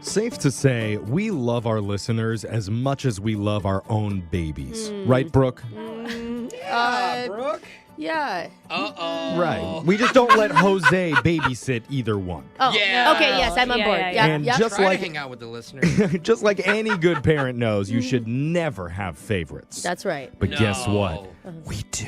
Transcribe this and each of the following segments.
Safe to say, we love our listeners as much as we love our own babies. Right, Brooke? Brooke? Yeah. Uh-oh. Right. We just don't let Jose babysit either one. Oh, Yeah. okay, yes, I'm on board. Yeah. And Yep. just Try like to hang out with the listeners. just like any good parent knows, you should never have favorites. That's right. But guess what? No. We do.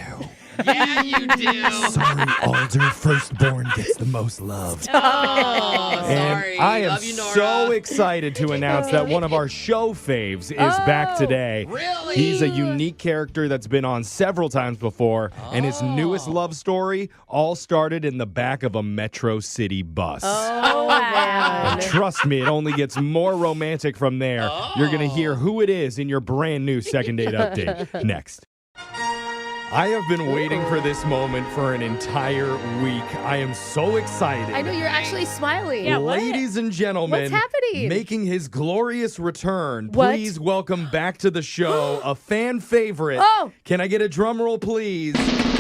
Yeah, you do. Sorry, Alder, firstborn gets the most loved. Oh, And sorry. I am Love you, Nora. so excited to announce that one of our show faves is back today. Really? He's a unique character that's been on several times before, and his newest love story all started in the back of a Metro City bus. Oh, man. And trust me, it only gets more romantic from there. You're going to hear who it is in your brand new Second Date Update next. I have been waiting for this moment for an entire week. I am so excited. I know you're actually smiling. Yeah, what? Ladies and gentlemen, What's happening? making his glorious return, What? please welcome back to the show a fan favorite. Oh. Can I get a drum roll, please,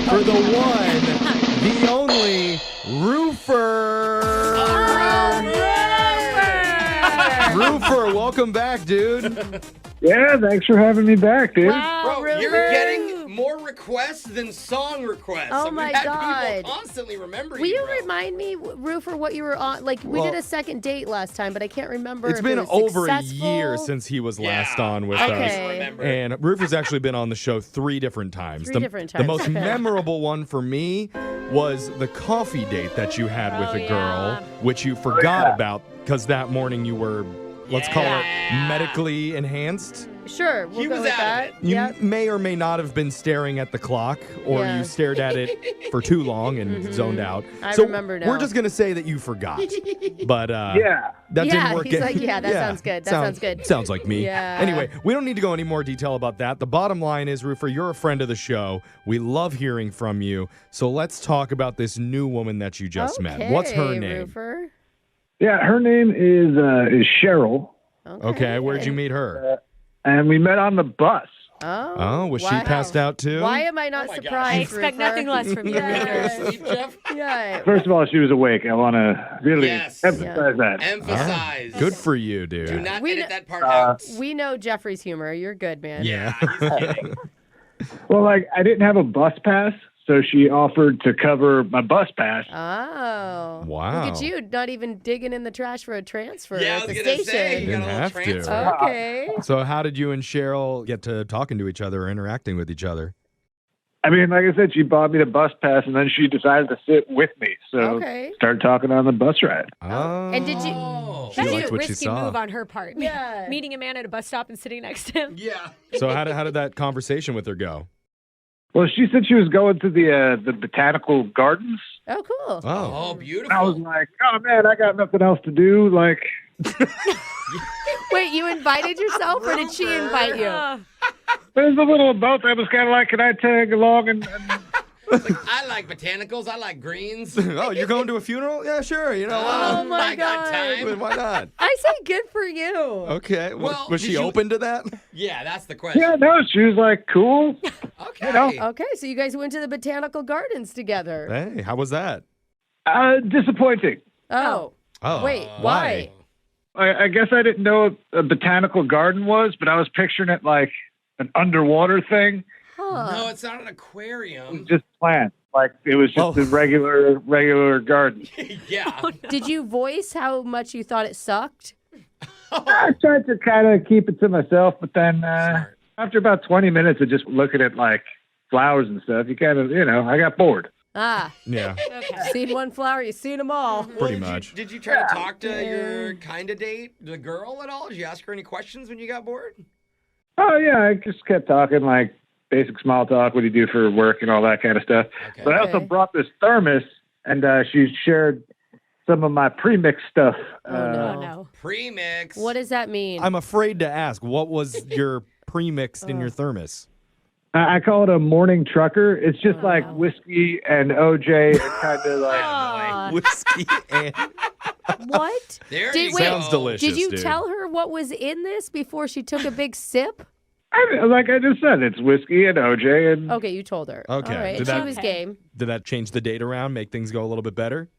for the one, the only, Roofer. Roofer, welcome back, dude. Yeah, thanks for having me back, dude. Wow, Bro, you're Roofer. getting more requests than song requests. Oh, We've my had God. people constantly remember Will you bro. remind me, Roofer, what you were on? Like, we Well, did a second date last time, but I can't remember. It's if been it was over a successful. year since he was last Yeah, on with I us. just Okay. remember. And Roofer's actually been on the show 3 different times. Three the, different the times, most okay. memorable one for me was the coffee date that you had with a girl, yeah. which you forgot about because that morning you were, let's call it, Yeah. medically enhanced. Sure, we'll He go was with out of that. it. You Yep. may or may not have been staring at the clock, or Yeah. you stared at it for too long and zoned out. I so remember now. we're just going to say that you forgot. But Yeah. that Yeah, didn't work. he's like, yeah, that sounds good. That sounds good. Sounds like me. Yeah. Anyway, we don't need to go any more detail about that. The bottom line is, Roofer, you're a friend of the show. We love hearing from you. So let's talk about this new woman that you just met. What's her Okay, name? Roofer. Yeah, her name is Cheryl, Okay, where'd you meet her? and we met on the bus. Oh, was she wow. passed out too? Why am I not Oh my gosh. surprised? I expect Roofer? nothing less from you. Yes. Sleep, Jeff? Yeah. First of all, she was awake. I want to really Yes. emphasize that. Emphasize. Good for you, dude. Do not We edit kn- that part out. We know Jeffrey's humor. You're good, man. Yeah, he's kidding. Well, like, I didn't have a bus pass, so she offered to cover my bus pass. Oh. Wow. Look at you, not even digging in the trash for a transfer Yeah, I at was the gonna station. say you got Didn't a little have to. transfer. Okay. So how did you and Cheryl get to talking to each other or interacting with each other? I mean, like I said, she bought me the bus pass, and then she decided to sit with me. So Okay. started talking on the bus ride. Oh. And did you? Oh. She That's liked a what she risky saw. move on her part. Yeah. Meeting a man at a bus stop and sitting next to him. Yeah. So how did that conversation with her go? Well, she said she was going to the Botanical Gardens. Oh, cool. Oh, And beautiful. I was like, oh, man, I got nothing else to do. Like, Wait, you invited yourself, or did she invite you? there's a little of both. I was kind of like, can I tag along? And I like botanicals. I like greens. Oh, you're going to a funeral? Yeah, sure. You know what? Oh, my I got God. time. Why not? I say good for you. Okay. Well, was she did you- open to that? Yeah, that's the question. yeah, no, she was like, cool. Okay. You know. Okay, so you guys went to the Botanical Gardens together. Hey, how was that? Disappointing. Oh. Oh, Wait, why? I guess I didn't know what a botanical garden was, but I was picturing it like an underwater thing, Huh. No, it's not an aquarium. just plants. Like it was just Oh. a regular garden. Yeah. Did you voice how much you thought it sucked? I tried to kind of keep it to myself, but then Smart. after about 20 minutes of just looking at like flowers and stuff, you kind of, I got bored. Ah, Yeah, seen one flower, you seen them all. Well, pretty did you- much. Did you try to talk to your kind of date, the girl at all? Did you ask her any questions when you got bored? Oh yeah, I just kept talking like basic small talk. What do you do for work and all that kind of stuff. Okay. But I also Okay. brought this thermos, and she shared some of my pre-mixed stuff. Oh, Oh, no. no. Premix. What does that mean? I'm afraid to ask. What was your pre-mixed in your thermos? I call it a morning trucker. It's just Oh, like wow. whiskey and OJ and kind of like. Aw. Whiskey and What? There Did- you wait, go. sounds delicious. Did you dude. tell her what was in this before she took a big sip? Like I just said, it's whiskey and OJ and. Okay, you told her. Okay. All right. Did She that- was Okay. game. Did that change the date around? Make things go a little bit better?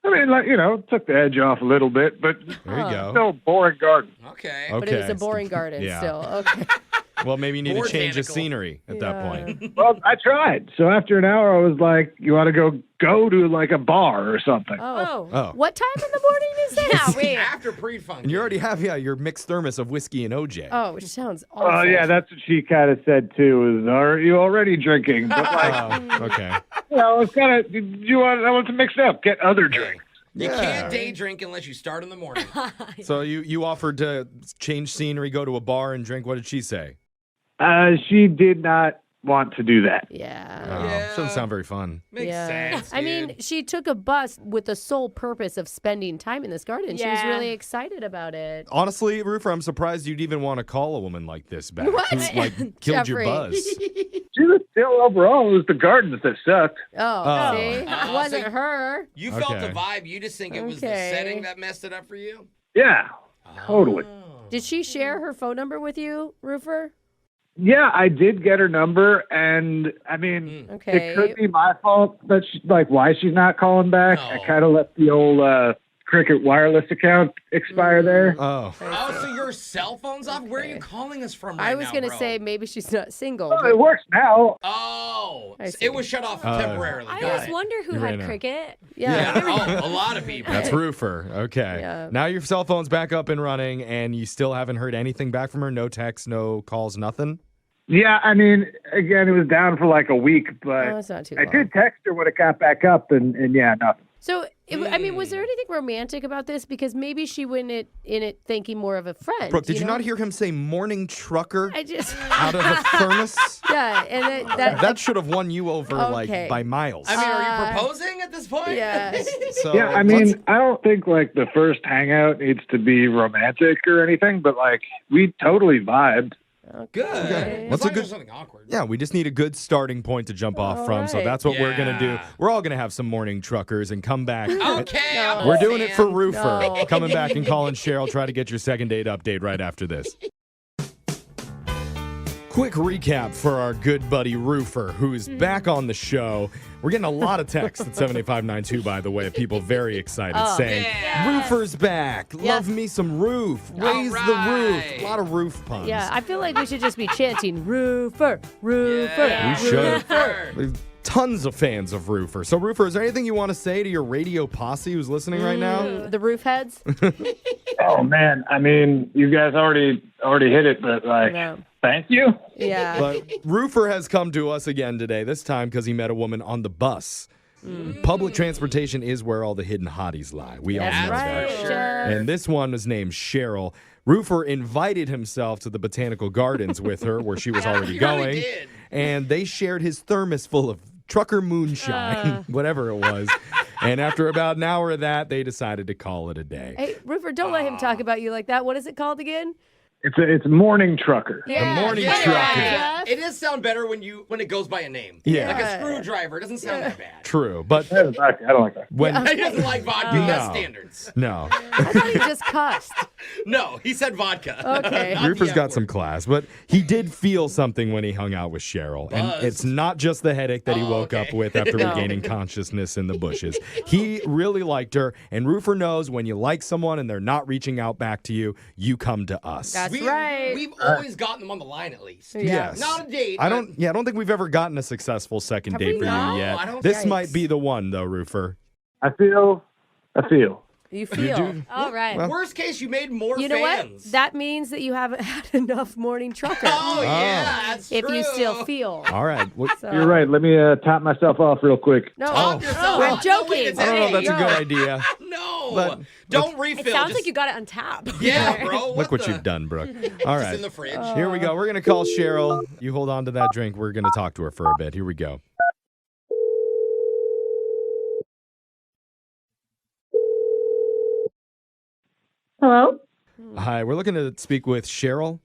I mean, like, took the edge off a little bit, but There you go. still boring garden. Okay. But it was a boring garden Yeah. still. Okay. Well, maybe you need to change the Botanical. scenery at that point. Well, I tried. So after an hour, I was like, you want to go to like a bar or something. Oh. Oh. What time in the morning is this? Yeah, wait. After pre-funk. And you already have, your mixed thermos of whiskey and OJ. Oh, which sounds awful. Oh, yeah, that's what she kind of said, too, is, are you already drinking? But, like, Oh, okay. it's kind of, I want to mix it up, get other drinks. You Yeah. can't day drink unless you start in the morning. So you offered to change scenery, go to a bar and drink. What did she say? She did not want to do that. Yeah. Oh, Yeah. doesn't sound very fun. Makes Yeah. sense. I mean, dude. she took a bus with the sole purpose of spending time in this garden. She was Yeah. really excited about it. Honestly, Roofer, I'm surprised you'd even want to call a woman like this back. What? Who, killed your Jeffrey. buzz. She was still overall, it was the gardens that sucked. Oh, Oh. see? It wasn't so- her. you felt Okay. the vibe. You just think it was the Okay. setting that messed it up for you? Yeah, totally. Did she share her phone number with you, Roofer? Yeah, I did get her number, and I mean, Okay. it could be my fault that why she's not calling back. No. I kind of let the old Cricket wireless account expire there. Oh. Oh, so your cell phone's off? Where are you calling us from right I was now, going to bro? say maybe she's not single. Oh, but- it works now. Oh, I see. it was shut off temporarily. I Got always it. wonder who You had ran out. cricket. yeah. Yeah. Oh, a lot of people. That's Roofer. Okay. Yeah. Now your cell phone's back up and running, and you still haven't heard anything back from her? No texts, no calls, nothing? Yeah, I mean, again, it was down for like a week, Oh, but it's not too I long. did text her when it got back up, and yeah, nothing. So, I mean, was there anything romantic about this? Because maybe she went in it thinking more of a friend. Brooke, did you know? not hear him say morning trucker I just, out of a thermos? yeah, and That should have won you over Okay. by miles. I mean, are you proposing at this point? yeah. So Yeah, I mean, I don't think like the first hangout needs to be romantic or anything, but like we totally vibed. Good. Okay. As What's a long as good- there's something awkward. yeah, we just need a good starting point to jump off All from. So right. that's what we're going to do. Yeah. We're all going to have some morning truckers and come back. Okay. I'm a We're doing it for fan. Roofer. No. Coming back and calling Cheryl. Try to get your second date update right after this. Quick recap for our good buddy Roofer, who's back on the show. We're getting a lot of texts at 78592, by the way, of people very excited saying, yeah. Roofer's back. Love me some roof. Raise the roof. right. A lot of roof puns. Yeah, I feel like we should just be chanting Roofer, Roofer, Yeah. We should. Roofer. We've tons of fans of Roofer. So, Roofer, is there anything you want to say to your radio posse who's listening right now? The roof heads. Oh man, I mean, you guys already hit it, but like, No. thank you. Yeah. But Roofer has come to us again today, this time because he met a woman on the bus. Public transportation is where all the hidden hotties lie. We all That's know right, that. Jeff. And this one was named Cheryl. Roofer invited himself to the Botanical Gardens with her, where she was already He going. really did. And they shared his thermos full of trucker moonshine, whatever it was. And after about an hour of that, they decided to call it a day. Hey, Roofer, don't let him talk about you like that. What is it called again? It's morning trucker. The morning Yeah. trucker. Jeff. It does sound better when it goes by a name. Yeah. Like a screwdriver. It doesn't sound that bad. True, but I don't like that. when He doesn't like vodka. He has No. standards. no, I thought he just cussed. No, he said vodka. Okay. Not the Roofer's F got word. some class, but he did feel something when he hung out with Cheryl, and Buzz. it's not just the headache that he Oh, woke okay. up with after No. regaining consciousness in the bushes. He really liked her, and Roofer knows when you like someone and they're not reaching out back to you, you come to us. That's right. We've always gotten them on the line at least. Yeah. Yes. Not a date. I but- don't think we've ever gotten a successful second Have date we for not? you No, yet. I don't This think- might be the one though, Roofer. I feel. You feel. All right. Well- Worst case, you made more You know fans. what? That means that you haven't had enough morning trucker. Oh, yeah, that's if true. you still feel. All right. Well, So- You're right. Let me top myself off real quick. No, Top yourself I'm up. joking. No, wait, it's I don't know if that's a Hey, good no. idea. No, But- don't refill. It sounds just- like you got it on tap. Yeah, bro. Look what the- you've done, Brooke. All Just right. in the fridge. Here we go. We're going to call Cheryl. You hold on to that drink. We're going to talk to her for a bit. Here we go. Hello? Hi, we're looking to speak with Cheryl.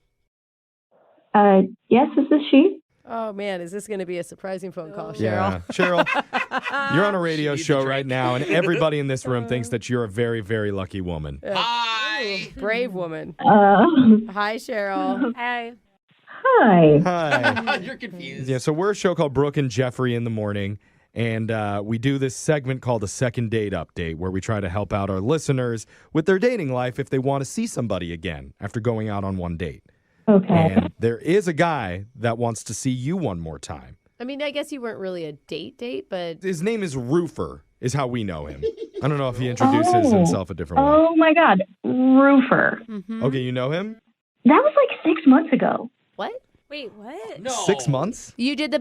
Yes, this is she. Oh man, is this going to be a surprising phone call, Cheryl? Yeah. Cheryl, you're on a radio needs a show drink. right now, and everybody in this room thinks that you're a very, very lucky woman. Hi. Brave woman. Hi, Cheryl. Hey. Hi. Hi. You're confused. Yeah, so we're a show called Brooke and Jeffrey in the morning, And we do this segment called a second date update where we try to help out our listeners with their dating life if they want to see somebody again after going out on one date. Okay. And there is a guy that wants to see you one more time. I mean, I guess you weren't really a date, but His name is Roofer, is how we know him. I don't know if he introduces himself a different way. Oh my God, Roofer. Okay, you know him? That was like 6 months ago. what? Wait, what? No. 6 months? You did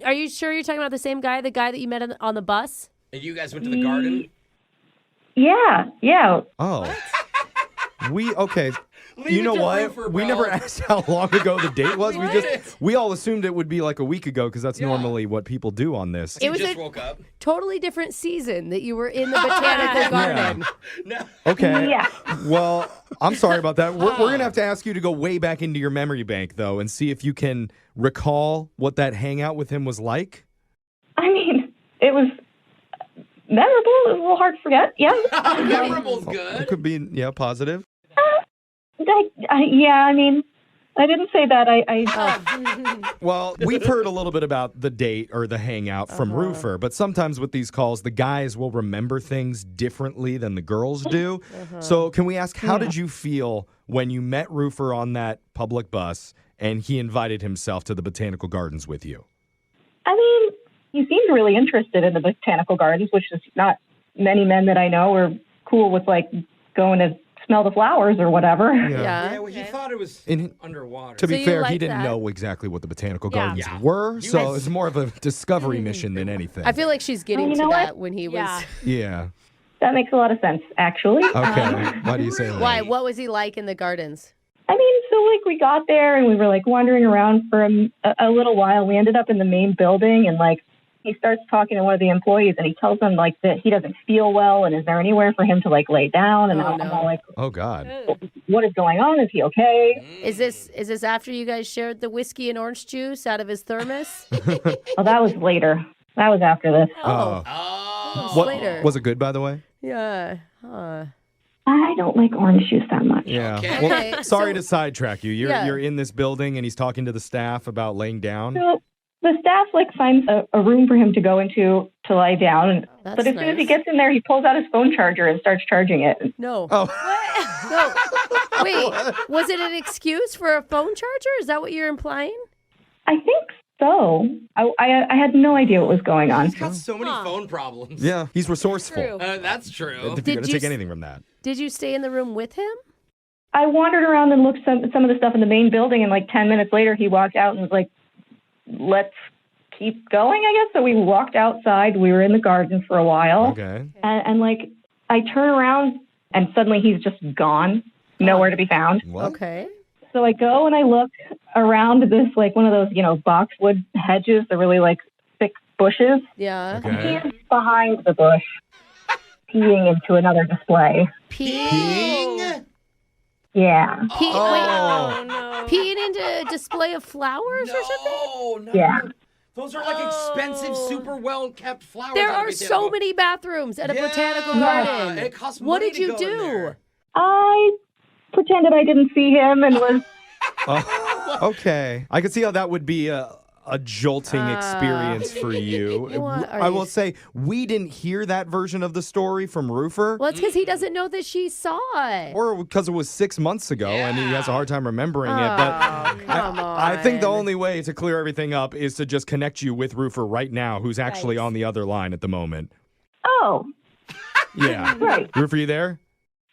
are you sure you're talking about the same guy, the guy that you met on the bus? And you guys went to the garden? Yeah. Oh. Okay. Leave You it know to what? Roofer, We bro. never asked how long ago the date was. What? We all assumed it would be like a week ago because that's Yeah. normally what people do on this. It was just a- woke up. Totally different season that you were in the Botanical Garden. No. Okay. Yeah. Well, I'm sorry about that. We're going to have to ask you to go way back into your memory bank, though, and see if you can recall what that hangout with him was like. I mean, it was memorable. It was a little hard to forget. Yeah. Memorable's It good. could be, positive. I mean, I didn't say that. Well, we've heard a little bit about the date or the hangout from Roofer, but sometimes with these calls, the guys will remember things differently than the girls do. So can we ask, how did you feel when you met Roofer on that public bus and he invited himself to the Botanical Gardens with you? I mean, he seemed really interested in the Botanical Gardens, which is not many men that I know are cool with, like, going to smell the flowers or whatever. Yeah, well, he thought it was And underwater. to be you fair, he like didn't that? know exactly what the Botanical Yeah. Gardens Yeah. were, He so was- it's more of a discovery mission than anything. I feel like she's getting You to know that what? when he was. Yeah. Yeah. That makes a lot of sense, actually. Okay. Why do you say that? Why? What was he like in the gardens? I mean, so like we got there and we were like wandering around for a little while. We ended up in the main building and like he starts talking to one of the employees and he tells them like that he doesn't feel well and is there anywhere for him to like lay down? And Oh, I'm no. all like, Oh, God. what is going on? Is he okay? Is this after you guys shared the whiskey and orange juice out of his thermos? Oh, that was later. That was after this. Oh. Oh. What, later. was it good, by the way? Yeah. Huh. I don't like orange juice that much. Yeah. Okay. Well, Okay, sorry so- to sidetrack you. You're Yeah. you're in this building and he's talking to the staff about laying down. So the staff like finds a room for him to go into to lie down. And, That's but as soon as he nice. gets in there, he pulls out his phone charger and starts charging it. No. Oh. No. Wait, was it an excuse for a phone charger? Is that what you're implying? I think so. I had no idea what was going on. He's got so many phone problems. Yeah, he's resourceful. True. That's true. If you're Did going to you take s- anything from that. Did you stay in the room with him? I wandered around and looked some of the stuff in the main building, and like 10 minutes later, he walked out and was like, "Let's keep going, I guess." So we walked outside. We were in the garden for a while, Okay. and like I turn around and suddenly he's just gone, nowhere to be found. What? Okay. So I go and I look around this like one of those boxwood hedges, the really like thick bushes. Yeah. Okay. He is behind the bush, peeing into another display. Peeing? Yeah. Wait. Oh, no. Peeing into a display of flowers or something? No. Yeah. Those are like expensive, Oh. super well kept flowers. There at a are botanical- so many bathrooms at a Yeah. botanical Yeah. garden. It costs What money did to you go in do? there. I pretended I didn't see him and was Okay. I could see how that would be a jolting experience for you. What are I you will say, we didn't hear that version of the story from Roofer. Well, it's because he doesn't know that she saw it. Or because it was 6 months ago and he has a hard time remembering it. Oh, But come I think the on. only way to clear everything up is to just connect you with Roofer right now, who's actually Right. on the other line at the moment. oh, Yeah. right. Roofer, you there?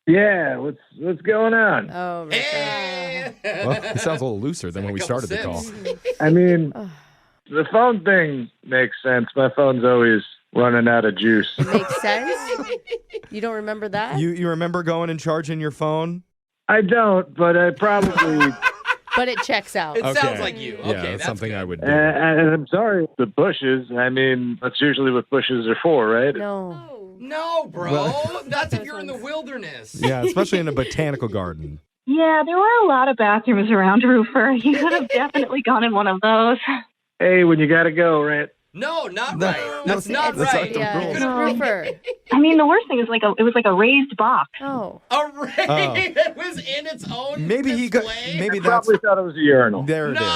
Yeah, what's going on? Oh, right. Eh. Well, it sounds a little looser than when we Couple started the call. sips. I mean, the phone thing makes sense. My phone's always running out of juice. Makes sense. You don't remember that? You remember going and charging your phone? I don't, but I probably. But it checks out. It sounds like you. Yeah, Okay, that's something good. I would do. And I'm sorry, the bushes. I mean, that's usually what bushes are for, right? No. No, bro. Well- That's if you're in the wilderness. Yeah, especially in a botanical garden. Yeah, there were a lot of bathrooms around Roofer. He could have definitely gone in one of those. Hey, when you gotta go, right? No, not No, right. That's not that's not right. the Yeah, rules. it's Roofer. I mean, the worst thing is it was like a raised box. Oh. A ring that was in its own Maybe he got. display? Maybe that's. Probably thought it was a urinal. There it is. No.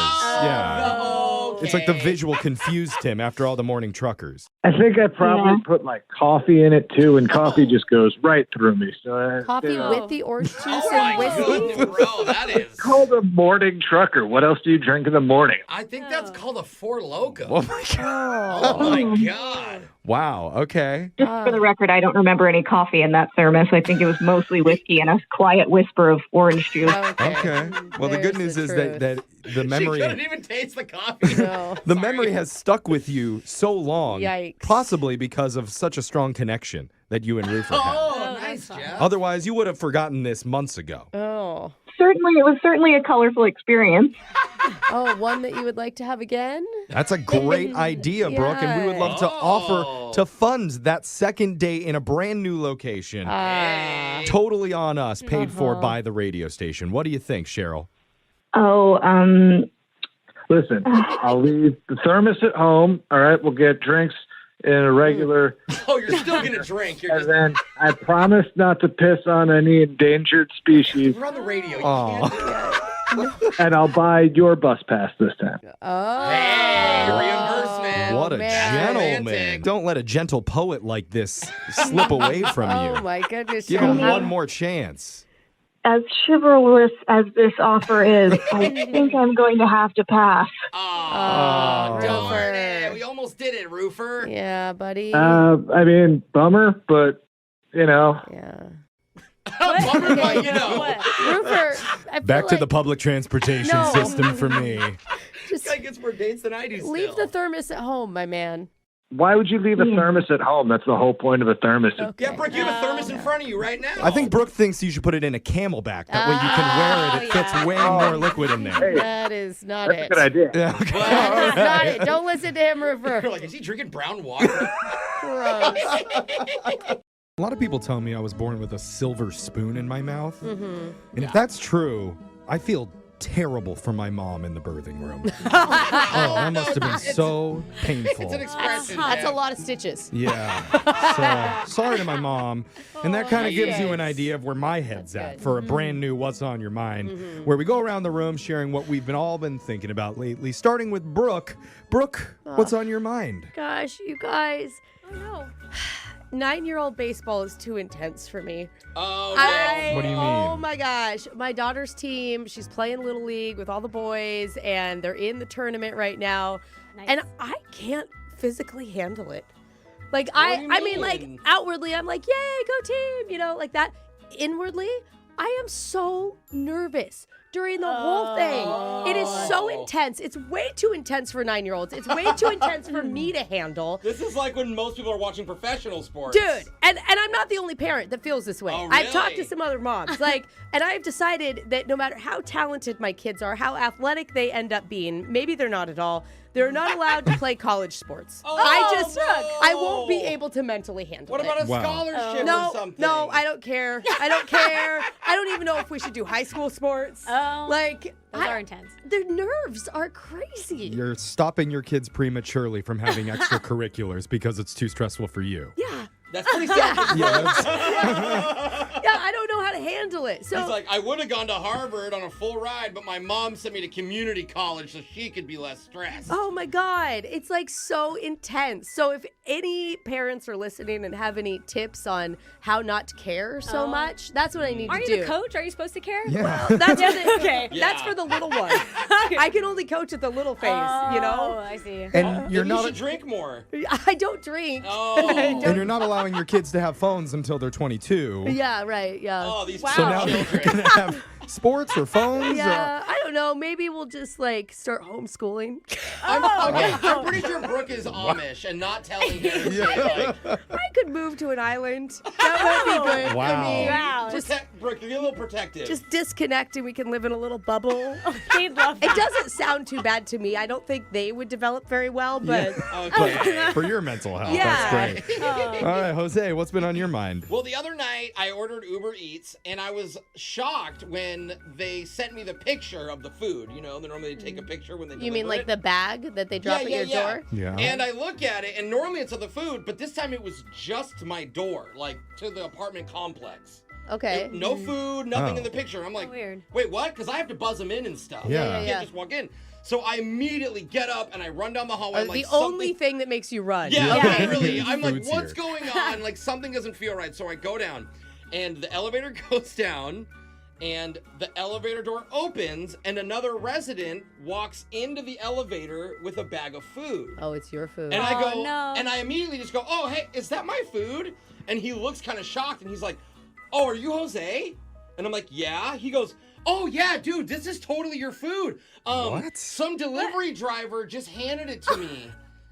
Yeah. No. It's like the visual confused him after all the morning truckers. I think I probably put like coffee in it too, and coffee just goes right through me. So Coffee Oh. with the orange juice Oh and my whiskey. goodness, bro, that is. it's called a morning trucker. What else do you drink in the morning? I think that's called a Four Loko. Oh my God. Oh my God. Wow. Okay. Just for the record, I don't remember any coffee in that thermos. I think it was mostly whiskey and a quiet whisper of orange juice. Okay. Well, the good news is that the She memory couldn't even taste the coffee. No. the memory has stuck with you so long. Yikes. Possibly because of such a strong connection that you and Roofer had. Oh, nice, Jeff. Otherwise, you would have forgotten this months ago. Oh. It was certainly a colorful experience. Oh, one that you would like to have again? That's a great idea, Brooke, and we would love to offer to fund that second day in a brand new location. Totally on us, paid for by the radio station. What do you think, Cheryl? Oh, Listen, I'll leave the thermos at home. All right, we'll get drinks in a regular. Oh, you're still going to drink. You're And just. then I promise not to piss on any endangered species, We're on the radio. You Aw. can't do that. and I'll buy your bus pass this time. Oh. Hey, reimbursement. What a man. gentleman. Romantic. Don't let a gentle poet like this slip away from Oh, you. my goodness. Give Cheryl. him one more chance. as chivalrous as this offer is, I think I'm going to have to pass. Oh, darn Roofer. it. We almost did it, Roofer. Yeah, buddy. I mean, bummer, but you know. Yeah. Bummer, but you know. What? Roofer, I feel Back to like the public transportation No. system for me. just This guy gets more dates than I do still. leave the thermos at home, my man. Why would you leave a thermos at home? That's the whole point of a thermos. Okay. Yeah, Brooke, you have a thermos in front of you right now. I think Brooke thinks you should put it in a Camelback. That way you can wear it. It fits yeah. way more liquid in there. That is not That's a it. good idea. Yeah, okay. That is not it. Don't listen to him, Roofer. You're like, is he drinking brown water? Gross. A lot of people tell me I was born with a silver spoon in my mouth. Mm-hmm. And if that's true, I feel terrible for my mom in the birthing room. Oh, that must have been so painful. It's an expression. That's a Jeff. lot of stitches. Yeah. So sorry to my mom. And that kind of gives you an yes. idea of where my head's That's at good. for a brand new What's on Your Mind, where we go around the room sharing what we've all been thinking about lately, starting with Brooke. Brooke, what's on your mind? Gosh, you guys. Oh, no. 9-year-old baseball is too intense for me. Oh, no. What do you Oh mean? my gosh. My daughter's team, she's playing Little League with all the boys, and they're in the tournament right now. Nice. And I can't physically handle it. Like, What do you I mean, like, mean? outwardly, I'm like, yay, go team, you know, like that. Inwardly, I am so nervous during the whole thing. It is so Oh. intense. It's way too intense for 9-year-olds. It's way too intense for me to handle. This is like when most people are watching professional sports. Dude, and I'm not the only parent that feels this way. Oh, I've talked to really? some other moms. Like, and I've decided that no matter how talented my kids are, how athletic they end up being, maybe they're not at all, they're not allowed to play college sports. Oh, I won't be no. able to mentally handle What it. about a Wow. scholarship no, or something? no, I don't care. I don't care. I don't even know if we should do high school sports. Oh, Like, those are intense. their nerves are crazy. You're stopping your kids prematurely from having extracurriculars because it's too stressful for you. Yeah. That's pretty selfish. Yeah, that's- Yeah, I don't know how to handle it. So He's like, I would have gone to Harvard on a full ride, but my mom sent me to community college so she could be less stressed. oh my God, it's like so intense. So if any parents are listening and have any tips on how not to care so Oh. much, that's what I need Aren't to you do. the coach? Are you supposed to care? yeah. That's for the, Okay. That's Yeah. for the little one. I can only coach at the little phase, you Oh, know? I see. And you're Maybe not you should drink more. I don't drink. Oh. and you're not allowing your kids to have phones until they're 22. Yeah, right. Yeah. Oh, these Wow. So now they're children. gonna have sports or phones. Yeah, I don't know. Maybe we'll just like start homeschooling. I'm pretty sure Brooke is Amish and not telling her. Yeah. Like, I could move to an island. That would be good for Wow. me. Wow. Just Brooke, you're a little protective. just disconnect and we can live in a little bubble. They'd love It that. doesn't sound too bad to me. I don't think they would develop very well, but Okay. For your mental health. Yeah. That's great. All right, Jose, what's been on your mind? Well, the other night I ordered Uber Eats and I was shocked when they sent me the picture of the food. You know, normally they take a picture when they you mean deliver like it. the bag that they drop at your door? Yeah. And I look at it, and normally it's of the food, but this time it was just my door, like to the apartment complex. Okay. No food, nothing Oh. in the picture. I'm like, weird. wait, what? Because I have to buzz them in and stuff. Yeah. You can't just walk in. So I immediately get up and I run down the hallway. I'm like, The only thing that makes you run. Yeah, Yeah. literally. I'm like, Food's what's here. going on? Like, something doesn't feel right. So I go down, and the elevator goes down, and the elevator door opens, and another resident walks into the elevator with a bag of food. Oh, it's your food. And I go, no. and I immediately just go, oh, hey, is that my food? And he looks kind of shocked, and he's like, oh, are you Jose? And I'm like, yeah. He goes, oh, yeah, dude, this is totally your food. What? Some delivery driver just handed it to me.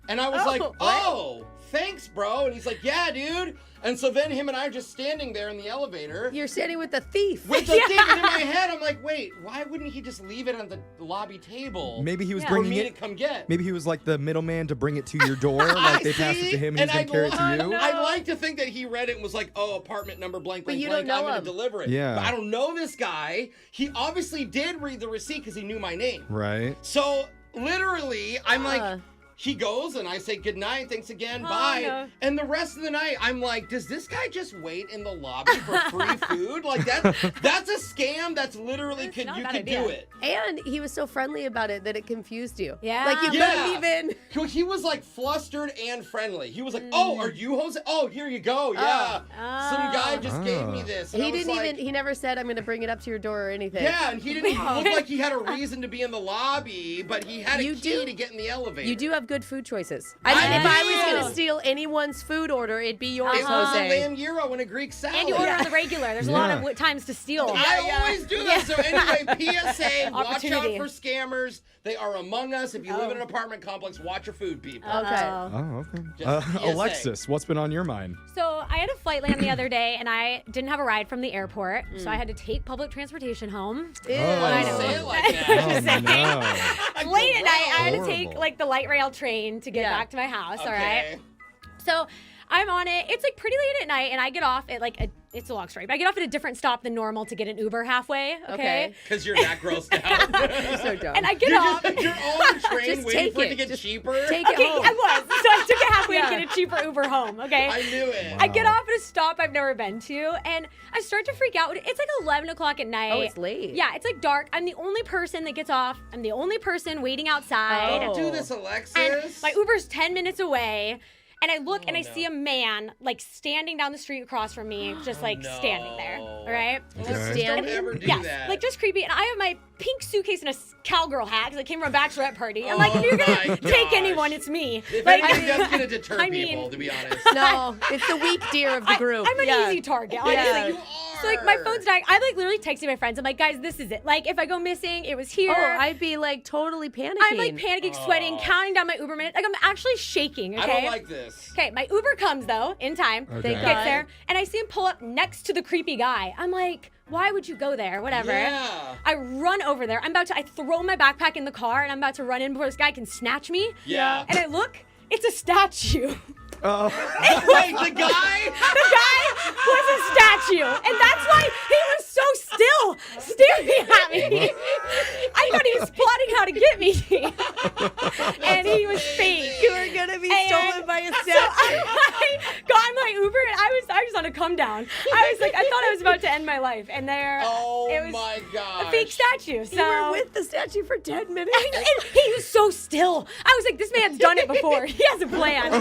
And I was like, what? oh, thanks, bro. And he's like, yeah, dude. And so then him and I are just standing there in the elevator. You're standing with the thief. With the thing in my head, I'm like, wait, why wouldn't he just leave it on the lobby table? Maybe he was Yeah. for bringing me to it. come get. Maybe he was like the middleman to bring it to your door. Like they passed it to him and he's gonna carry it to you. I like to think that he read it and was like, oh, apartment number blank, But blank, you blank, don't I'm know going him. to deliver it. Yeah. But I don't know this guy. He obviously did read the receipt because he knew my name. Right. So literally, I'm Uh. like, he goes and I say good night, thanks again, Oh, bye. no. And the rest of the night, I'm like, does this guy just wait in the lobby for free food? Like that's a scam. That's literally That's not a you bad could idea. do it. And he was so friendly about it that it confused you. Yeah. Like you Yeah. couldn't even. He was like flustered and friendly. He was like, oh, are you Jose? Oh, here you go. Yeah. Some guy just gave me this. And I He was didn't like, even. He never said, "I'm going to bring it up to your door" or anything. Yeah, and he didn't even look like he had a reason to be in the lobby, but he had a You key do- to get in the elevator. You do have good food choices. I mean, I if I was do. going to steal anyone's food order, it'd be yours, It was a Jose. lamb gyro and a Greek salad. And you order on the regular. There's a lot Yeah. of times to steal. I always do that. So anyway, PSA, watch out Opportunity. for scammers. They are among us. If you live in an apartment complex, watch your food, people. Okay. Oh, okay. Just PSA. Alexis, what's been on your mind? So I had a flight land the other day, and I didn't have a ride from the airport, so I had to take public transportation home. Ew. Why I do you know. say it like Oh, that? no. Late at night, I had to Horrible. take like the light rail train to get Yeah. back to my house. All Okay. right. So I'm on it. It's like pretty late at night, and I get off at like it's a long story, but I get off at a different stop than normal to get an Uber halfway. Okay. Because you're that grossed out. You're so dumb. And I get You're off. on the train Just waiting take for it it. to get Just cheaper. Take it Okay, home. I was. So I took it halfway Yeah. to get a cheaper Uber home. Okay. I knew it. I get off at a stop I've never been to, and I start to freak out. It's like 11 o'clock at night. Oh, it's late. Yeah, it's like dark. I'm the only person that gets off. I'm the only person waiting outside. Don't Oh. do this, Alexis. And my Uber's 10 minutes away. And I look and I no. see a man like standing down the street across from me, just like standing there. All right. Okay. Don't Standing? ever do Yes, that. like just creepy. And I have my pink suitcase and a cowgirl hat because I came from a bachelorette party. I'm Oh like, if you're my gonna take gosh. anyone, it's me. If Like, anything, that's going to deter I mean- people, to be honest. No, it's the weak deer of the group. I'm an Yeah. easy target, honestly. Yeah. You So like my are. phone's dying. I like literally texting my friends. I'm like, guys, this is it. Like if I go missing, it was here. Oh, I'd be like totally panicking. I'm like panicking, sweating, counting down my Uber minutes. Like I'm actually shaking. Okay. I don't like this. Okay, my Uber comes though in time. Okay. Thank Gets God. there, and I see him pull up next to the creepy guy. I'm like, why would you go there? Whatever. Yeah. I run over there. I throw my backpack in the car, and I'm about to run in before this guy can snatch me. Yeah. And I look, it's a statue. Oh. Wait, the guy? The guy was a statue, and that's why he was so still, staring at me. I thought he was plotting how to get me, and he was fake. You were gonna be And stolen by a So statue. I got my Uber, and I was on a come down. I was like, I thought I was about to end my life, and there, Oh it was my gosh. a fake statue. So You were with the statue for 10 minutes. and he was so still. I was like, this man's done it before. He has a plan.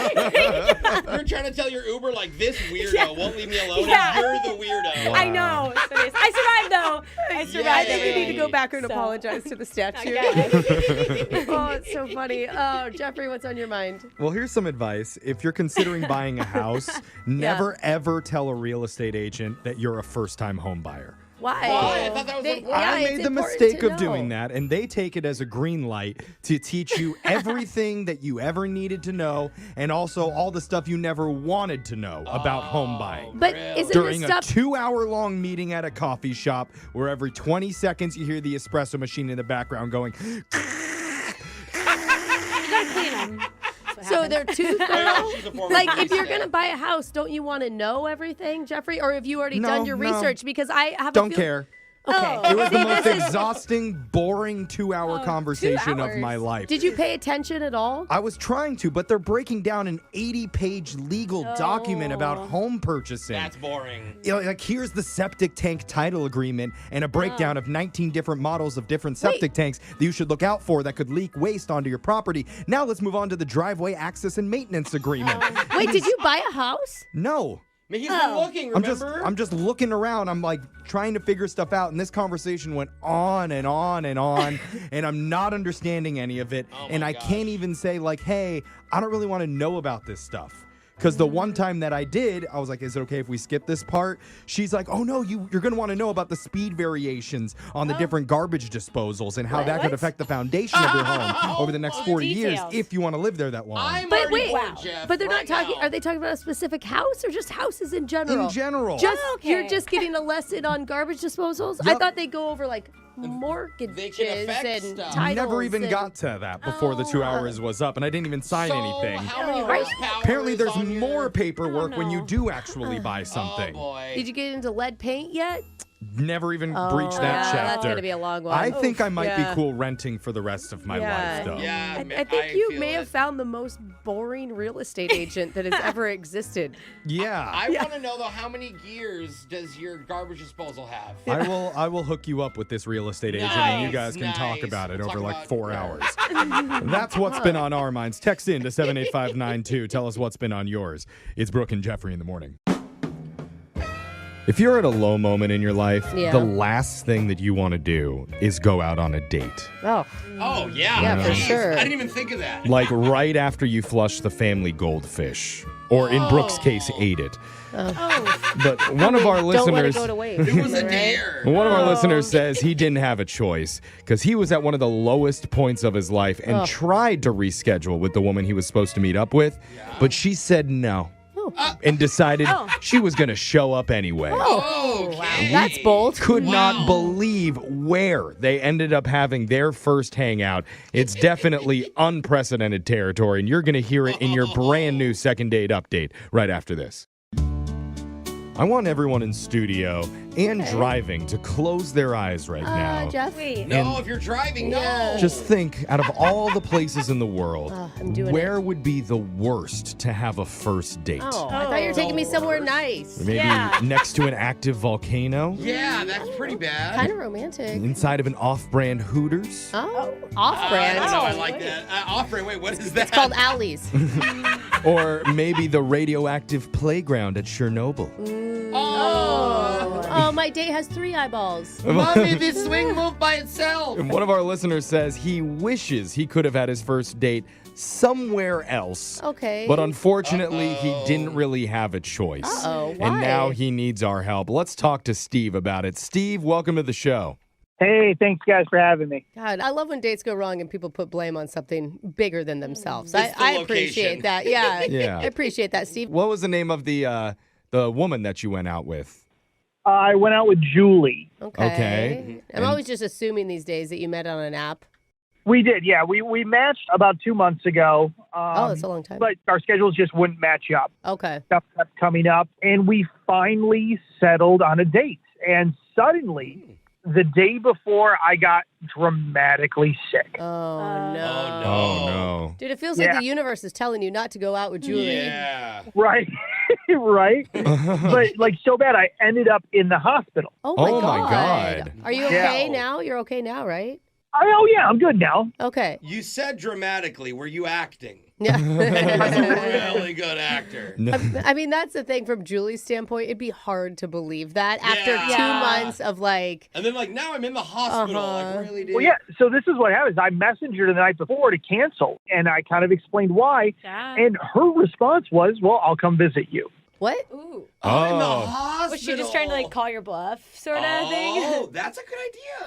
You're trying to tell your Uber, like, this weirdo Yeah. won't leave me alone. Yeah. And you're the weirdo. I know. So it is. I survived though. I survived I think you need to go Yay. back and So- apologize to the statue. Okay. Oh, it's so funny. Oh, Jeffrey, what's on your mind? Well, here's some advice. If you're considering buying a house, never ever tell a real estate agent that you're a first-time home buyer. Why? Why? I thought that was important. yeah, I it's made the important mistake to of doing know. that, and they take it as a green light to teach you everything that you ever needed to know, and also all the stuff you never wanted to know about home buying. But Really? isn't During this a stuff? 2-hour-long meeting at a coffee shop where every 20 seconds you hear the espresso machine in the background going, You gotta clean them. So they're too Yeah, thorough? she's a former Like, police if you're cat. going to buy a house, don't you want to know everything, Jeffrey? Or have you already No, done your no. research? Because I have a don't feel- care. Okay. It was the most exhausting, boring 2-hour conversation of my life. Did you pay attention at all? I was trying to, but they're breaking down an 80-page legal document about home purchasing. That's boring. You know, like, here's the septic tank title agreement and a breakdown of 19 different models of different septic tanks that you should look out for that could leak waste onto your property. Now let's move on to the driveway access and maintenance agreement. Wait, did you buy a house? No. I mean, he's been looking, remember? I'm just looking around. I'm like trying to figure stuff out. And this conversation went on and on and on. And I'm not understanding any of it. And I can't even say like, hey, I don't really want to know about this stuff. Because the one time that I did, I was like, is it okay if we skip this part? She's like, oh, no, you're going to want to know about the speed variations on the different garbage disposals and how that could affect the foundation of your home over the next 40 years if you want to live there that long. But wait, Jeff, but they're right not talking. now. Are they talking about a specific house or just houses in general? In general. You're just getting a lesson on garbage disposals. I thought they go over like mortgages They can affect and stuff. titles. Never even got to that before the 2 hours was up, and I didn't even sign anything. How many horsepower Apparently, is there's on your- more paperwork when you do actually buy something. Oh, boy. Did you get into lead paint yet? Never even breached that chapter. That's gonna be a long one. I think I might be Yeah. cool renting for the rest of my life, though. Yeah, I think you feel may it. have found the most boring real estate agent that has ever existed. Yeah. I want to know, though, how many gears does your garbage disposal have? I will hook you up with this real estate agent, and you guys can talk Nice. about it We'll over talk like about 4 hours. That's what's been on our minds. Text in to 78592. Tell us what's been on yours. It's Brooke and Jeffrey in the morning. If you're at a low moment in your life, Yeah. the last thing that you want to do is go out on a date. Oh, Oh, yeah. Yeah, for Jeez. sure. I didn't even think of that. Like right after you flush the family goldfish. Or in Brooke's case, ate it. But one of our don't let it listeners... go to waste. It was a right? dare. One of our listeners says he didn't have a choice because he was at one of the lowest points of his life and tried to reschedule with the woman he was supposed to meet up with, but she said no and decided she was going to show up anyway. Oh, wow. That's bold. Could not believe where they ended up having their first hangout. It's definitely unprecedented territory, and you're going to hear it in your brand new second date update right after this. I want everyone in studio and driving to close their eyes right now. Jeff? No, if you're driving, no. Just think, out of all the places in the world, I'm doing where would be the worst to have a first date? Oh, I thought you were taking me somewhere nice. Maybe next to an active volcano? Yeah, that's pretty bad. Kind of romantic. Inside of an off-brand Hooters? Oh, I off-brand. don't know. I like that. Off-brand. Wait, what is that? It's called Alley's. Or maybe the radioactive playground at Chernobyl? Oh, my date has 3 eyeballs. Mommy, this swing moved by itself. And one of our listeners says he wishes he could have had his first date somewhere else. Okay. But unfortunately, he didn't really have a choice. Uh-oh, And why? now he needs our help. Let's talk to Steve about it. Steve, welcome to the show. Hey, thanks guys for having me. God, I love when dates go wrong and people put blame on something bigger than themselves. It's the I location. appreciate that. Yeah. Yeah. I appreciate that, Steve. What was the name of the woman that you went out with? I went out with Julie. Okay. I'm always just assuming these days that you met on an app. We did, yeah. We matched about 2 months ago. That's a long time. But our schedules just wouldn't match up. Okay. Stuff kept coming up, and we finally settled on a date. And suddenly, the day before, I got dramatically sick. Oh, no. Oh, no. Dude, it feels like Yeah. the universe is telling you not to go out with Julie. Yeah. Right, right. But like so bad, I ended up in the hospital. Oh, Oh, my my God. Are you Yeah. okay now? You're okay now, right? Oh yeah, I'm good now. Okay. You said dramatically. Were you acting? Yeah. Really good actor. No. I mean, that's the thing from Julie's standpoint. It'd be hard to believe that after Yeah. 2 months of like, And then, like, now I'm in the hospital. Like, really, dude? Well, yeah. So this is what happens. I messaged her the night before to cancel, and I kind of explained why. And her response was, "Well, I'll come visit you." what? Ooh. I'm in the Oh. hospital. Was she just trying to like call your bluff sort of thing? Oh, that's a good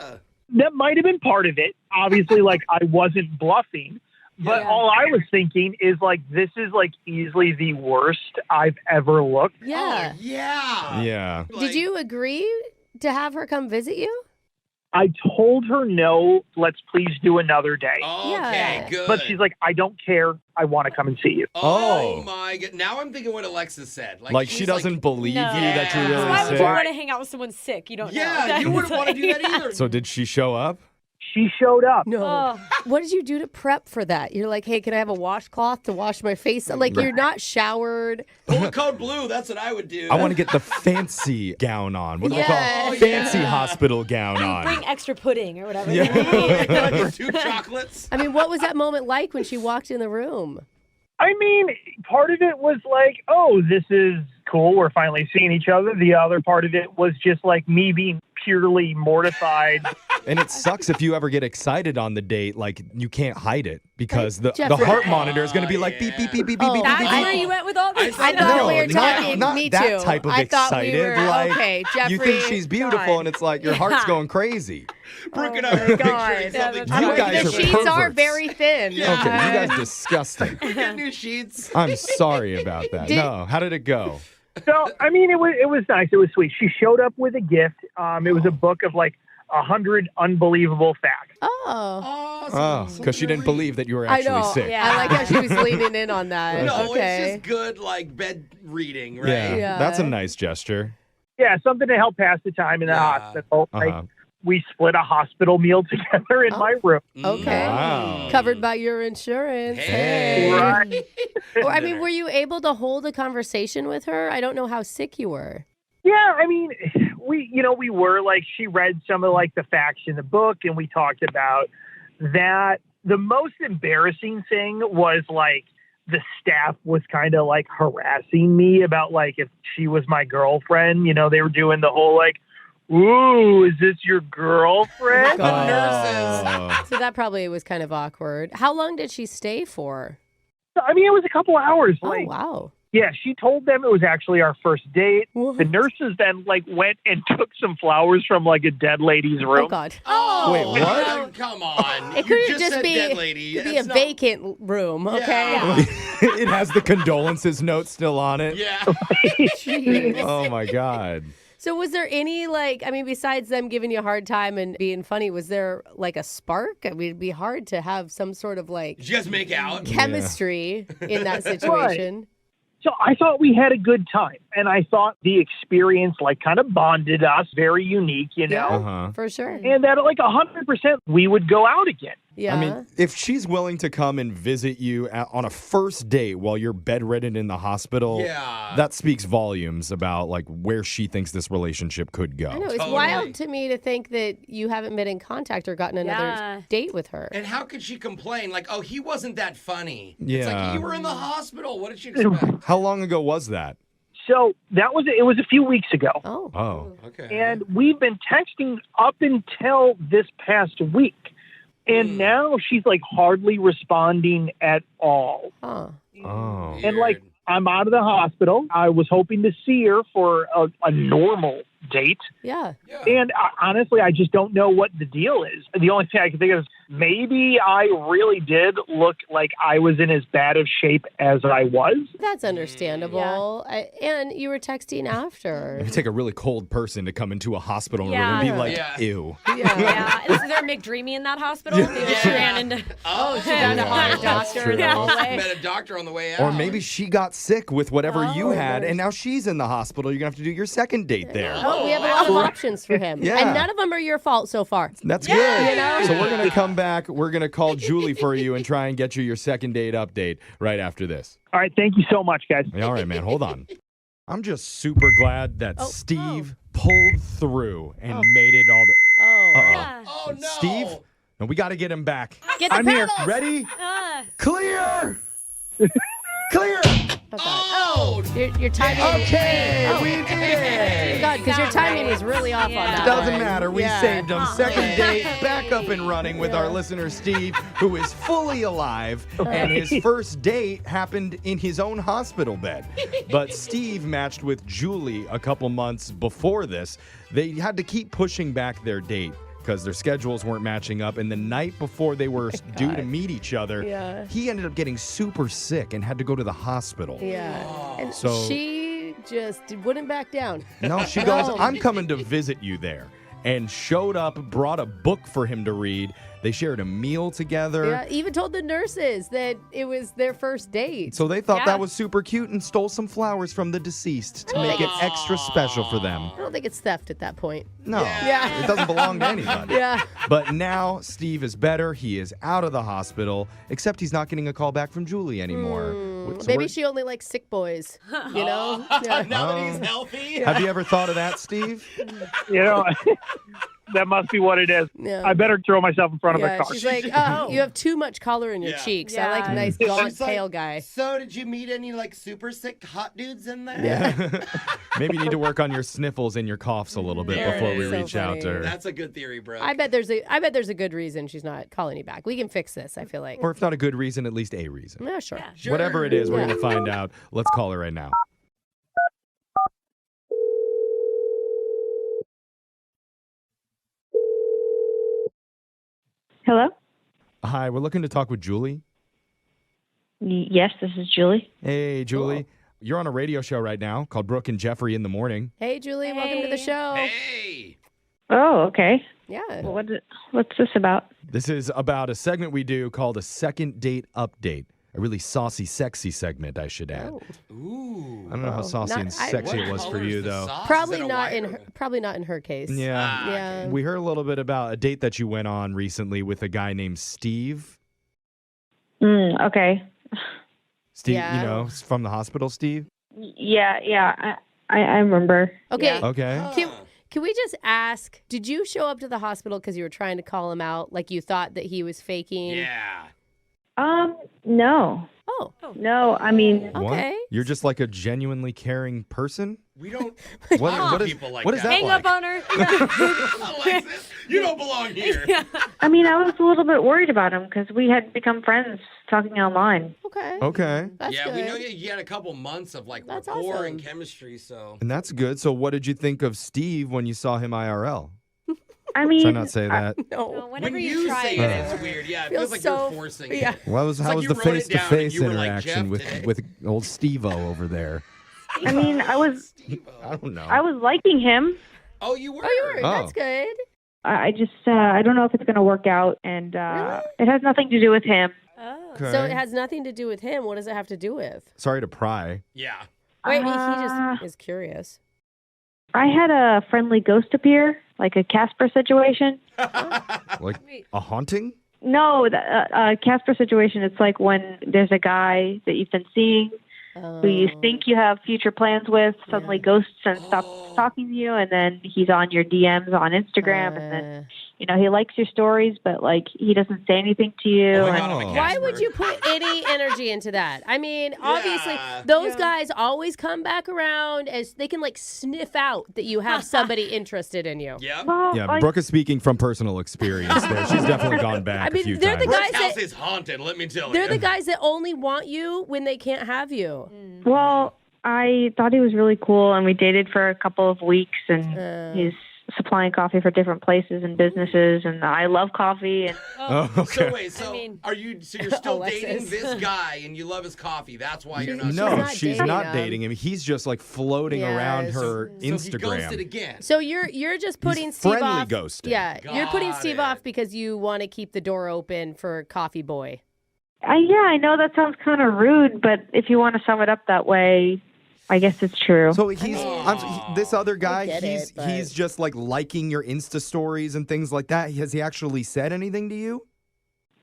idea. That might have been part of it. Obviously, like I wasn't bluffing, but Yeah. all I was thinking is like this is like easily the worst I've ever looked. Yeah. Oh, yeah. Yeah. Did you agree to have her come visit you? I told her no, let's please do another day. Okay, Yeah. good. But she's like, I don't care. I want to come and see you. Oh, Oh. my God. Now I'm thinking what Alexis said. Like she's she doesn't believe No. you that you're Yeah. really Why would sick. you want to hang out with someone sick? You don't know. Yeah, you wouldn't want to do that either. So did she show up? She showed up. No. Oh. What did you do to prep for that? You're like, hey, can I have a washcloth to wash my face? Like, you're not showered. Pull code blue. That's what I would do. I want to get the fancy gown on. What do they call Yes. it? Fancy Yeah. hospital gown on. Bring extra pudding or whatever. Yeah. 2 chocolates. I mean, what was that moment like when she walked in the room? I mean, part of it was like, oh, this is cool. We're finally seeing each other. The other part of it was just like me being purely mortified. And it sucks if you ever get excited on the date, like you can't hide it because the Jeffrey. heart monitor is going to be like beep, beep, beep, beep, beep, Oh, beep, That's beep, where beep. you went with all this. I thought No, we were not- talking. not me that too. type of I thought we excited, were like, okay. Jeffrey, You think she's beautiful God. and it's like your heart's going crazy. Brooke and Oh I my are God. picturing Yeah, something. that's You right. guys The are sheets are perverts. very thin. Yeah. Okay, you guys disgusting. We get new sheets. I'm sorry about that. No, how did it go? So, I mean, it was nice. It was sweet. She showed up with a gift. It was a book of like 100 unbelievable facts. Oh. Awesome. Oh, because she didn't believe that you were I actually know. sick. Yeah. I like how she was leaning in on that. No, okay. it's just good, like, bed reading, right? Yeah, Yeah. that's a nice gesture. Yeah, something to help pass the time in the Yeah. hospital. Uh-huh. Like, we split a hospital meal together in my room. Okay. Wow. Covered by your insurance. Hey. Right. Or, I mean, were you able to hold a conversation with her? I don't know how sick you were. Yeah, I mean, we were like, she read some of like the facts in the book and we talked about that. The most embarrassing thing was like the staff was kind of like harassing me about like if she was my girlfriend, they were doing the whole like, ooh, is this your girlfriend? The nurses. Oh. So that probably was kind of awkward. How long did she stay for? I mean, it was a couple hours. Oh, Like, wow. yeah, she told them it was actually our first date. What? The nurses then like went and took some flowers from like a dead lady's room. Oh, God. Oh, Wait, what? no, come on. It You couldn't just said be, dead lady. it'd be a That's not- vacant room, okay? Yeah. It has the condolences note still on it. Yeah. Jeez. Oh my God. So was there any, like, I mean, besides them giving you a hard time and being funny, was there like a spark? I mean, it'd be hard to have some sort of like Did you guys make out? chemistry in that situation. So I thought we had a good time, and I thought the experience like kind of bonded us, very unique, Yeah. Uh-huh. For sure. and that like 100% we would go out again. Yeah. I mean, if she's willing to come and visit you on a first date while you're bedridden in the hospital, Yeah. that speaks volumes about like where she thinks this relationship could go. I know. It's Totally. wild to me to think that you haven't been in contact or gotten another Yeah. date with her. And how could she complain? Like, oh, he wasn't that funny. It's Yeah. like, you were in the hospital. What did she expect? How long ago was that? So it was a few weeks ago, Oh. Oh. Okay. and we've been texting up until this past week, and now she's like hardly responding at all. Huh. Oh. And like, I'm out of the hospital. I was hoping to see her for a normal date. Yeah. Yeah. And honestly, I just don't know what the deal is. The only thing I can think of is maybe I really did look like I was in as bad of shape as I was. That's understandable. And you were texting after. It would take a really cold person to come into a hospital room Yeah. and be like, Yeah. ew. Yeah. Is there McDreamy in that hospital? Maybe she ran into. Oh, She found a hot That's doctor in the true. hallway. met a doctor on the way out. Or maybe she got sick with whatever you Oh, had, nice. and now she's in the hospital. You're going to have to do your second date there. Oh, we have a lot of options for him. Yeah. And none of them are your fault so far. That's good. You know? So we're going to come back. We're going to call Julie for you and try and get you your second date update right after this. All right. Thank you so much, guys. All right, man. Hold on. I'm just super glad that Oh, Steve pulled through and made it all the... Oh. Uh-oh. Oh, no. Steve? No, we got to get him back. Get the I'm here. pedals. Ready? Uh, Clear! Clear! Oh, Your timing. Okay, Oh. we did it. God, because your Sound timing right. was really off on Yeah. that. Doesn't one. matter. We Yeah. saved him. Second date, back up and running with our listener, Steve, who is fully alive. And his first date happened in his own hospital bed. But Steve matched with Julie a couple months before this. They had to keep pushing back their date because their schedules weren't matching up. And the night before they were due to meet each other, Yeah. he ended up getting super sick and had to go to the hospital. Yeah. And So- she just wouldn't back down. No, she goes, No. I'm coming to visit you there. and showed up, brought a book for him to read. They shared a meal together. Yeah, even told the nurses that it was their first date. So they thought Yeah. that was super cute and stole some flowers from the deceased to make it extra special for them. I don't think it's theft at that point. No, Yeah. it doesn't belong to anybody. Yeah. But now Steve is better. He is out of the hospital, except he's not getting a call back from Julie anymore. So Maybe we're- she only likes sick boys. You know? Yeah. Now that he's healthy. Have you ever thought of that, Steve? You know, that must be what it is. Yeah. I better throw myself in front of a Yeah, car. she's like, oh, you have too much color in your Yeah. cheeks. I like Yeah. nice, She's gaunt, like, pale guy. So did you meet any like super sick hot dudes in there? Yeah. Maybe you need to work on your sniffles and your coughs a little bit There it before we is. So reach out to funny. her. That's a good theory, bro. I bet there's a good reason she's not calling you back. We can fix this, I feel like. Or if not a good reason, at least a reason. Yeah, sure. Yeah. Sure. Whatever it is, we're Yeah. going to find out. Let's call her right now. Hello? Hi, we're looking to talk with Julie. Yes, this is Julie. Hey, Julie. You're on a radio show right now called Brooke and Jeffrey in the Morning. Hey, Julie, welcome to the Hey. show. Hey. Oh, okay. Yeah. What's this about? This is about a segment we do called a second date update. A really saucy, sexy segment, I should add. Oh. Ooh. I don't know how Well, saucy not- and I- sexy What it was for color is you, the though. sauce? Probably Is it a not white or- probably not in her case. Yeah. Ah, Yeah. okay. We heard a little bit about a date that you went on recently with a guy named Steve. Okay. Steve, Yeah. you know, from the hospital, Steve? Yeah. I remember. Okay. Yeah. Okay. Can we just ask, did you show up to the hospital because you were trying to call him out? Like you thought that he was faking? Yeah. No. Oh, No, I mean, What? okay. You're just like a genuinely caring person? We don't What, talk what to is, people like what is that Hang like? up on her. Alexis, you don't belong here. I was a little bit worried about him because we had become friends talking online. Okay. Okay. That's Yeah, good. we know you had a couple months of like That's rapport awesome. and chemistry, so. And that's good. So what did you think of Steve when you saw him IRL? I mean, Should I not say that? No. Whenever when you try say it. it, it's weird. Yeah, it feels like so- you're forcing it. Yeah. Well, how was like the you wrote it down and face-to-face you were like, interaction "Jeff today." with old Steve-O over there? I mean, I was I don't know. liking him. Oh, you were? Oh, you were. Oh. That's good. I just, I don't know if it's going to work out, and it has nothing to do with him. Oh. Okay. So it has nothing to do with him. What does it have to do with? Sorry to pry. Yeah. Wait, he just is curious. I had a friendly ghost appear, like a Casper situation. Like a haunting? No, the Casper situation, it's like when there's a guy that you've been seeing who you think you have future plans with, suddenly ghosts and stops talking to you, and then he's on your DMs on Instagram, and then, he likes your stories, but, like, he doesn't say anything to you. Oh my and- God, I'm a Why Casper. would you put any energy into that? I mean, obviously, those guys always come back around as they can like sniff out that you have somebody interested in you. Yep. Well, Yeah, like, Brooke is speaking from personal experience there. She's definitely gone back I mean, a few they're times. the guys This house that is haunted, let me tell they're you. the guys that only want you when they can't have you. well, I thought he was really cool, and we dated for a couple of weeks, and he's supplying coffee for different places and businesses, and I love coffee. And Oh, So okay. wait, so mean- you're still Alexis. dating this guy and you love his coffee. That's why you're not No, not she's dating not him. dating him. He's just like floating Yeah, around so- her So he ghosted Instagram. again. So you're just putting Steve friendly off. ghosting. Yeah, you're putting Got Steve it. off because you want to keep the door open for Coffee Boy. yeah, I know that sounds kind of rude, but if you want to sum it up that way, I guess it's true. So this other guy, get he's it, but- he's just like liking your Insta stories and things like that. Has he actually said anything to you?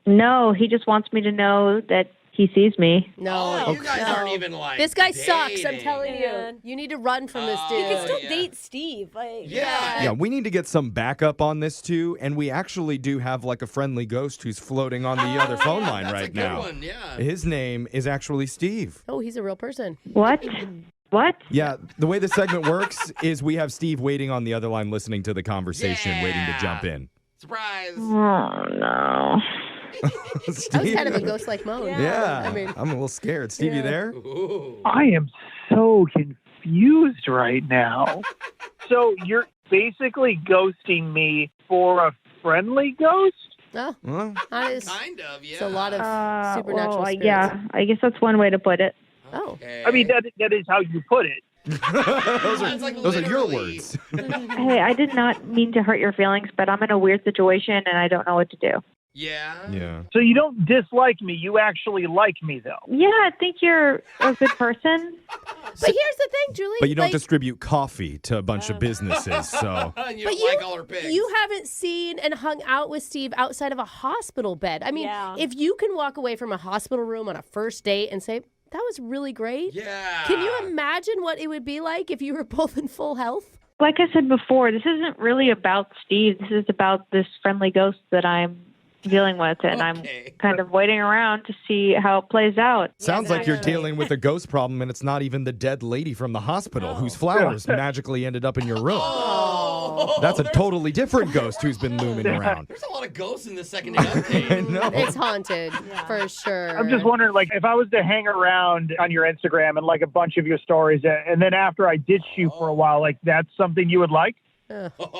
No, he just wants me to know that he sees me. No, Oh, you guys no. aren't even like This guy sucks. I'm dating. telling Man. you. You need to run from this dude. You can still yeah. date Steve. Like, Yeah. Yeah, we need to get some backup on this too, and we actually do have like a friendly ghost who's floating on the other phone line That's a right good now. one, yeah. His name is actually Steve. Oh, he's a real person. What? What? Yeah, the way the segment works is we have Steve waiting on the other line listening to the conversation, waiting to jump in. Surprise. Oh, no. That was Steve? kind of a ghost-like moan. Yeah, I mean, I'm a little scared. Steve, you there? Ooh. I am so confused right now. So you're basically ghosting me for a friendly ghost? oh, Well, that is. Kind of, yeah. It's a lot of supernatural well, spirits. yeah, I guess that's one way to put it. Oh. Okay. I mean, that is how you put it. Those are your literally. words. Hey, I did not mean to hurt your feelings, but I'm in a weird situation and I don't know what to do. Yeah. Yeah. So you don't dislike me. You actually like me, though. Yeah, I think you're a good person. But here's the thing, Julie. But you don't like, distribute coffee to a bunch of businesses, so. And you But don't like all her pigs. you haven't seen and hung out with Steve outside of a hospital bed. I mean, Yeah. if you can walk away from a hospital room on a first date and say, that was really great. Yeah. Can you imagine what it would be like if you were both in full health? Like I said before, this isn't really about Steve. This is about this friendly ghost that I'm dealing with, and Okay. I'm kind of waiting around to see how it plays out. Sounds like you're dealing with a ghost problem, and it's not even the dead lady from the hospital whose flowers magically ended up in your room. Oh, That's a totally different ghost who's been looming around. There's a lot of ghosts in the second date update. I know. It's haunted for sure. I'm just wondering, like, if I was to hang around on your Instagram and like a bunch of your stories, and then after I ditch you for a while, like, that's something you would like?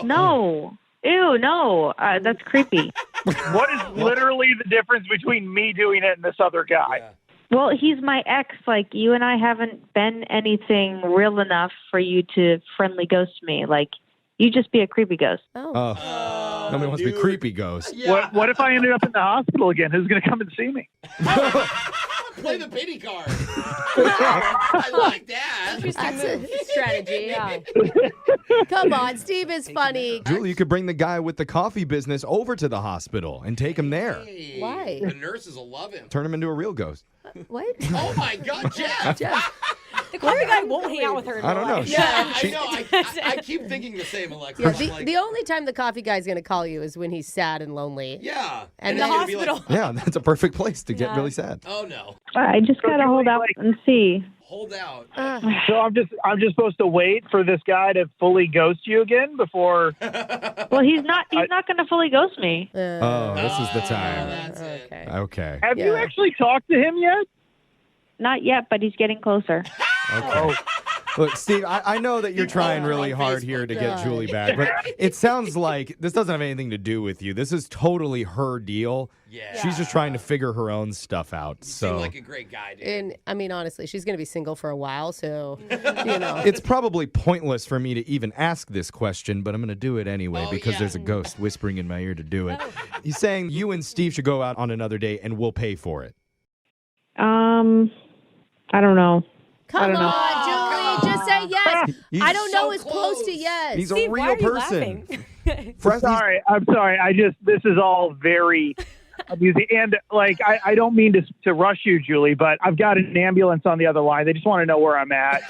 No. Ew, no. That's creepy. What is literally the difference between me doing it and this other guy? Yeah. Well, he's my ex. Like, you and I haven't been anything real enough for you to friendly ghost me. Like, you just be a creepy ghost. Oh. Nobody wants to be creepy ghost. Yeah. What if I ended up in the hospital again? Who's going to come and see me? Play the pity card. I like that. That's a strategy. Yeah. Come on, Steve is funny. Julie, you could bring the guy with the coffee business over to the hospital and take him there. Hey, Why? The nurses will love him. Turn him into a real ghost. What? Oh my God, Jeff. Jeff. The coffee guy won't hang out with her in I don't real know. life. Yeah, She- I know. I keep thinking the same, Alexa. Yeah, I'm like, the only time the coffee guy's going to call you is when he's sad and lonely. yeah. And then the you'll be like, hospital. Yeah, that's a perfect place to get Yeah. really sad. oh no. I just got to hold out and see. Hold out. So I'm just supposed to wait for this guy to fully ghost you again before. Well, he's not going to fully ghost me. Oh, this is the time. That's it. Okay. Okay. Have you Yeah. actually talked to him yet? Not yet, but he's getting closer. Okay. Look, Steve, I know that you're trying really hard here to get God. Julie back, but it sounds like this doesn't have anything to do with you. This is totally her deal. Yeah. She's just trying to figure her own stuff out. You So seem like a great guy, dude. And I mean, honestly, she's going to be single for a while, so, you know. it's probably pointless for me to even ask this question, but I'm going to do it anyway because yeah. there's a ghost whispering in my ear to do it. He's saying you and Steve should go out on another date and we'll pay for it. I don't know. Come don't know. on, Julie, just say yes. He's I don't know so is close to yes. He's Steve, a why real are you person. laughing? I'm sorry. This is all very amusing. And like, I don't mean to rush you, Julie, but I've got an ambulance on the other line. They just want to know where I'm at.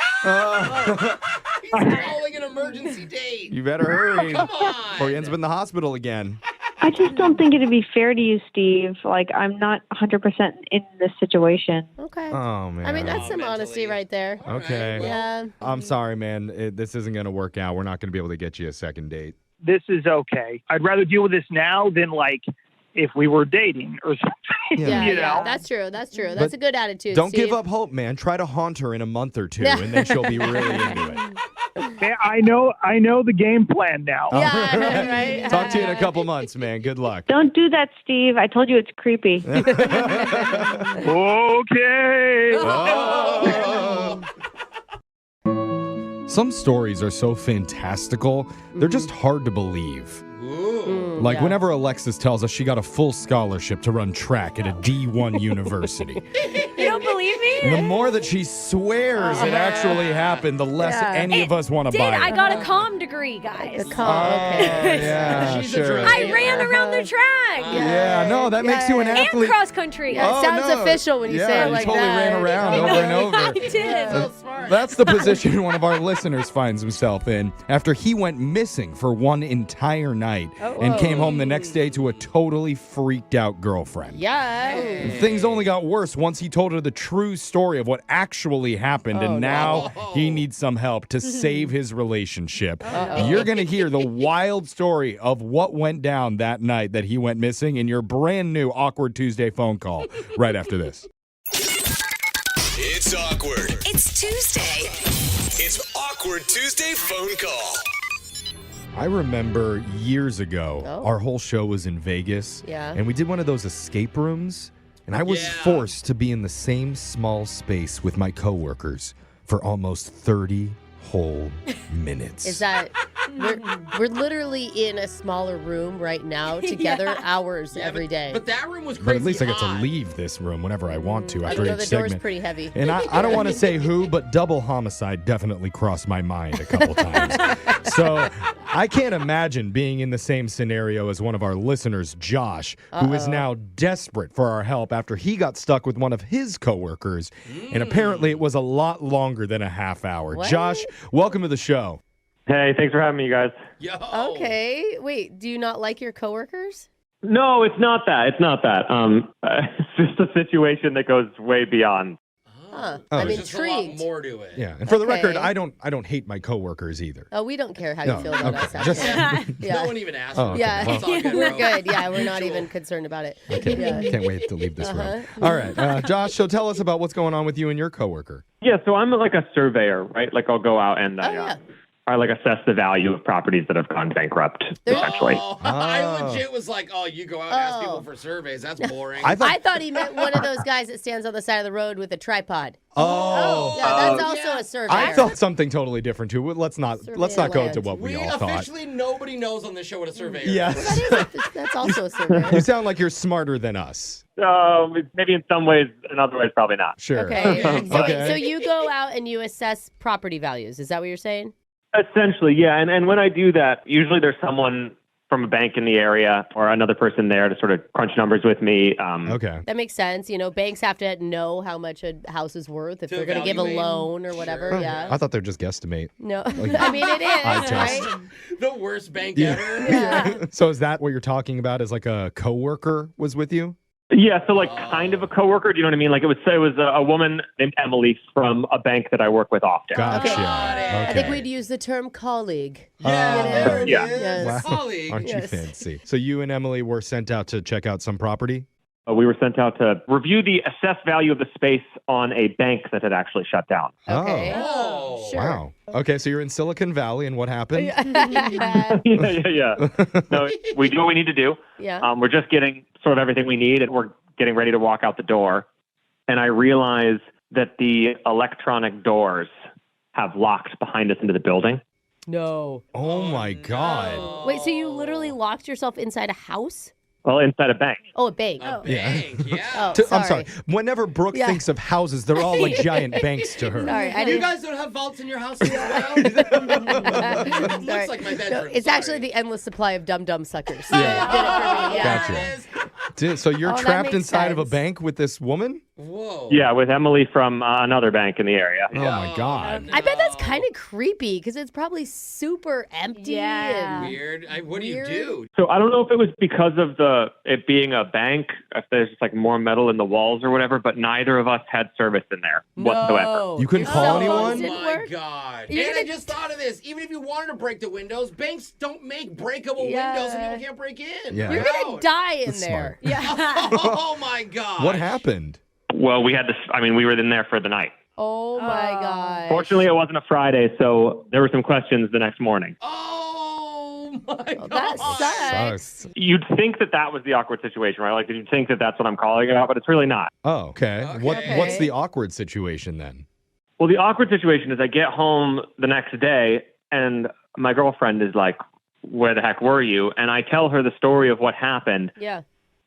He's calling an emergency date. You better hurry Come on. or he ends up in the hospital again. I just don't think it'd be fair to you, Steve. Like, I'm not 100% in this situation. Okay. Oh, man. I mean, that's some mentally. honesty right there. Okay. Yeah. I'm sorry, man. This isn't going to work out. We're not going to be able to get you a second date. This is okay. I'd rather deal with this now than like if we were dating or something. Yeah, you yeah, know? that's true. That's true. That's a good attitude. Don't Steve. give up hope, man. Try to haunt her in a month or two, and then she'll be really into it. Man, I know the game plan now. Yeah, right. Talk to you in a couple months, man. Good luck. Don't do that, Steve. I told you it's creepy. Okay. Oh. Some stories are so fantastical, they're just hard to believe. Ooh. Like Yeah. whenever Alexis tells us she got a full scholarship to run track at a D1 university. You don't believe me? The more that she swears it actually happened, the less Yeah. any of us want to Did buy I it. got a comm degree, guys? The okay. Yeah, She's a sure. drug I ran around the track. Yeah, no, that makes you an And athlete. cross country. Yeah, it Oh, sounds no. official when you Yeah, say it you like totally that. ran around over and over. I did. So smart. That's the position one of our listeners finds himself in after he went missing for one entire night and came home the next day to a totally freaked out girlfriend. Yeah. Things only got worse once he told her the true story of what actually happened, and now he needs some help to save his relationship. You're going to hear the wild story of what went down that night that he went missing in your brand new Awkward Tuesday phone call right after this. It's awkward. It's Tuesday. It's Awkward Tuesday phone call. I remember years ago, Oh. our whole show was in Vegas. Yeah. And we did one of those escape rooms. And I was Yeah. forced to be in the same small space with my coworkers for almost 30 whole minutes. Is that we're literally in a smaller room right now together hours every day. But that room was crazy. But at least I get to hot. leave this room whenever I want to I after know each the segment. door's pretty heavy. And I don't want to say who, but double homicide definitely crossed my mind a couple times. So I can't imagine being in the same scenario as one of our listeners, Josh, who is now desperate for our help after he got stuck with one of his coworkers. And apparently it was a lot longer than a half hour. What? Josh, welcome to the show. Hey, thanks for having me, you guys. Yo. Okay. Wait, do you not like your coworkers? No, it's not that. It's not that. It's just a situation that goes way beyond. Huh. Oh. I'm There's just a lot intrigued. more to it. Yeah. And for the Okay. record, I don't hate my coworkers either. Oh, we don't care how No, you feel about okay, us. just- actually. Yeah. No one even asked. Oh, me. okay. Yeah, Well- It's all good, we're bro. good. Yeah, we're not Mutual. even concerned about it. Okay. Yeah. Can't wait to leave this room. All right. Josh, so tell us about what's going on with you and your coworker. Yeah, so I'm like a surveyor, right? Like I'll go out and yeah. I like assess the value of properties that have gone bankrupt, essentially. Oh, I Oh. legit was like, oh, you go out and ask Oh. people for surveys. That's boring. I I thought he meant one of those guys that stands on the side of the road with a tripod. Oh. Yeah, that's also a surveyor. I thought something totally different too. Let's not go Surveillance. to what we we all thought. officially nobody knows on this show what a surveyor is. Yes. That's also a surveyor. You sound like you're smarter than us. Maybe in some ways, in other ways, probably not. Sure. Okay. So, Okay. so you go out and you assess property values. Is that what you're saying? Essentially, yeah. And when I do that, usually there's someone from a bank in the area or another person there to sort of crunch numbers with me. Okay. That makes sense. You know, banks have to know how much a house is worth if To they're going to give a evaluate. loan or whatever. Sure. Yeah. I thought they're just guesstimate. No, Like, I mean it eye is, test. right? The worst bank Yeah. ever. Yeah. So is that what you're talking about? Is like a coworker was with you? Yeah, so like kind of a coworker. Do you know what I mean? Like it was a woman named Emily from a bank that I work with often. Gotcha. Got it. Okay. I think we'd use the term colleague. Yeah, there it is. Yeah. Yes. A colleague. Aren't you Yes. fancy? So you and Emily were sent out to check out some property? We were sent out to review the assessed value of the space on a bank that had actually shut down. Okay. Oh. Sure. Wow. Okay, so you're in Silicon Valley, and what happened? Yeah. yeah. No, we do what we need to do. Yeah. We're just getting sort of everything we need, and we're getting ready to walk out the door. And I realize that the electronic doors have locked behind us into the building. No. Oh my God. Wait, so you literally locked yourself inside a house? Well, inside a bank. Oh, a bank. A bank, yeah. Oh, I'm sorry. Whenever Brooke Yeah. thinks of houses, they're all like giant banks to her. Sorry, I You didn't. guys don't have vaults in your house as well? It looks Sorry. like my No, bedroom. it's Sorry. actually the endless supply of dum-dum suckers. Yeah. That did it for me, yeah. Gotcha. There it is. Dude, so you're Oh, that trapped makes inside of a sense. bank with this woman? Whoa. Yeah, with Emily from another bank in the area. Oh my God. I bet that's kind of creepy because it's probably super empty. Yeah. And Weird. What do you Weird. do? So I don't know if it was because of it being a bank, if there's just like more metal in the walls or whatever, but neither of us had service in there whatsoever. No. You couldn't Your call cell anyone? phones didn't My work? God. You're And I gonna- just thought of this. Even if you wanted to break the windows, banks don't make breakable Yeah. windows and people can't break in. Yeah. You're Get gonna out. die in That's there. smart. Yeah. Oh my God. What happened? Well, we had this. I mean, we were in there for the night. Oh my god. Fortunately, it wasn't a Friday, so there were some questions the next morning. Oh my God. That sucks. Sucks. You'd think that was the awkward situation, right? Like, you'd think that that's what I'm calling it out, but it's really not. Oh, okay. Okay. What's the awkward situation then? Well, the awkward situation is I get home the next day, and my girlfriend is like, "Where the heck were you?" And I tell her the story of what happened, Yeah.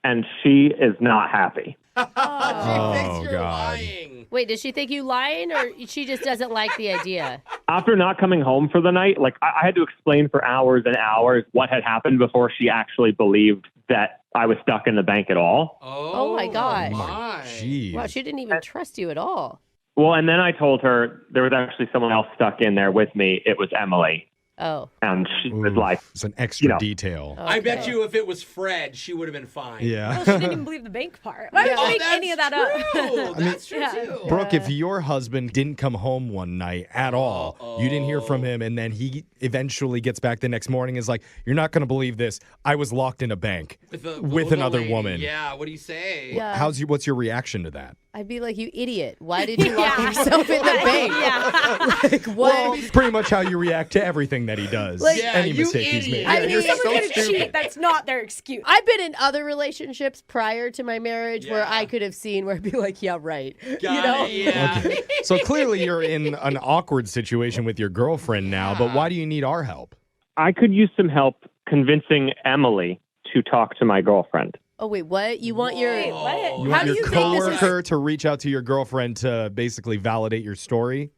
and she is not happy. She thinks you're God. lying. Wait, does she think you lying or she just doesn't like the idea? After not coming home for the night, like I had to explain for hours and hours what had happened before she actually believed that I was stuck in the bank at all. Oh my gosh. My. Jeez. Wow, she didn't even trust you at all. Well, and then I told her there was actually someone else stuck in there with me. It was Emily. Oh. And she was Ooh, like, it's an extra you know. detail. I bet Okay. you if it was Fred, she would have been fine. Yeah. Well, she didn't even believe the bank part. Why would Yeah. you make any of that true. up? That's true Yeah. too. Brooke, if your husband didn't come home one night at all, you didn't hear from him, and then he eventually gets back the next morning, is like, you're not going to believe this. I was locked in a bank with a another lady. woman. Yeah, what do you say? Yeah. What's your reaction to that? I'd be like, you idiot. Why did you lock yourself in the bank? Yeah. Like, what? Well, it's pretty much how you react to everything that he does. Like, Any you mistake he's idiot. made. I Yeah, mean, you're Someone's so gonna stupid. cheat. That's not their excuse. I've been in other relationships prior to my marriage where Yeah. I could have seen where I'd be like, yeah, right. Got it, yeah. Okay. So clearly you're in an awkward situation with your girlfriend now, but why do you need our help? I could use some help convincing Emily to talk to my girlfriend. Oh, wait, what? You want your... Wait, what? You How want do your you think this is- coworker to reach out to your girlfriend to basically validate your story?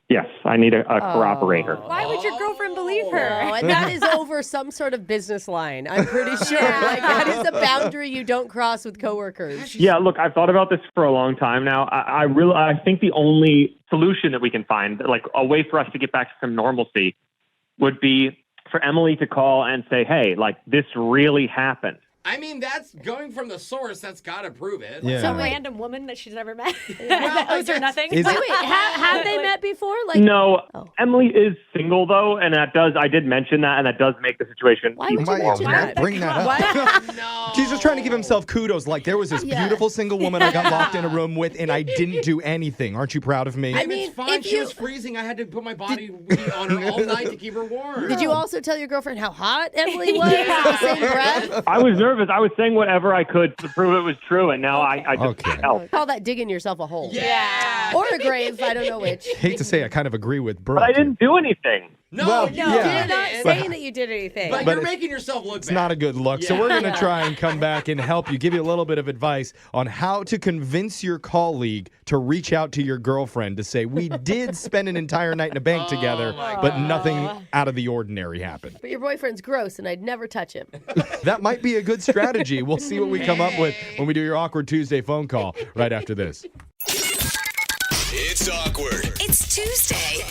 Yes, I need a corroborator. Why would your girlfriend believe her? Oh, and that is over some sort of business line. I'm pretty sure. Like, that is a boundary you don't cross with coworkers. Yeah, look, I've thought about this for a long time now. I think the only solution that we can find, like a way for us to get back to some normalcy, would be for Emily to call and say, hey, like, this really happened. I mean, that's going from the source. That's got to prove it. Yeah. Some random woman that she's never met. Well, that owes her I guess- nothing. Is Wait, it- wait, have they met before? Like, No, Oh. Emily is single, though, and I did mention that, and that does make the situation Why would you Why mention not that? bring that up? Why? No. He's just trying to give himself kudos. Like, there was this Yeah. beautiful single woman I got locked in a room with, and I didn't do anything. Aren't you proud of me? I mean, mean, it's fine. if She you- was freezing. I had to put my body heat on her all night to keep her warm. Did you also tell your girlfriend how hot Emily was in the same breath? I was nervous. I was saying whatever I could to prove it was true, and now I just Okay. can't help. Call that digging yourself a hole. Yeah. Or a grave. I don't know which. Hate to say I kind of agree with Brooke. But I didn't do anything. No, Well, you No, yeah. you're not didn't. saying that you did anything. But, But you're it's- making yourself look It's bad. not a good look. So Yeah. we're going to Yeah. try and come back and help you, give you a little bit of advice on how to convince your colleague to reach out to your girlfriend to say, we did spend an entire night in a bank together, but nothing out of the ordinary happened. But your boyfriend's gross, and I'd never touch him. That might be a good strategy. We'll see what we come up with when we do your Awkward Tuesday phone call right after this. It's awkward. It's Tuesday.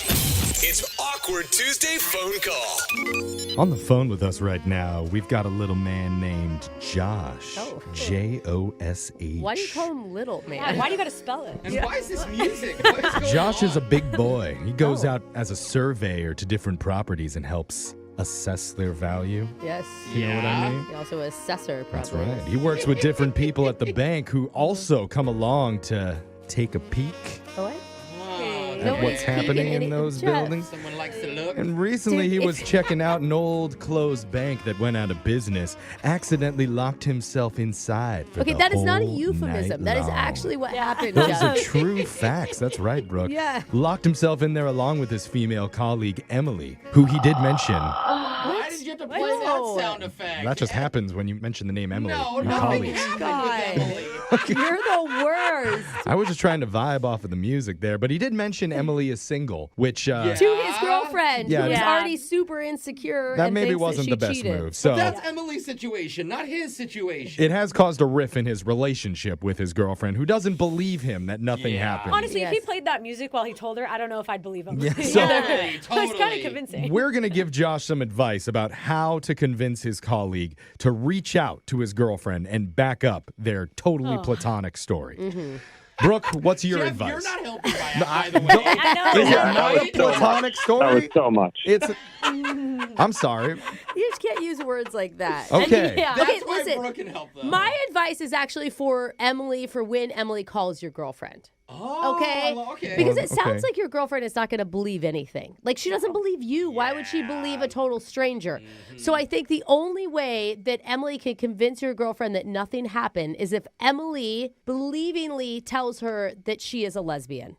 It's Awkward Tuesday phone call. On the phone with us right now, we've got a little man named Josh. Oh. Josh. Why do you call him little, man? Why do you got to spell it? And why is this music? What is going Josh on? is a big boy. He goes Oh. out as a surveyor to different properties and helps assess their value. Yes. You know what I mean? He also a assessor, probably. That's right. He works with different people at the bank who also come along to take a peek Oh, what? Oh, No at what's one's happening peeking in any- those Jeff. buildings. Someone likes to look. And recently he Dude, was checking out an old closed bank that went out of business, accidentally locked himself inside for Okay, the that is not a whole euphemism. night That is long. actually what happened, Those are Jeff. true facts. That's right, Brooke. Yeah. Locked himself in there along with his female colleague, Emily, who he did mention. Why did you have to play No. that sound effect? That just happens when you mention the name Emily. No, your nothing colleagues. happened God. with Emily. You're the worst. I was just trying to vibe off of the music there, but he did mention Emily is single, which To his girlfriend, Yeah. who was Yeah. already super insecure. that and maybe thinks wasn't she the best cheated. move. So That's Emily's situation, not his situation. it has caused a riff in his relationship with his girlfriend, who doesn't believe him that nothing Yeah. happened. Honestly, if he Yes. played that music while he told her, I don't know if I'd believe him. Yeah, You so- know? Totally, It's kind totally. of convincing. We're going to give Josh some advice about how to convince his colleague to reach out to his girlfriend and back up their totally platonic story. Brooke, what's your Jeff, advice? you're not helping by I the way. I know. Is it Yeah, not a that was so platonic That was story? so much. It's. I'm sorry. You just can't use words like that. Okay. Yeah. That's Okay, why listen. Brooke can help them. My advice is actually for Emily for when Emily calls your girlfriend. Oh, Okay? okay. Because Well, it sounds okay. like your girlfriend is not going to believe anything. Like, she doesn't believe you. Why would she believe a total stranger? So I think the only way that Emily can convince your girlfriend that nothing happened is if Emily believingly tells her that she is a lesbian.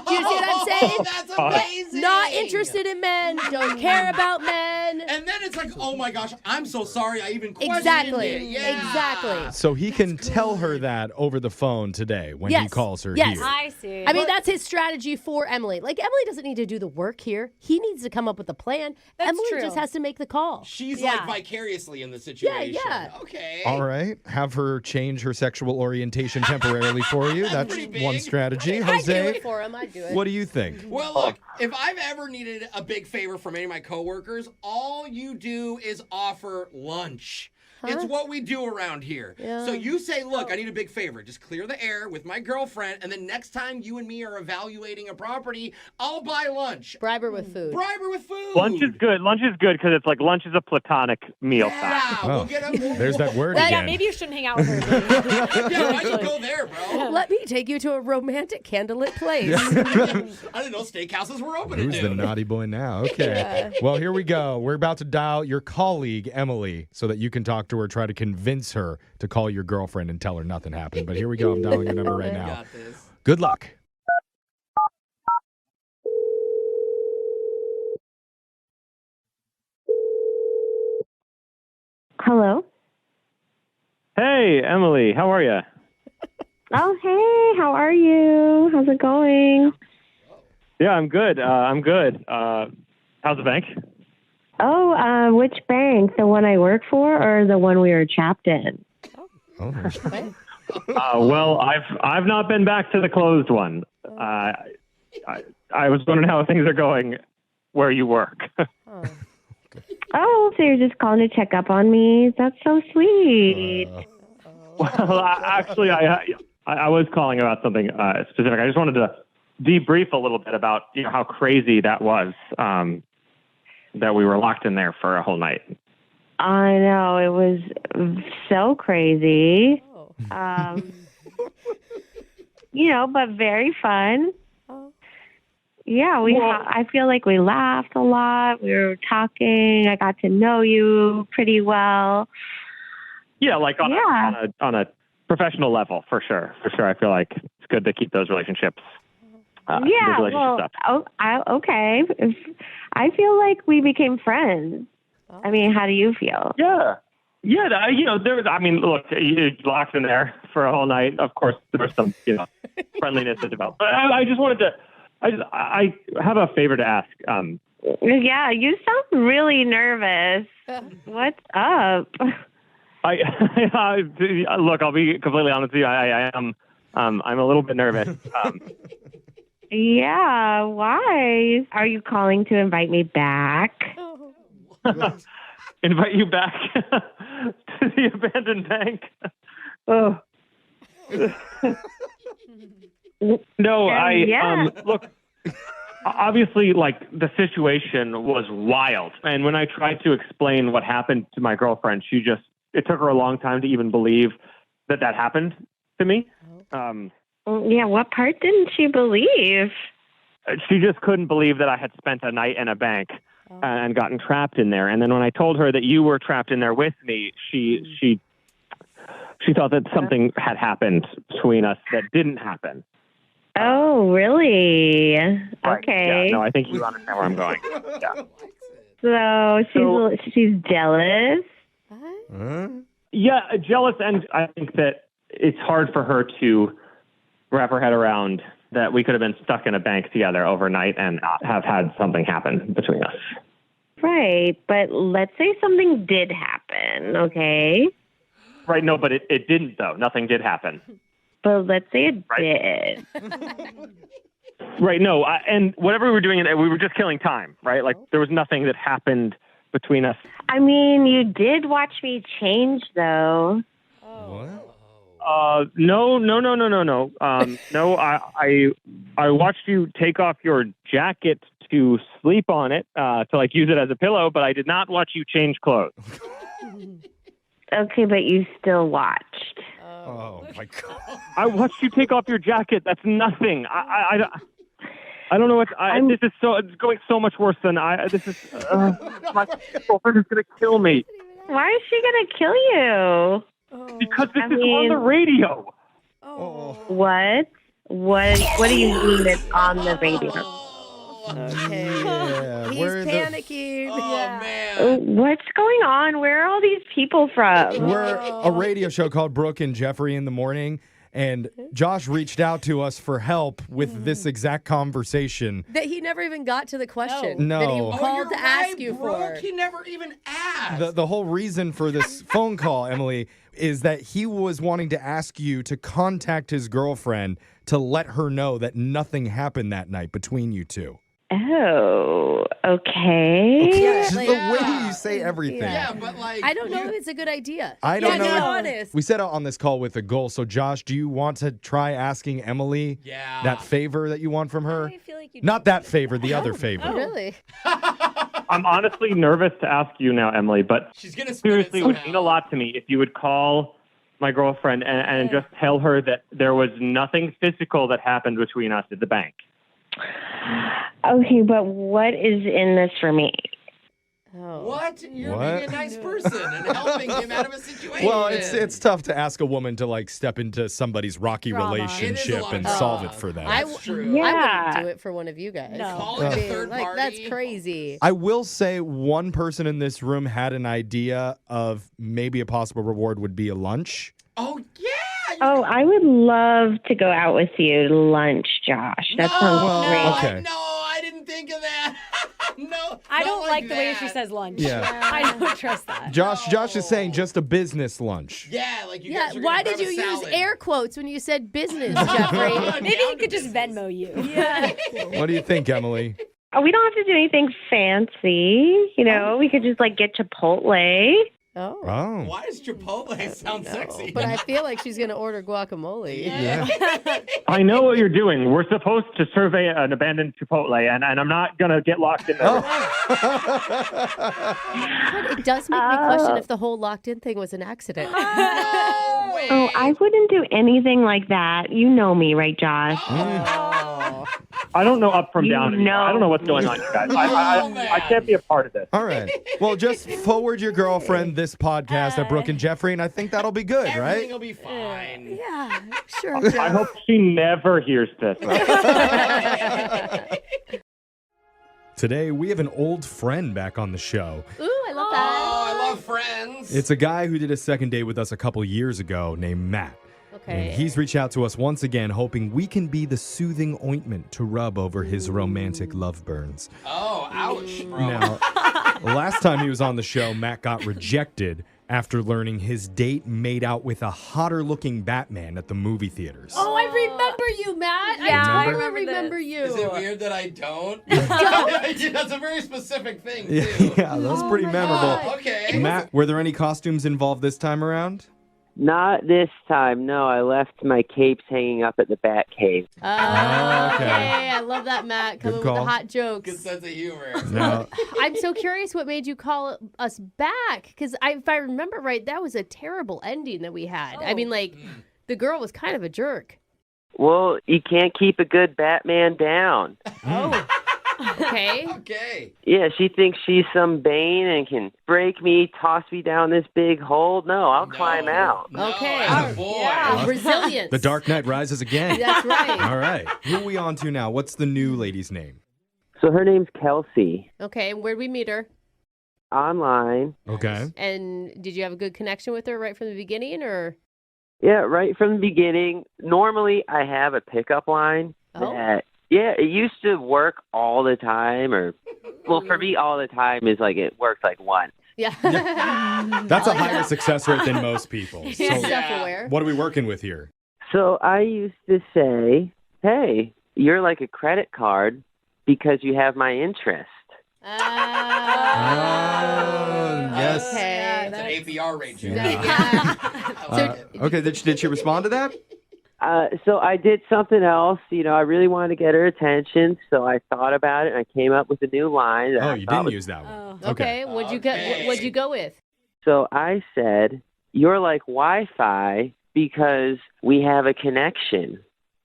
Do you see what I'm saying? That's amazing. Not interested in men, don't care about men. And then it's like, oh my gosh, I'm so sorry I even questioned Exactly. it. Yeah. Exactly. So he can tell her that over the phone today when he Yes. calls her Yes. here. I see. I mean, that's his strategy for Emily. Like, Emily doesn't need to do the work here. He needs to come up with a plan. That's Emily true. just has to make the call. She's Yeah. like vicariously in the situation. yeah. Okay. All right. Have her change her sexual orientation temporarily for you. That's pretty big. one strategy. I'd do Jose, it for him. I'd do it. what do you think? Well, look, if I've ever needed a big favor from any of my coworkers, all you do is offer lunch. It's what we do around here. Yeah. So you say, look, I need a big favor. Just clear the air with my girlfriend, and then next time you and me are evaluating a property, I'll buy lunch. Bribe her with food. Bribe her with food. Lunch is good. Lunch is good because it's like lunch is a platonic meal time. Yeah, Oh, we'll get him. There's that word Yeah, again. maybe you shouldn't hang out with her. Yeah, why'd you go there, bro? Let me take you to a romantic candlelit place. I didn't know steakhouses were open. Who's the naughty boy now? Okay. Well, here we go. We're about to dial your colleague, Emily, so that you can talk to her, try to convince her to call your girlfriend and tell her nothing happened. But here we go. I'm dialing your number right now. Got this. Good luck. Hello? Hey, Emily, how are you? Oh, hey, how are you? How's it going? Yeah, I'm good. How's the bank? Oh, which bank? The one I work for or the one we were trapped in? Oh, Well, I've not been back to the closed one. I was wondering how things are going where you work. Oh, so you're just calling to check up on me? That's so sweet. Well, actually, I was calling about something specific. I just wanted to debrief a little bit about how crazy that was, that we were locked in there for a whole night. I know, it was so crazy. But very fun. Yeah, I feel like we laughed a lot. We were talking. I got to know you pretty well. Yeah, like on a professional level, for sure. I feel like it's good to keep those relationships. Stuff. Okay. I feel like we became friends. I mean, how do you feel? Yeah. Look, you locked in there for a whole night. Of course, there was some, friendliness that developed. But I just wanted to, I have a favor to ask. Yeah, you sound really nervous. What's up? Look, I'll be completely honest with you. I am, I'm a little bit nervous. Yeah, why? Are you calling to invite me back? Invite you back to the abandoned bank? Oh. No, look, obviously, the situation was wild. And when I tried to explain what happened to my girlfriend, it took her a long time to even believe that happened to me. Yeah, what part didn't she believe? She just couldn't believe that I had spent a night in a bank and gotten trapped in there. And then when I told her that you were trapped in there with me, she thought that something had happened between us that didn't happen. Oh, really? Right. Okay. Yeah, no, I think you understand where I'm going. Yeah. So she's jealous? Yeah, jealous, and I think that it's hard for her to wrap her head around that we could have been stuck in a bank together overnight and not have had something happen between us. Right, but let's say something did happen, okay? Right, no, but it didn't, though. Nothing did happen. But let's say it did. Right, no, and whatever we were doing, we were just killing time, right? Like, there was nothing that happened between us. I mean, you did watch me change, though. What? No. No, I watched you take off your jacket to sleep on it, to use it as a pillow, but I did not watch you change clothes. Okay, but you still watched. Oh my God. I watched you take off your jacket. That's nothing. I don't know what. It's going so much worse than my girlfriend is going to kill me. Why is she going to kill you? Because this is on the radio. What? What do you mean it's on the radio? Okay. Yeah, He's panicking. Oh, man. What's going on? Where are all these people from? We're a radio show called Brooke and Jeffrey in the morning, and Josh reached out to us for help with this exact conversation. That he never even got to the question. No. That he Oh, called to ask right, you Brooke. for. He never even asked. The whole reason for this phone call, Emily, is that he was wanting to ask you to contact his girlfriend to let her know that nothing happened that night between you two. Oh, okay. Yeah, Just like- the way you say everything. Yeah, but like. I don't know if it's a good idea. I don't Yeah, know. be if- honest. We set out on this call with a goal. So, Josh, do you want to try asking Emily Yeah. that favor that you want from her? I feel like you Not that favor, the other favor. Oh, really? I'm honestly nervous to ask you now, Emily, but She's going to seriously, it would mean a lot to me if you would call my girlfriend and just tell her that there was nothing physical that happened between us at the bank. Okay, but what is in this for me? Oh. What? You're What? being a nice person and helping him out of a situation. Well, it's tough to ask a woman to like step into somebody's rocky Drama. It is a relationship lot of and drama. solve it for them. That's true. I wouldn't Yeah. do it for one of you guys. No. Calling a I mean, third like, party. that's crazy. I will say one person in this room had an idea of maybe a possible reward would be a lunch. Oh, yeah. Oh, I would love to go out with you to lunch, Josh. That sounds Well, great. okay. No, I didn't think of that. No. I not don't like the way that. she says lunch. Yeah. I don't trust that. Josh is saying just a business lunch. Yeah, like you Yeah, guys are why gonna did you grab a use salad. air quotes when you said business, Jeffrey? Maybe he could just Venmo you. Yeah. What do you think, Emily? We don't have to do anything fancy. You know, we could just like get Chipotle. Oh. Oh. Why does Chipotle sound No, sexy? but I feel like she's going to order guacamole. Yeah. I know what you're doing. We're supposed to survey an abandoned Chipotle, and I'm not going to get locked in there. But it does make me question if the whole locked in thing was an accident. No way. Oh, I wouldn't do anything like that. You know me, right, Josh? Oh. I don't know up from You down anymore. know. I don't know what's going on, you guys. I can't be a part of this. All right. Well, just forward your girlfriend this podcast at Brooke and Jeffrey, and I think that'll be good, Everything right? will be fine. Yeah, sure. I hope she never hears this. Today, we have an old friend back on the show. Ooh, I love that. Oh, I love Friends. It's a guy who did a second date with us a couple years ago named Matt. Okay. And he's reached out to us once again, hoping we can be the soothing ointment to rub over his romantic love burns. Oh, ouch, bro. Now, last time he was on the show, Matt got rejected after learning his date made out with a hotter-looking Batman at the movie theaters. Oh, I remember you, Matt. Yeah, I Remember? totally remember you. Is it weird that I don't? That's a very specific thing, too. Yeah, that was pretty memorable. Oh, okay. Matt, were there any costumes involved this time around? Not this time. No, I left my capes hanging up at the Bat Cave. Oh, okay. I love that, Matt. Coming with call. the hot jokes. Good sense of humor. No. I'm so curious what made you call us back. Because if I remember right, that was a terrible ending that we had. I mean, like, the girl was kind of a jerk. Well, you can't keep a good Batman down. Oh. Okay. Okay. Yeah, she thinks she's some Bane and can break me, toss me down this big hole. No, I'll climb out. No, Okay. attaboy. Yeah, resilience. The Dark Knight rises again. That's right. All right. Who are we on to now? What's the new lady's name? So her name's Kelsey. Okay, where'd we meet her? Online. Okay. And did you have a good connection with her right from the beginning, or? Yeah, right from the beginning. Normally, I have a pickup line Oh. that, yeah, it used to work all the time, or, well, for me, all the time is like it works like once. Yeah. That's a higher success rate than most people. So, Self-aware. what are we working with here? So I used to say, hey, you're like a credit card because you have my interest. Yes. Okay. It's an APR rate, Jim. Okay, did she respond to that? So I did something else. You know, I really wanted to get her attention, so I thought about it, and I came up with a new line. That Oh, I you thought didn't was- use that one. Okay. What'd you go with? So I said, you're like Wi-Fi because we have a connection.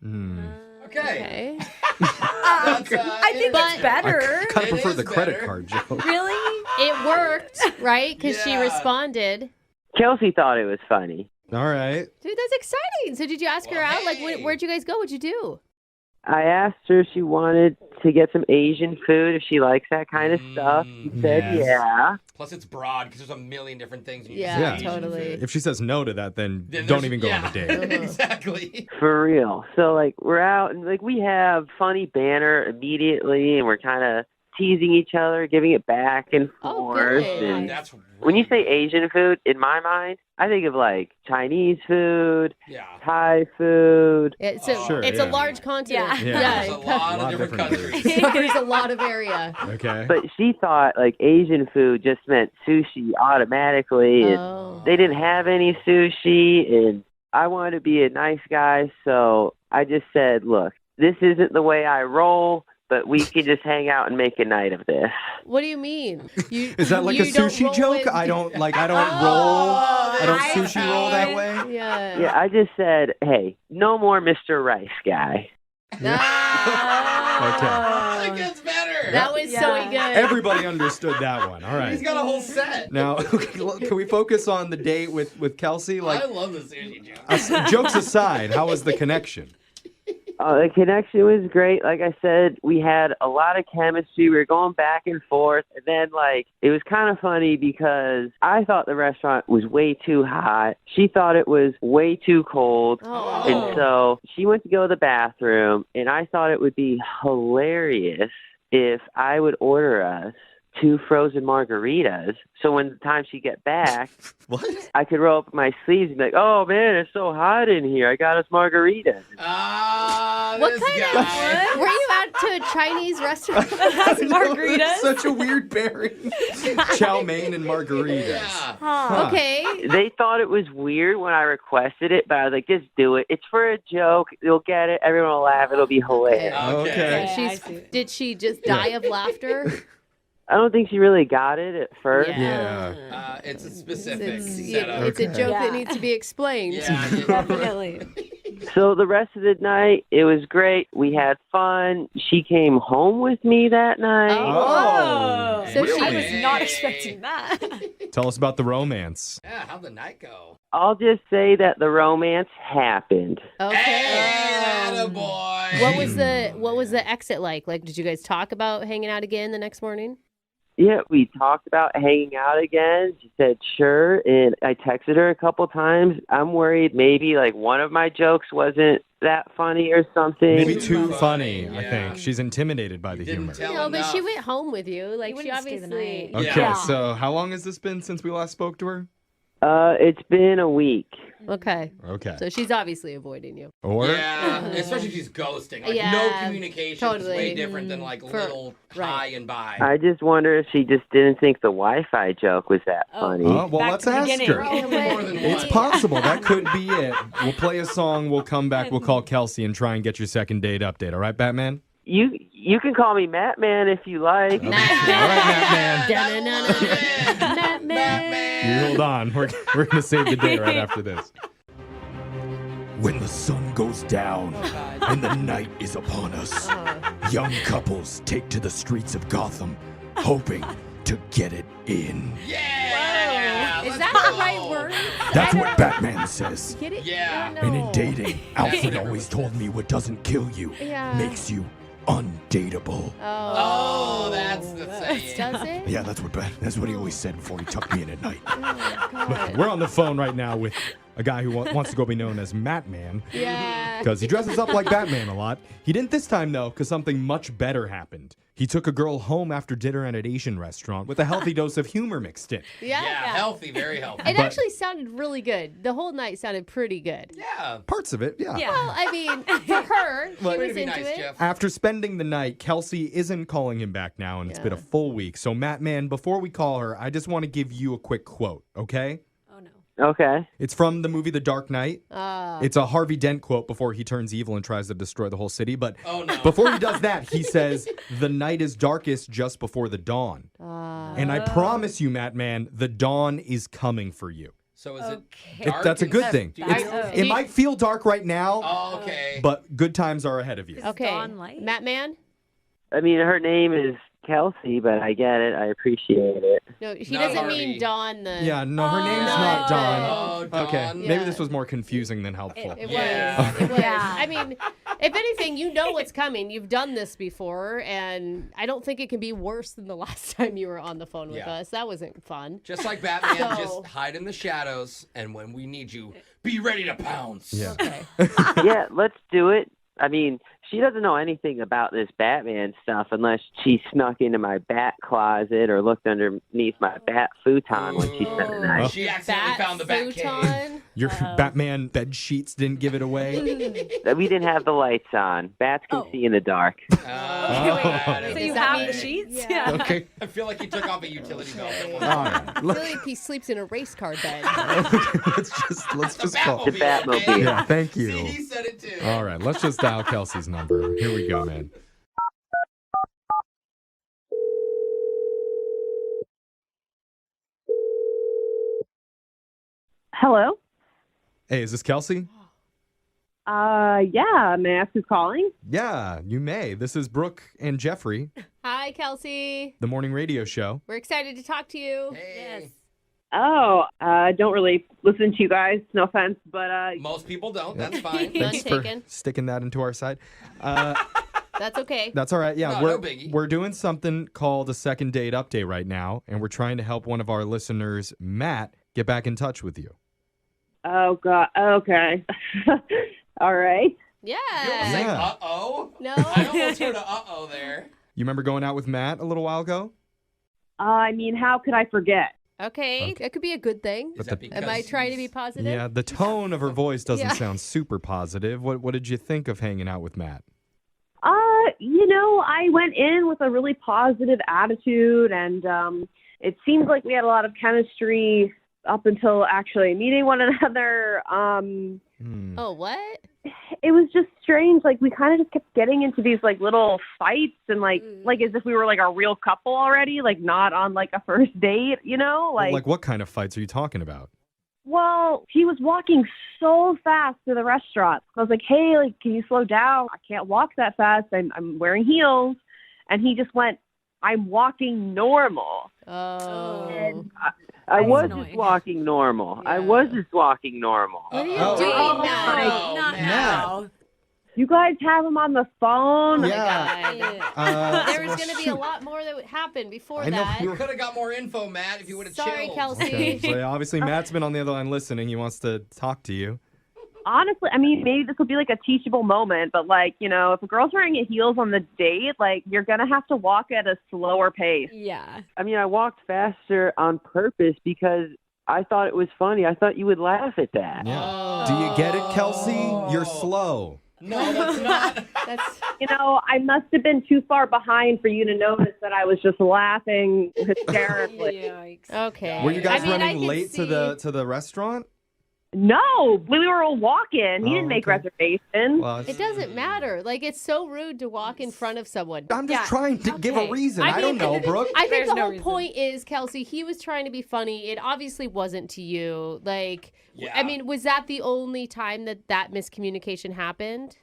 Okay. Okay. That's, I think it's better. I kind of It prefer is the credit better. card joke. Really? It worked, right? Because she Yeah. responded. Kelsey thought it was funny. All right. Dude, that's exciting. So did you ask her Well, out? Like, hey. where'd you guys go? What'd you do? I asked her if she wanted to get some Asian food, if she likes that kind of stuff. She said, yes. yeah. Plus, it's broad because there's a million different things. You Yeah, can Yeah. say Asian totally. food. If she says no to that, then Then don't there's- even go on yeah. the date. Exactly. For real. So, like, we're out and, like, we have funny banter immediately and we're kind of teasing each other, giving it back and Oh, forth. good. And That's when you say Asian food, in my mind, I think of like Chinese food, yeah. Thai food. Yeah, so Sure, it's yeah. a large continent. Yeah. There's a lot of different countries. There's a lot of area. Okay. But she thought like Asian food just meant sushi automatically, and Oh. they didn't have any sushi. And I wanted to be a nice guy, so I just said, "Look, this isn't the way I roll, but we can just hang out and make a night of this." What do you mean? Is that like a you don't sushi roll joke? with- I don't roll. Oh, I don't that's sushi roll that way. Yeah. Yeah, I just said, "Hey, no more Mr. Rice guy." That gets better. That was so good. Everybody understood that one. All right. He's got a whole set. Now, can we focus on the date with Kelsey? Like, I love the sushi joke. jokes aside, how was the connection? The connection was great. Like I said, we had a lot of chemistry. We were going back and forth. And then, like, it was kind of funny because I thought the restaurant was way too hot. She thought it was way too cold. Oh. And so she went to go to the bathroom, and I thought it would be hilarious if I would order us 2 frozen margaritas. So when the time she get back, What? I could roll up my sleeves and be like, "Oh man, it's so hot in here. I got us margaritas." What This kind guy. of? Were you out to a Chinese restaurant? That's margaritas. Such a weird pairing. Chow mein and margaritas. Yeah. Huh. Okay. They thought it was weird when I requested it, but I was like, "Just do it. It's for a joke. You'll get it. Everyone will laugh. It'll be hilarious." Okay. She's, did she just die of laughter? I don't think she really got it at first. Yeah. It's a specific It's setup. a joke that Yeah. needs to be explained. Yeah. Definitely. So the rest of the night, it was great. We had fun. She came home with me that night. Oh, So she- I really? was not expecting that. Tell us about the romance. Yeah, how'd the night go? I'll just say that the romance happened. Okay. Hey, attaboy. What was the exit like? Like, did you guys talk about hanging out again the next morning? Yeah, we talked about hanging out again. She said sure, and I texted her a couple times. I'm worried maybe like one of my jokes wasn't that funny or something. Maybe too funny, I Yeah. think. She's intimidated by the humor. Didn't tell No, but enough. she went home with you. Like, You she wouldn't stay the obviously. night. Okay, Yeah. so how long has this been since we last spoke to her? It's been a week. Okay. Okay. So she's obviously avoiding you. Or Yeah, especially if she's ghosting. Like, Yeah, no communication is totally. way different than like For- little right. hi and bye. I just wonder if she just didn't think the Wi-Fi joke was that funny. Oh, well, Back let's to the ask beginning. her. Probably more than It's one. possible. That could be it. We'll play a song. We'll come back. We'll call Kelsey and try and get your second date update. All right, Batman? You can call me Matt Man if you like. All right, Batman. Batman. You hold on. We're going to save the day right after this. When the sun goes down and the night is upon us, young couples take to the streets of Gotham, hoping to get it in. Yeah. Is let's that go. the right word? That's what Batman says. Get it? Yeah. No. And in dating, Alfred That's always told me what doesn't kill you Yeah. makes you undateable. Oh, that's the saying. Does it? Yeah, that's what he always said before he tucked me in at night. Oh, God. We're on the phone right now with a guy who wants to go be known as Matman Yeah. because he dresses up like Batman a lot. He didn't this time, though, because something much better happened. He took a girl home after dinner at an Asian restaurant with a healthy dose of humor mixed in. Yeah. Yeah, healthy, very healthy. It But- actually sounded really good. The whole night sounded pretty good. Yeah. Parts of it, yeah. Well, I mean, for her, she Way was to be into nice, it. Jeff. After spending the night, Kelsey isn't calling him back now, and it's been a full week. So, Matman, before we call her, I just want to give you a quick quote, okay? Oh no. Okay. It's from the movie The Dark Knight. It's a Harvey Dent quote before he turns evil and tries to destroy the whole city. But Oh, no. before he does that, he says, "The night is darkest just before the dawn." And I promise you, Matman, the dawn is coming for you. So is it It- dark that's a and good thing. steamy? It might feel dark right now, Oh, okay. but good times are ahead of you. Okay. Dawn light? Matt Man? I mean, her name is Kelsey, but I get it. I appreciate it. No, he Not doesn't Harvey. mean Dawn the. Yeah, no, her name's not Dawn. Oh, Dawn. Okay, maybe Yeah. this was more confusing than helpful. It Yeah. was. It was. Yeah. I mean, if anything, you know what's coming. You've done this before, and I don't think it can be worse than the last time you were on the phone with Yeah. us. That wasn't fun. Just like Batman, So- just hide in the shadows, and when we need you, be ready to pounce. Yeah. Okay. Yeah, let's do it. I mean, she doesn't know anything about this Batman stuff unless she snuck into my bat closet or looked underneath my bat futon when she spent the night. She accidentally found the bat cave. futon. Your Batman bed sheets didn't give it away. We didn't have the lights on. Bats can see in the dark. So you have the sheets? Yeah. Okay. I feel like you took off a utility belt. All right. I feel like he sleeps in a race car bed. let's just call. The Batmobile. Yeah, thank you. See, he said it too. All right, let's just dial Kelsey's number. Here we go, man. Hello. Hey, is this Kelsey? Yeah, may I ask who's calling? Yeah, you may. This is Brooke and Jeffrey, Hi, Kelsey. the morning radio show. We're excited to talk to you. Hey. Oh, I don't really listen to you guys, no offense, but Most people don't. That's fine. None Thanks taken. for sticking that into our side. That's okay. That's all right. Yeah, No we're biggie. we're doing something called a second date update right now, and we're trying to help one of our listeners, Matt, get back in touch with you. oh god, okay. All right. Yeah. You almost say Yeah. uh-oh? No. I almost heard a uh-oh there. You remember going out with Matt a little while ago? I mean, how could I forget? Okay, that could be a good thing. Is that because Am I trying to be positive? Yeah, the tone of her voice doesn't Yeah. sound super positive. What did you think of hanging out with Matt? I went in with a really positive attitude, and it seemed like we had a lot of chemistry up until actually meeting one another. Oh, what? It was just strange. Like, we kind of just kept getting into these, like, little fights and, like as if we were, like, a real couple already, like, not on, like, a first date, you know? Like what kind of fights are you talking about? Well, he was walking so fast to the restaurant. I was like, hey, like, can you slow down? I can't walk that fast. I'm wearing heels. And he just went, I'm walking normal. Oh. And I was annoying. just walking normal. I was just walking normal. What are you Oh. doing Oh, now? Not man. now. you guys have him on the phone? Yeah. There was going to be a lot more that would happen before I know, that. You could have got more info, Matt, if you would have Sorry, chilled. Kelsey. Okay, so yeah, obviously Matt's been on the other line listening. He wants to talk to you. Honestly, I mean, maybe this will be like a teachable moment, but like, if a girl's wearing heels on the date, like, you're going to have to walk at a slower pace. Yeah. I mean, I walked faster on purpose because I thought it was funny. I thought you would laugh at that. Yeah. Do you get it, Kelsey? You're slow. No, that's not. That's I must have been too far behind for you to notice that I was just laughing hysterically. Yikes. okay. Were you guys I mean, I running can late see- to the restaurant? No, we were all walking. He Oh, didn't make okay. reservations. Well, It doesn't matter. Like, it's so rude to walk in front of someone. I'm just trying to give a Okay. reason. I I don't mean, know, Brooke. I think There's the no whole reason. point is, Kelsey, he was trying to be funny. It obviously wasn't to you. Like, Yeah. I mean, was that the only time that miscommunication happened?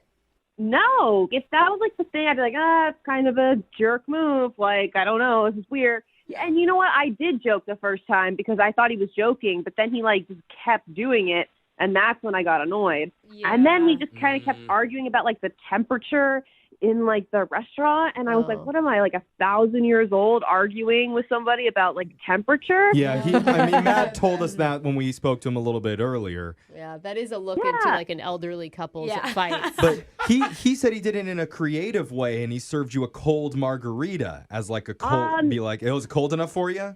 No, if that was like the thing, I'd be like, it's kind of a jerk move. Like, I don't know, this is weird. And you know what? I did joke the first time because I thought he was joking, but then he like just kept doing it. And that's when I got annoyed. And then we just kind of kept arguing about like the temperature in like the restaurant. And I was like, what am I, like 1,000 years old arguing with somebody about like temperature? Yeah, Matt told us that when we spoke to him a little bit earlier. Yeah, that is a look into like an elderly couple's fight. But he said he did it in a creative way, and he served you a cold margarita as like a cold, be like, it was cold enough for you?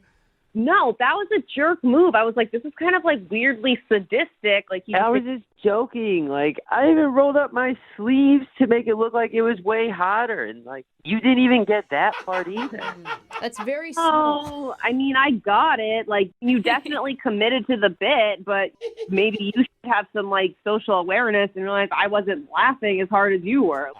No, that was a jerk move. I was like, this is kind of like weirdly sadistic. Like I was just joking. Like, I even rolled up my sleeves to make it look like it was way hotter. And, like, you didn't even get that part either. That's very Oh, I mean, I got it. Like, you definitely committed to the bit, but maybe you should have some, like, social awareness and realize I wasn't laughing as hard as you were.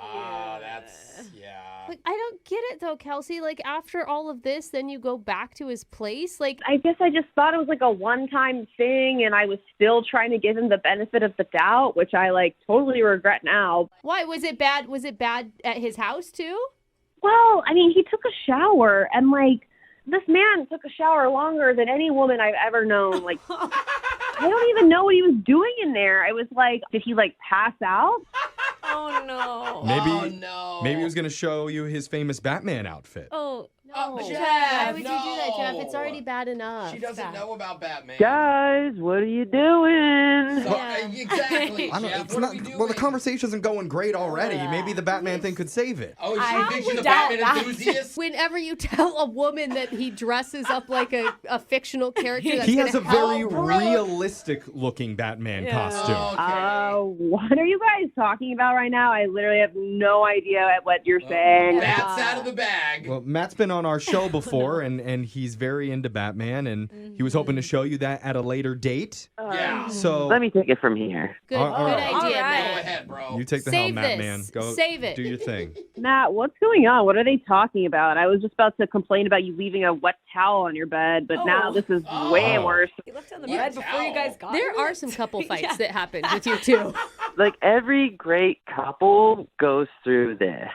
Like, I don't get it though, Kelsey. Like, after all of this, then you go back to his place. Like, I guess I just thought it was like a one-time thing, and I was still trying to give him the benefit of the doubt, which I, like, totally regret now. why was it bad? Was it bad at his house too? Well, I mean, he took a shower, and, like, this man took a shower longer than any woman I've ever known. Like, I don't even know what he was doing in there. I was like, did he, like, pass out? Oh, no. Maybe he was going to show you his famous Batman outfit. Oh, Oh, Why Jeff, would you do that, Jeff? no. It's already bad enough. She doesn't know about Batman. Guys, what are you doing? Exactly, I don't, Jeff. it's What not, are we doing? well, the conversation isn't going great already. Maybe the Batman thing could save it. Oh, I she thinks she's a would doubt Batman that. enthusiast? Whenever you tell a woman that he dresses up like a fictional character, that's He gonna has a help. very realistic-looking Batman costume. What are you guys talking about right now? I literally have no idea what you're saying. Bat's out of the bag. Well, Matt's been on our show before, and he's very into Batman, and he was hoping to show you that at a later date. Yeah. So Let me take it from here. Good, All good right. idea, All right. Matt. Go ahead, bro. you take the Save helm, this. Batman. Go Save it. do your thing. Matt, what's going on? What are they talking about? I was just about to complain about you leaving a wet towel on your bed, but now this is way worse. You left it on the bed before you guys got There here? are some couple fights that happened with you two. Like every great couple goes through this.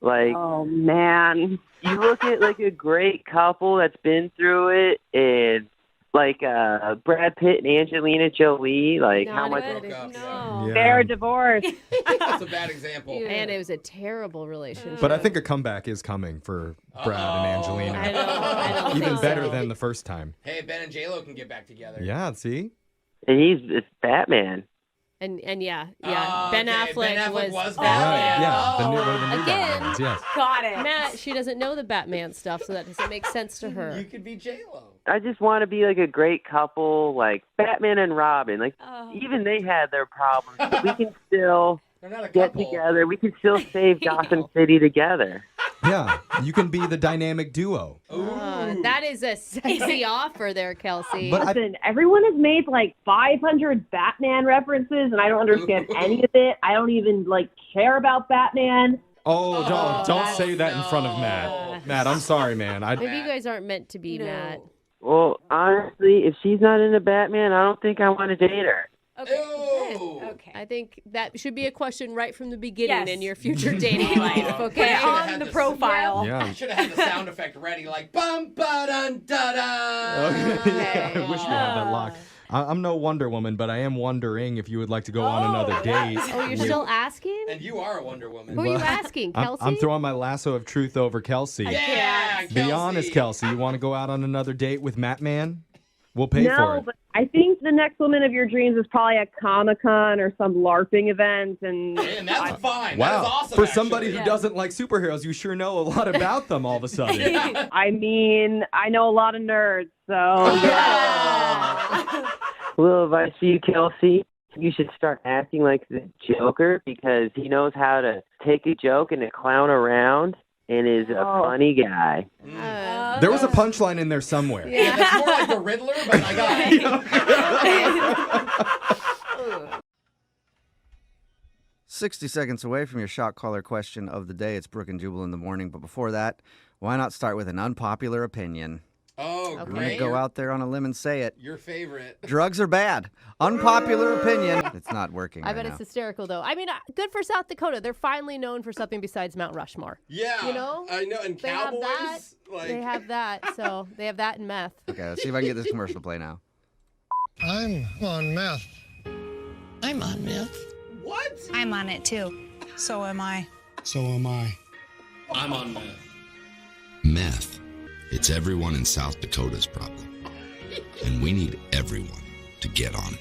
Like, Oh, man. you look at like a great couple that's been through it, and like Brad Pitt and Angelina Jolie. Like how Not much? good. No. Yeah. They're divorced. That's a bad example. And it was a terrible relationship. But I think a comeback is coming for Brad and Angelina. I don't Even think better so. than the first time. Hey, Ben and J-Lo can get back together. Yeah, see? And it's Batman. And yeah. Oh, Ben okay. Affleck, Ben Affleck was Right, Batman. yeah. The Oh. new Again. Batmans, yes. Got it. Matt, she doesn't know the Batman stuff, so that doesn't make sense to her. You could be J-Lo. I just want to be like a great couple, like Batman and Robin. Like even they had their problems, but we can still They're not a get couple. together. We can still save Gotham City together. Yeah, you can be the dynamic duo. That is a sexy offer there, Kelsey. But Listen, everyone has made like 500 Batman references, and I don't understand any of it. I don't even care about Batman. Oh, don't say that in front of Matt. Matt, I'm sorry, man. Maybe you guys aren't meant to be, Matt. Well, honestly, if she's not into Batman, I don't think I want to date her. Okay. I think that should be a question right from the beginning Yes. in your future dating life, okay? On the profile. Yeah. You should have had the sound effect ready, like bum ba dun da da. I wish we had that lock. I'm no Wonder Woman, but I am wondering if you would like to go on another date. Oh, you're still asking? And you are a Wonder Woman. Who are you asking, Kelsey? I'm throwing my lasso of truth over Kelsey. Yeah, Be honest, Kelsey. You want to go out on another date with Matt Man? We'll pay for No, it. but I think the next woman of your dreams is probably a Comic-Con or some LARPing event. And And that's fine. Wow. That is awesome, For somebody actually. who doesn't like superheroes, you sure know a lot about them all of a sudden. I mean, I know a lot of nerds, so Little advice for you, Kelsey. You should start acting like the Joker because he knows how to take a joke and to clown around and is a funny guy. There was a punchline in there somewhere. Yeah, that's more like the Riddler, but I got it. 60 seconds away from your shot caller question of the day. It's Brooke and Jubal in the morning. But before that, why not start with an unpopular opinion? Oh, I'm going great. to go out there on a limb and say it. Your favorite. Drugs are bad. Unpopular opinion. It's not working I right bet now. it's hysterical, though. I mean, good for South Dakota. They're finally known for something besides Mount Rushmore. Yeah. You know? I know. And They have Cowboys. that. Like... They have that. So they have that in meth. Okay, let's see if I can get this commercial to play now. I'm on meth. I'm on meth. What? I'm on it too. So am I. So am I. I'm on meth. Meth. It's everyone in South Dakota's problem. And we need everyone to get on it.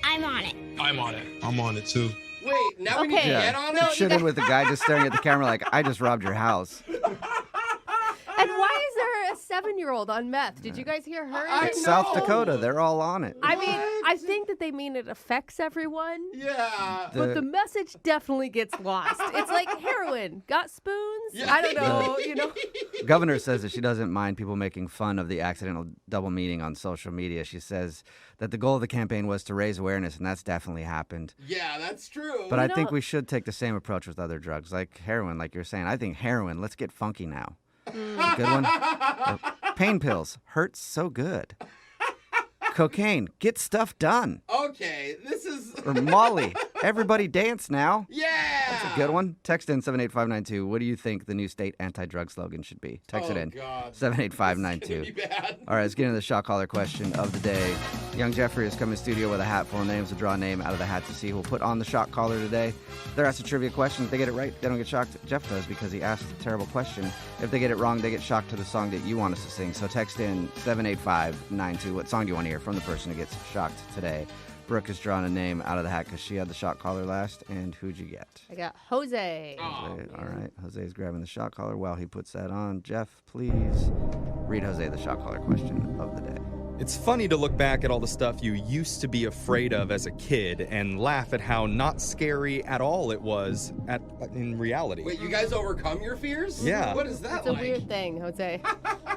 I'm on it. I'm on it. I'm on it too. Wait, now we need to Okay. get on No, it? Should end with the guy just staring at the camera like, I just robbed your house. And why is there a 7-year-old on meth? Did you guys hear her? It's South Dakota. They're all on it. I mean, I think that they mean it affects everyone. Yeah. But the message definitely gets lost. It's like heroin. Got spoons? I don't know, you know? Governor says that she doesn't mind people making fun of the accidental double meaning on social media. She says that the goal of the campaign was to raise awareness, and that's definitely happened. Yeah, that's true. But I think we should take the same approach with other drugs, like heroin, like you're saying. I think heroin, let's get funky now. A good one. Or pain pills, hurts so good. Cocaine, get stuff done. Okay, this is... Or Molly, Everybody dance now. Yeah. That's a good one. Text in 78592. What do you think the new state anti-drug slogan should be? Text it in. God. 78592. Bad. All right, let's get into the shot caller question of the day. Young Jeffrey has come in studio with a hat full of names to draw a name out of the hat to see who will put on the shot caller today. They're asked a trivia question. If they get it right, they don't get shocked. Jeff does because he asked a terrible question. If they get it wrong, they get shocked to the song that you want us to sing. So text in 78592. What song do you want to hear from the person who gets shocked today? Brooke has drawn a name out of the hat because she had the shot caller last. And who'd you get? I got Jose. Jose. All right. Jose's grabbing the shot caller while he puts that on. Jeff, please read Jose the shot caller question of the day. It's funny to look back at all the stuff you used to be afraid of as a kid and laugh at how not scary at all it was in reality. Wait, you guys overcome your fears? Yeah. What is that It's like? a weird thing, Jose.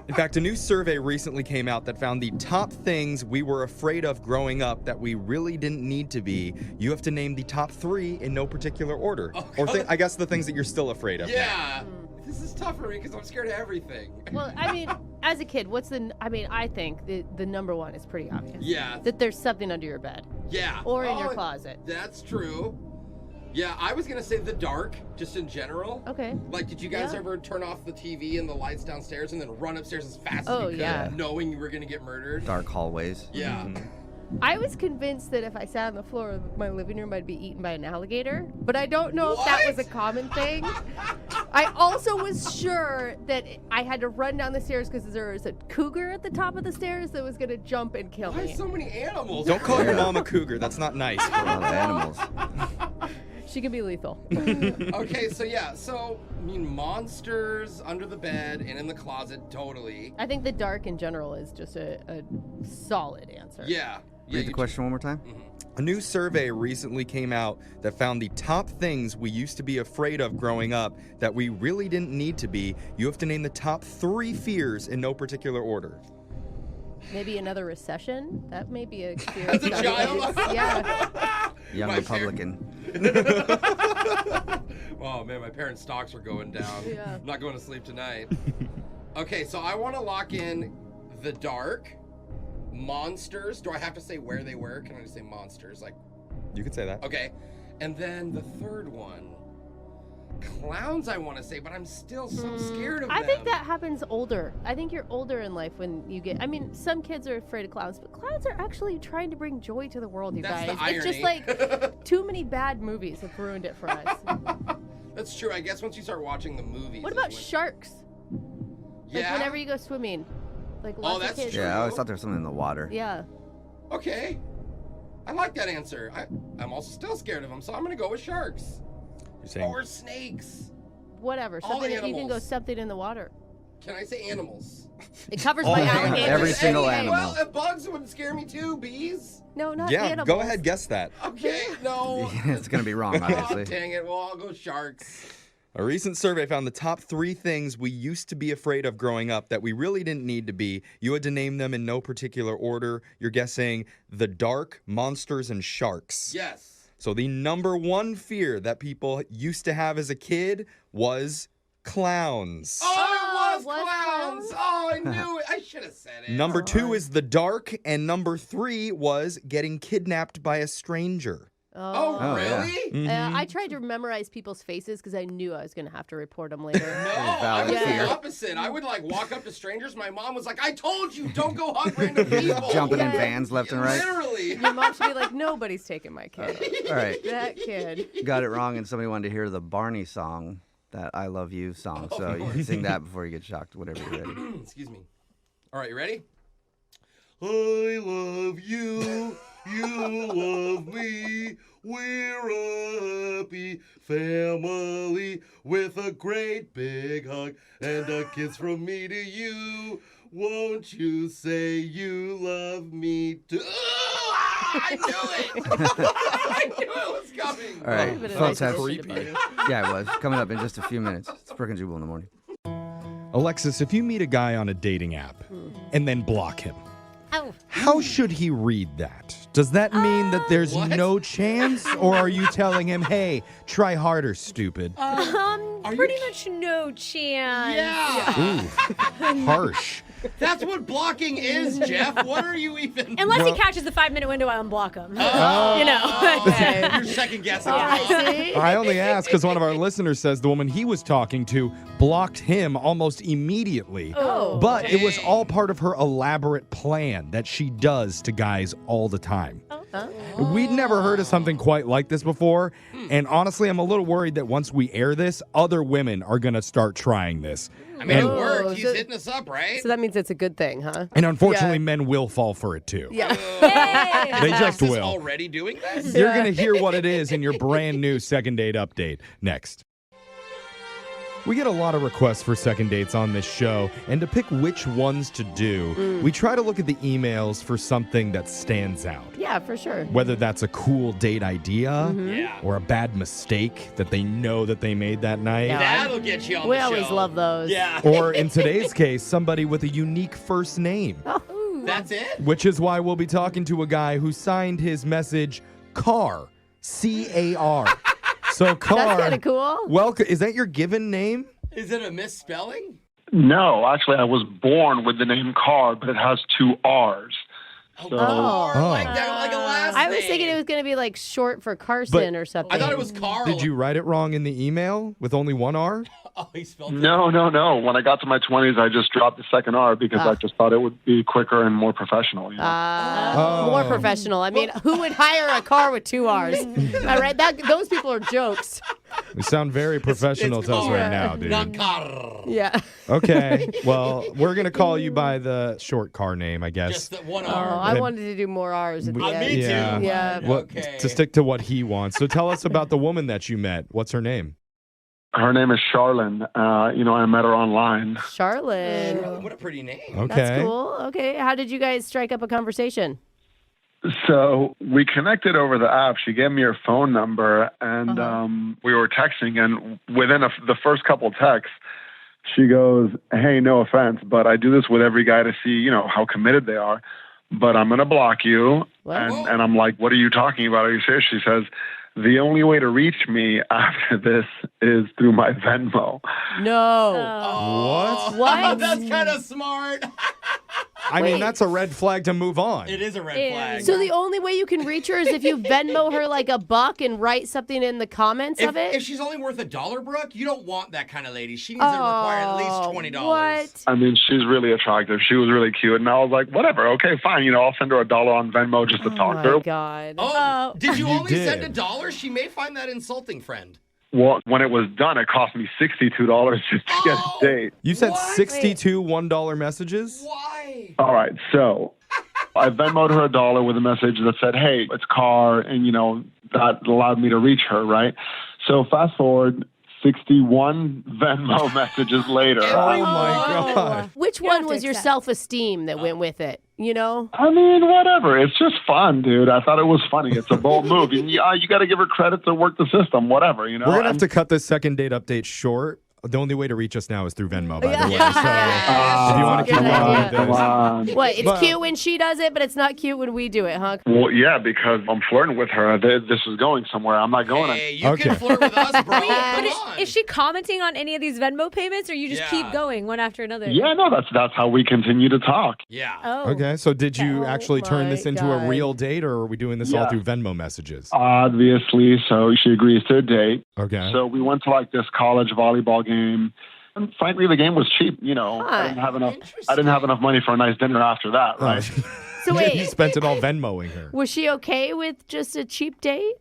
In fact, a new survey recently came out that found the top things we were afraid of growing up that we really didn't need to be. You have to name the top 3 in no particular order. Or I guess the things that you're still afraid of. Yeah. This is tough for me because I'm scared of everything. Well, I mean, as a kid, I think the number one is pretty obvious. Yeah. That there's something under your bed. Yeah. Or in your closet. That's true. Yeah, I was going to say the dark, just in general. Okay. Like, did you guys ever turn off the TV and the lights downstairs and then run upstairs as fast as you could, yeah. knowing you were going to get murdered? Dark hallways. Yeah. I was convinced that if I sat on the floor of my living room, I'd be eaten by an alligator, but I don't know if that was a common thing. I also was sure that I had to run down the stairs because there was a cougar at the top of the stairs that was going to jump and kill me. Why so many animals? Don't call your mom a cougar. That's not nice. A lot of animals. She can be lethal. Okay, so I mean, monsters under the bed and in the closet, totally. I think the dark in general is just a solid answer. Yeah. Read the question one more time. A new survey recently came out that found the top things we used to be afraid of growing up that we really didn't need to be. You have to name the top 3 fears in no particular order. Maybe another recession? That may be a fear. As a child? Yeah. Young Republican. Oh, man, my parents' stocks were going down. Yeah. I'm not going to sleep tonight. Okay, so I want to lock in the dark. Monsters. Do I have to say where they were? Can I just say monsters? Like, You could say that. okay. And then the third one. Clowns, I want to say, but I'm still so scared of them. I think that happens older. I think you're older in life when you get. I mean, some kids are afraid of clowns, but clowns are actually trying to bring joy to the world, you That's guys. the It's just irony. like too many bad movies have ruined it for us. That's true. I guess once you start watching the movies. What is about when- sharks? Like Yeah. whenever you go swimming. Like lots that's of kids. true. Yeah, I always thought there was something in the water. Yeah. Okay. I like that answer. I'm also still scared of them, so I'm going to go with sharks. You're saying Or snakes. Whatever. All Something that you can go animals. something in the water. Can I say animals? It covers All my animals. alligators. Every single anyway. animal. Well, bugs would scare me too. Bees. No, not yeah, animals. go ahead, guess that. Okay, no. It's going to be wrong, Oh, obviously. dang it. Well, I'll go sharks. A recent survey found the top 3 things we used to be afraid of growing up that we really didn't need to be. You had to name them in no particular order. You're guessing the dark, monsters, and sharks. Yes. So the number 1 fear that people used to have as a kid was clowns. Oh, it was was clowns. clowns? Oh, I knew it. I should have said it. Number 2 is the dark, and number 3 was getting kidnapped by a stranger. Oh, Oh, yeah. really? I tried to memorize people's faces because I knew I was going to have to report them later. No, I valid was fear. the opposite. I would like walk up to strangers. My mom was like, I told you, don't go hug random people. Jumping in Yeah. vans left and right. Literally. Your mom should be like, nobody's taking my kid. All right. That kid. Got it wrong, and somebody wanted to hear the Barney song, that I Love You song. So you can sing that before you get shocked, whenever you're ready. Excuse me. All right, you ready? I love you. You love me. We're a happy family with a great big hug and a kiss from me to you. Won't you say you love me too? I knew it! I knew it was coming. All right, But a folks nice have... little creepy. Yeah, it was. Coming up in just a few minutes. It's Brooke and Jubal in the morning. Alexis, if you meet a guy on a dating app and then block him, Oh. how should he read that? Does that mean that there's What? no chance? Or are you telling him, hey, try harder, stupid? Pretty much no chance. Yeah. Ooh, harsh. That's what blocking is, Jeff. What are you even? Unless he catches the 5-minute window, I unblock him. Oh. You know. Okay. You're second guessing. I only asked because one of our listeners says the woman he was talking to blocked him almost immediately. Oh. But it was all part of her elaborate plan that she does to guys all the time. We'd never heard of something quite like this before, and honestly, I'm a little worried that once we air this, other women are going to start trying this. I mean, And- it worked. He's hitting us up, right? So that means it's a good thing, huh? And unfortunately, men will fall for it too. Yeah. They just Is will. already doing this? You're going to hear what it is in your brand new second date update next. We get a lot of requests for second dates on this show, and to pick which ones to do, we try to look at the emails for something that stands out. Yeah, for sure. Whether that's a cool date idea Yeah. or a bad mistake that they know that they made that night. That'll get you on We the always show. love those. Yeah. Or in today's case, somebody with a unique first name. That's it? Which is why we'll be talking to a guy who signed his message CAR. C-A-R. So CAR. That's kind of cool. Welcome. Is that your given name? Is it a misspelling? No, actually, I was born with the name Carr, but it has 2 R's. So, Like that, like a last I was name. thinking it was going to be like short for Carson But- or something. I thought it was Carl. Did you write it wrong in the email with only 1 R? Oh, he spelled it. no. When I got to my 20s, I just dropped the second R because I just thought it would be quicker and more professional. You know? More professional. I mean, who would hire a car with 2 R's? All right, those people are jokes. You sound very professional to us right now, dude. Not Carl. Yeah. Okay. Well, we're going to call you by the short car name, I guess. Just that one Oh, R. I wanted to do more R's at the end. Me too. Yeah. Yeah. What, Okay. To stick to what he wants. So tell us about the woman that you met. What's her name? Her name is Charlene. I met her online. Charlotte. What a pretty name. Okay. That's cool. Okay. How did you guys strike up a conversation? So we connected over the app. She gave me her phone number, and we were texting. And within the first couple texts, she goes, "Hey, no offense, but I do this with every guy to see, how committed they are. But I'm going to block you." And I'm like, "What are you talking about? Are you serious?" She says, "The only way to reach me after this is through my Venmo." No. What? What? That's kind of smart. I mean, that's a red flag to move on. It is a red flag. So the only way you can reach her is if you Venmo her like $1 and write something in the comments of it? If she's only worth $1, Brooke, you don't want that kind of lady. She needs to require at least $20. What? I mean, she's really attractive. She was really cute. And I was like, whatever, okay, fine. I'll send her $1 on Venmo just to talk to her. Oh, God. Oh, did you only did. send $1? She may find that insulting, friend. Well, when it was done, it cost me $62 just to get a date. You sent 62 $1 messages? Why? All right, so I Venmoed her $1 with a message that said, "Hey, it's Car," and that allowed me to reach her, right? So fast forward 61 Venmo messages later. Oh my God. Which one was your self-esteem that went with it? I mean, whatever. It's just fun, dude. I thought it was funny. It's a bold move. You got to give her credit to work the system, whatever, We're going to have to cut this second date update short. The only way to reach us now is through Venmo, by the way. So if you want to keep Good on idea. with this. Come on. What? It's But- cute when she does it, but it's not cute when we do it, huh? Well, yeah, because I'm flirting with her. This is going somewhere. I'm not going. Hey, you can flirt with us, bro. But is she commenting on any of these Venmo payments, or you just keep going one after another? Yeah, no, that's how we continue to talk. Yeah. Oh. Okay, so did you actually turn this into a God. real date, or are we doing this all Yeah. through Venmo messages? Obviously, so she agrees to a date. Okay. So we went to this college volleyball game. And frankly, the game was cheap. I didn't have enough. I didn't have enough money for a nice dinner after that, right? So wait. You spent it all Venmoing her. Was she okay with just a cheap date?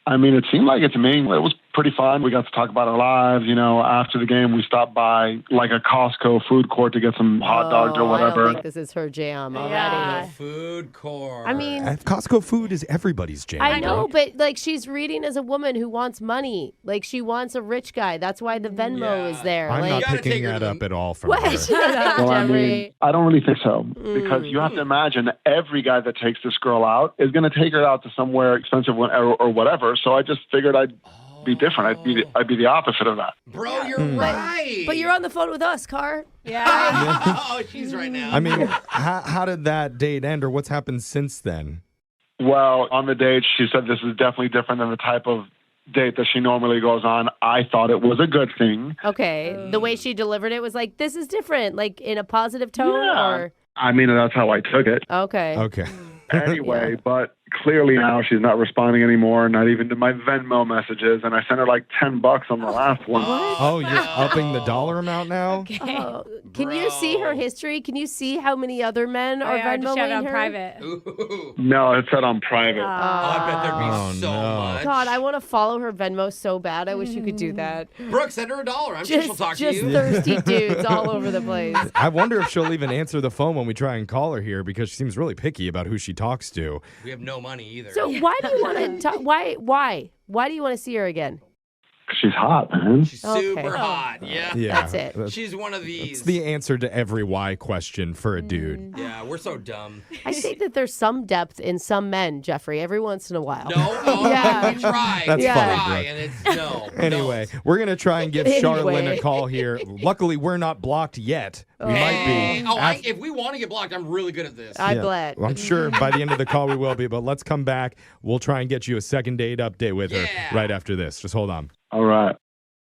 I mean, it seemed like it to me. It was pretty fun. We got to talk about our lives. After the game, we stopped by a Costco food court to get some hot dogs or I whatever. don't think this is her jam already. Food court. I mean, Costco food is everybody's jam. I know, but she's reading as a woman who wants money. She wants a rich guy. That's why the Venmo is there. I'm not picking that up at all from What? her. Shut up, Well, I Jeffrey. mean, I don't really think so because you have to imagine every guy that takes this girl out is going to take her out to somewhere expensive or whatever. So I just figured I'd be different. I'd be the opposite of that. Bro, you're right. But you're on the phone with us, Car. Yeah. Oh, she's right now. I mean, how did that date end, or what's happened since then? Well, on the date, she said this is definitely different than the type of date that she normally goes on. I thought it was a good thing. Okay. The way she delivered it was like, this is different, like in a positive tone, or? I mean, that's how I took it. Okay. Okay. Anyway, but clearly now she's not responding anymore, not even to my Venmo messages, and I sent her like $10 on the last one. Oh, you're upping the dollar amount now? Oh, can you see her history? Can you see how many other men are I just shut it Venmoing on her? private. No, it said on private. I bet there'd be so much. God, I want to follow her Venmo so bad. I wish you could do that. Brooke, send her $1. I'm sure she'll talk to Just you. thirsty dudes all over the place. I wonder if she'll even answer the phone when we try and call her here because she seems really picky about who she talks to. We have no money either. So why do you want to? Why do you want to see her again? She's hot, man. She's super hot. Yeah. That's it. She's one of these. It's the answer to every why question for a dude. Yeah, we're so dumb. I think that there's some depth in some men, Jeffrey, every once in a while. No? Oh, Yeah. we try. That's we fine, try, Brooke. and it's no. Anyway, we're going to try and give Charlene a call here. Luckily, we're not blocked yet. We might be. Oh, if we want to get blocked, I'm really good at this. I bet. Well, I'm sure by the end of the call we will be, but let's come back. We'll try and get you a second date update with her right after this. Just hold on. All right.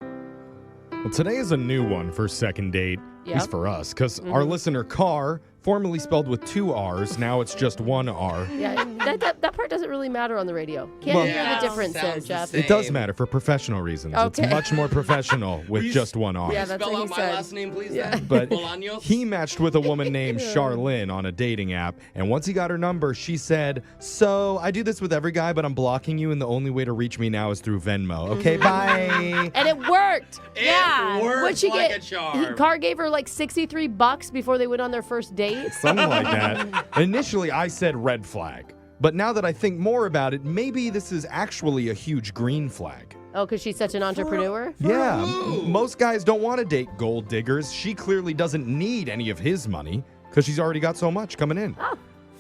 Well, today is a new one for second date, at least Yep. for us, because our listener, Car, formerly spelled with 2 R's, now it's just 1 R. Yeah, that part doesn't really matter on the radio. Can't Well- hear the difference there, Sounds the Jeff. same. It does matter for professional reasons. Okay. It's much more professional with just 1 R. Yeah, that's Spell what out he my said. last name, please. Yeah. Then. But Bolaños? he matched with a woman named Charlene on a dating app, and once he got her number, she said, "So I do this with every guy, but I'm blocking you, and the only way to reach me now is through Venmo. Okay, bye." And it worked. It works What'd she like get? a charm. Car gave her like $63 before they went on their first date. Something like that. Initially, I said red flag, but now that I think more about it, maybe this is actually a huge green flag. Oh, because she's such an entrepreneur? Yeah, most guys don't want to date gold diggers. She clearly doesn't need any of his money because she's already got so much coming in.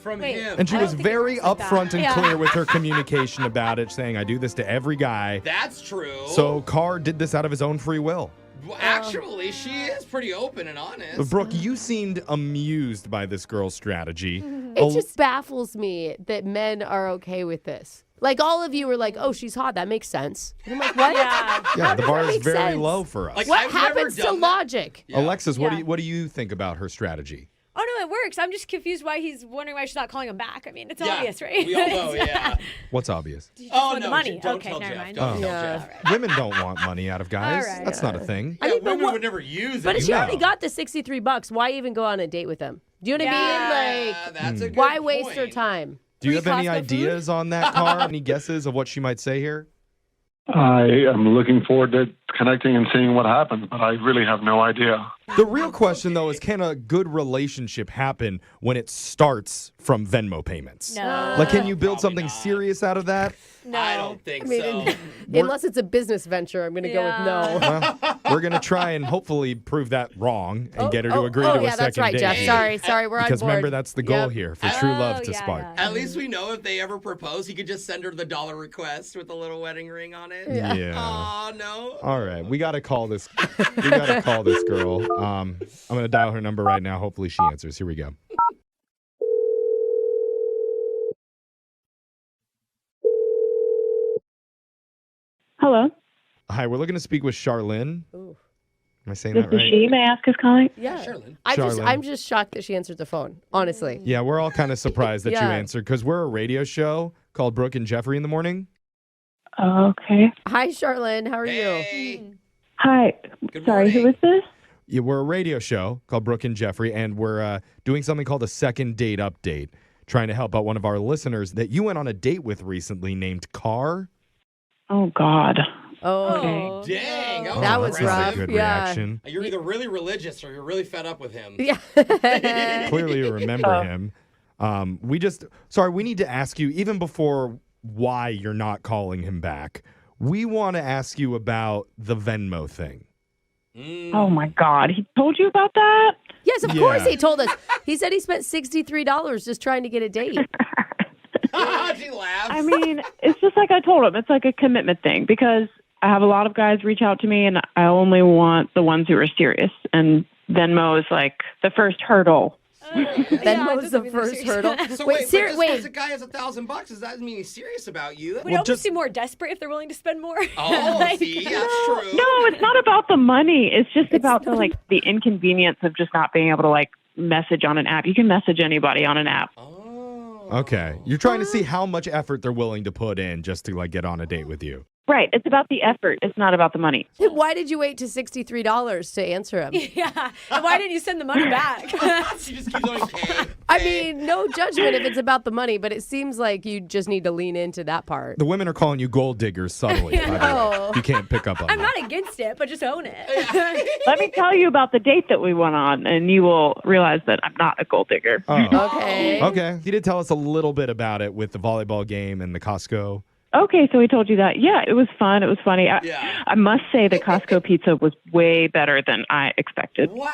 From him. And she I was don't think it very works like upfront that. and Yeah. clear with her communication about it, saying, "I do this to every guy." That's true. So Carr did this out of his own free will. Well, actually, she is pretty open and honest. Brooke, you seemed amused by this girl's strategy. It just baffles me that men are okay with this. Like, all of you were like, oh, she's hot. That makes sense. And I'm like, what? Yeah, the bar is make very sense? low for us. Like, What I've never happens to done that. logic? Alexis, what do you think about her strategy? Oh, no, it works. I'm just confused why he's wondering why she's not calling him back. I mean, it's Yeah, obvious, right? we all know, yeah. What's obvious? Oh, want the no, money. don't Okay, tell never Jeff. mind. Don't tell Yeah. Jeff. Women don't want money out of guys. All right. That's not a thing. Yeah, mean, but women what- would never use But it. if she already No. got the $63, why even go on a date with him? Do you know what I mean? Like, that's a good why waste her point. time? Do you have any Costco food? ideas on that, Carr? Any guesses of what she might say here? I am looking forward to connecting and seeing what happens, but I really have no idea. The real question, though, is can a good relationship happen when it starts from Venmo payments? No. Like, can you build something serious out of that? No. I don't think I mean, so. unless it's a business venture, I'm going to go with no. Well, we're going to try and hopefully prove that wrong and get her to agree to a yeah, second that's right, date. Jeff. Sorry, we're on board. Because remember, that's the goal Yep. here, for true love to yeah, spark. yeah. At least we know if they ever propose, he could just send her the dollar request with a little wedding ring on it. Yeah. Oh, no. All right, we got to call this. We got to call this girl. I'm going to dial her number right now. Hopefully, she answers. Here we go. Hello. Hi, we're looking to speak with Charlene. Ooh. Am I saying This that is right? she. May I ask who's calling? Yeah. Charlene. Charlene. I'm just shocked that she answered the phone, honestly. Yeah, we're all kind of surprised that you Yeah. answered because we're a radio show called Brooke and Jeffrey in the morning. Okay. Hi, Charlene. How are you? Hey. Hi. Good Sorry, who morning. is this? Yeah, we're a radio show called Brooke and Jeffrey, and we're doing something called a second date update, trying to help out one of our listeners that you went on a date with recently named Carr. Oh, God. Oh. Dang. Oh, That was that's a rough. good Yeah. reaction. You're either really religious or you're really fed up with him. Yeah. Clearly you remember him. We need to ask you, even before why you're not calling him back, we want to ask you about the Venmo thing. Oh, my God. He told you about that? Yes, of course he told us. He said he spent $63 just trying to get a date. She laughs. I mean, it's just like I told him. It's like a commitment thing because I have a lot of guys reach out to me, and I only want the ones who are serious. And Venmo is like the first hurdle Venmo's the first hurdle. So wait, but just because a guy has $1,000, does that mean he's serious about you? Would almost seem more desperate if they're willing to spend more. Oh, see, that's true. No, it's not about the money. It's just about the inconvenience of just not being able to message on an app. You can message anybody on an app. Okay. You're trying to see how much effort they're willing to put in just to get on a date with you. Right. It's about the effort. It's not about the money. Why did you wait to $63 to answer him? Yeah. And why didn't you send the money back? She just keeps going, I mean, no judgment if it's about the money, but it seems like you just need to lean into that part. The women are calling you gold diggers subtly, by the way. Oh. You can't pick up on I'm that. not against it, but just own it. Let me tell you about the date that we went on, and you will realize that I'm not a gold digger. Okay. Okay. You did tell us a little bit about it with the volleyball game and the Costco. Okay, so we told you that. Yeah, it was fun. It was funny. I must say the Costco pizza was way better than I expected. Wow.